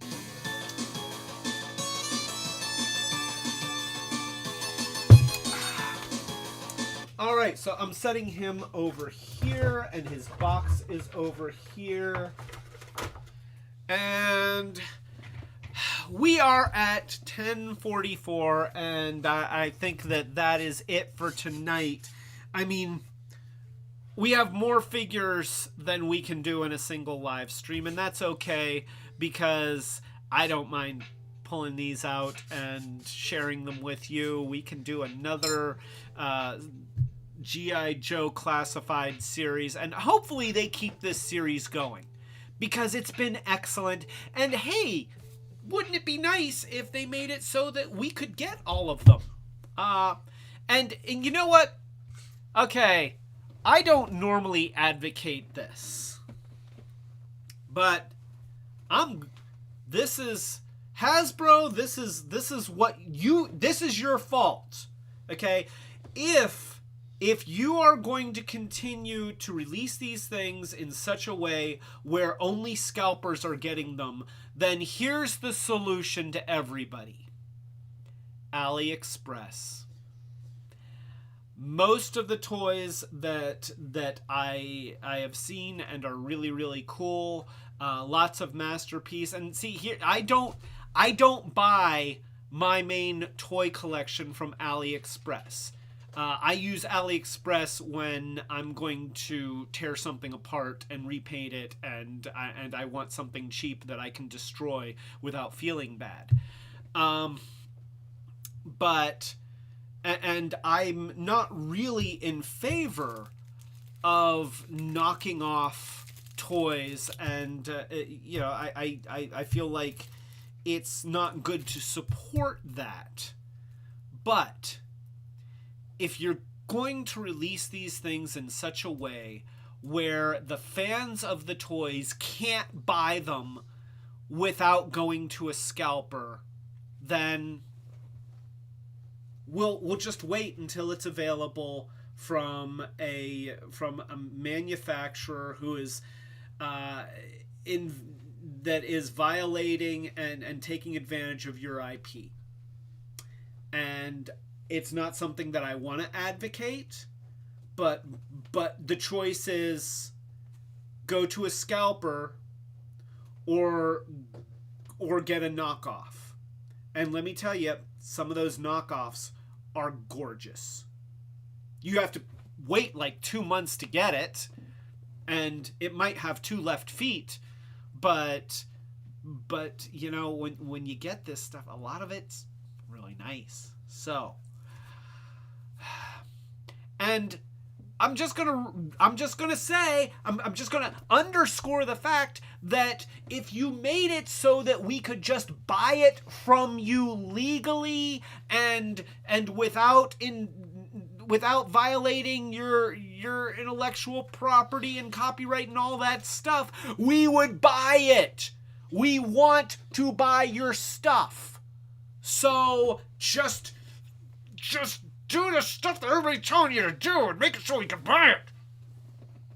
Alright, so I'm setting him over here, and his box is over here. And we are at 10:44, and I think that is it for tonight. I mean, we have more figures than we can do in a single live stream, and that's okay, because I don't mind pulling these out and sharing them with you. We can do another G.I.Joe Classified series, and hopefully they keep this series going, because it's been excellent. And hey, wouldn't it be nice if they made it so that we could get all of them? And you know what? Okay, I don't normally advocate this, but this is Hasbro. This is your fault. Okay, if you are going to continue to release these things in such a way where only scalpers are getting them, then here's the solution to everybody. AliExpress. Most of the toys that I have seen and are really, really cool, lots of masterpiece. And see here, I don't buy my main toy collection from AliExpress. I use AliExpress when I'm going to tear something apart and repaint it, and I want something cheap that I can destroy without feeling bad. But I'm not really in favor of knocking off toys, and I feel like it's not good to support that. But if you're going to release these things in such a way where the fans of the toys can't buy them without going to a scalper, then we'll just wait until it's available from a manufacturer who is that is violating and taking advantage of your IP. And it's not something that I want to advocate, but the choice is go to a scalper or get a knockoff. And let me tell you, some of those knockoffs are gorgeous. You have to wait like 2 months to get it, and it might have 2 left feet, but you know, when you get this stuff, a lot of it's really nice. So, and I'm just gonna underscore the fact that if you made it so that we could just buy it from you legally and without violating your intellectual property and copyright and all that stuff, we would buy it. We want to buy your stuff. So just do the stuff that everybody's telling you to do and make it so we can buy it.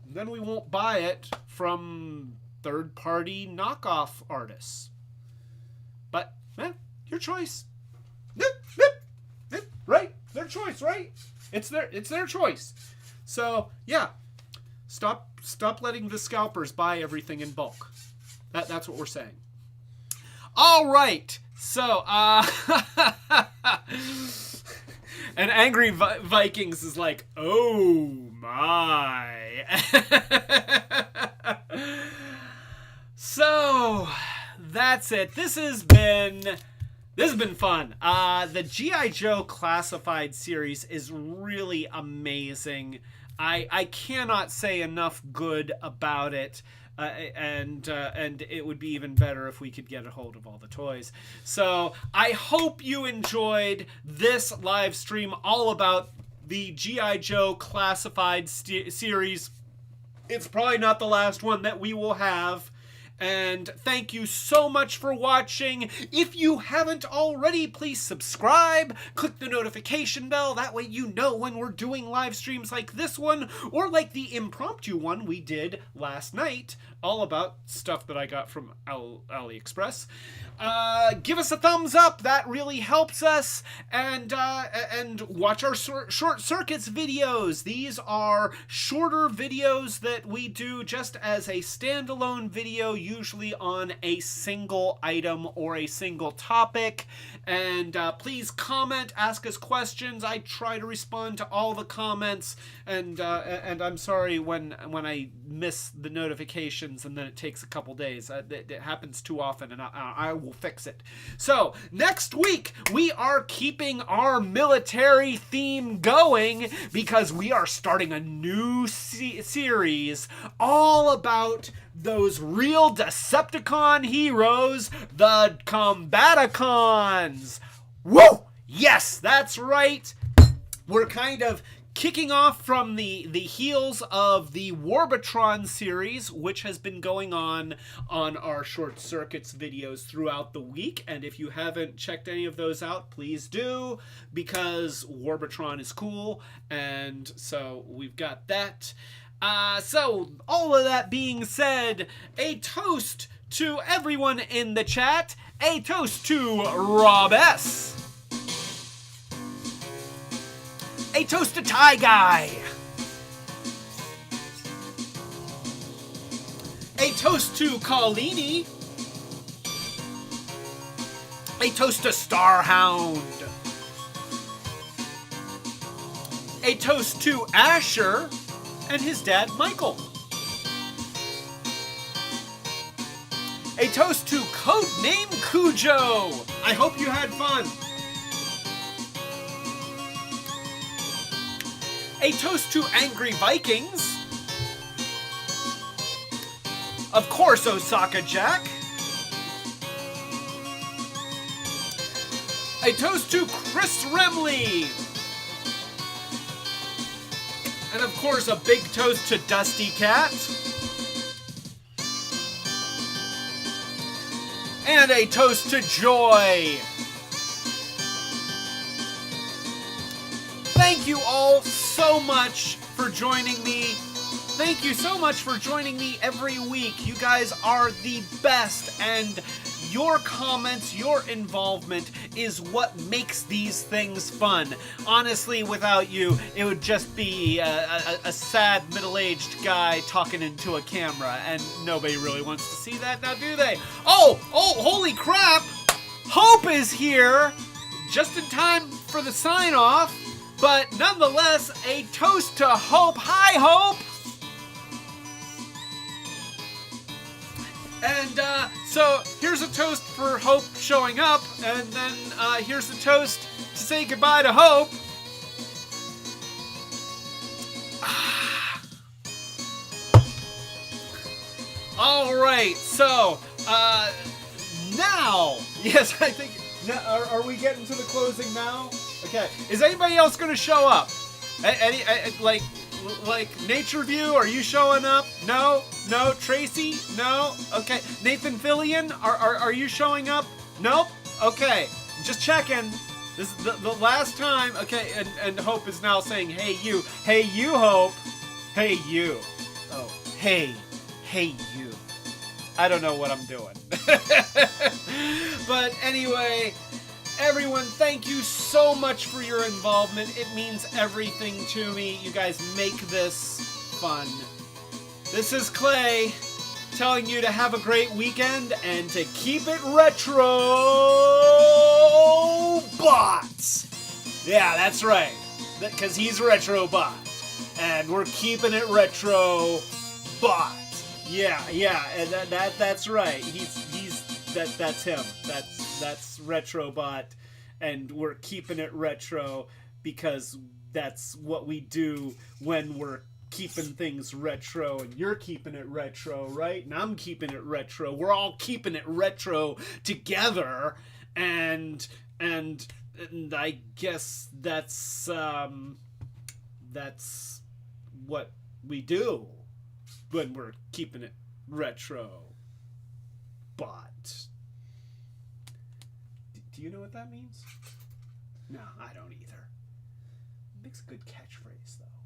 Then we won't buy it from third-party knockoff artists. But, your choice. Right? Their choice, right? It's their choice. So, yeah. Stop letting the scalpers buy everything in bulk. That's what we're saying. All right. So, and Angry Vikings is like, oh my. So, that's it. This has This has been fun. The G.I.Joe Classified series is really amazing. I cannot say enough good about it. And it would be even better if we could get a hold of all the toys. So I hope you enjoyed this live stream all about the G.I. Joe Classified series. It's probably not the last one that we will have. And thank you so much for watching. If you haven't already, please subscribe. Click the notification bell. That way you know when we're doing live streams like this one or like the impromptu one we did last night, all about stuff that I got from AliExpress. Give us a thumbs up. That really helps us. And watch our short circuits videos. These are shorter videos that we do just as a standalone video, usually on a single item or a single topic. And please comment, ask us questions. I try to respond to all the comments. And I'm sorry when I miss the notifications and then it takes a couple days. It happens too often, and I will fix it. So next week we are keeping our military theme going because we are starting a new series all about those real Decepticon heroes, the Combaticons. Woo! Yes, that's right. We're kind of kicking off from the heels of the Warbotron series, which has been going on our Short Circuits videos throughout the week. And if you haven't checked any of those out, please do, because Warbotron is cool. And so we've got that. So all of that being said, a toast to everyone in the chat. A toast to Rob S. A toast to Tie Guy. A toast to Carlini. A toast to Starhound. A toast to Asher and his dad, Michael. A toast to Codename Cujo. I hope you had fun. A toast to Angry Vikings. Of course, Osaka Jack. A toast to Chris Remley. And of course, a big toast to Dusty Cat. And a toast to Joy. Thank you all so much for joining me. Thank you so much for joining me every week. You guys are the best, and your comments, your involvement is what makes these things fun. Honestly, without you, it would just be a sad middle-aged guy talking into a camera, and nobody really wants to see that, now do they? Oh, holy crap! Hope is here! Just in time for the sign-off, but nonetheless, a toast to Hope. Hi, Hope! And so here's a toast for Hope showing up, and then here's a toast to say goodbye to Hope. All right, so now, yes, I think, are we getting to the closing now? Okay, is anybody else going to show up? Like Nature View, are you showing up? No? Tracy? No? Okay. Nathan Fillion, are you showing up? Nope? Okay. Just checking. This is the last time. Okay, and Hope is now saying, hey you. Hey you, Hope. Hey you. Oh, hey you. I don't know what I'm doing. But anyway, everyone, thank you so much for your involvement. It means everything to me. You guys make this fun. This is Clay telling you to have a great weekend and to keep it Retrobot. Yeah, that's right. Because he's Retrobot. And we're keeping it Retrobot. Yeah, and that's right. That's him. That's That's Retrobot, and we're keeping it retro because that's what we do when we're keeping things retro, and you're keeping it retro, right? And I'm keeping it retro. We're all keeping it retro together, and I guess that's what we do when we're keeping it retro. But do you know what that means? No, I don't either. It makes a good catchphrase, though.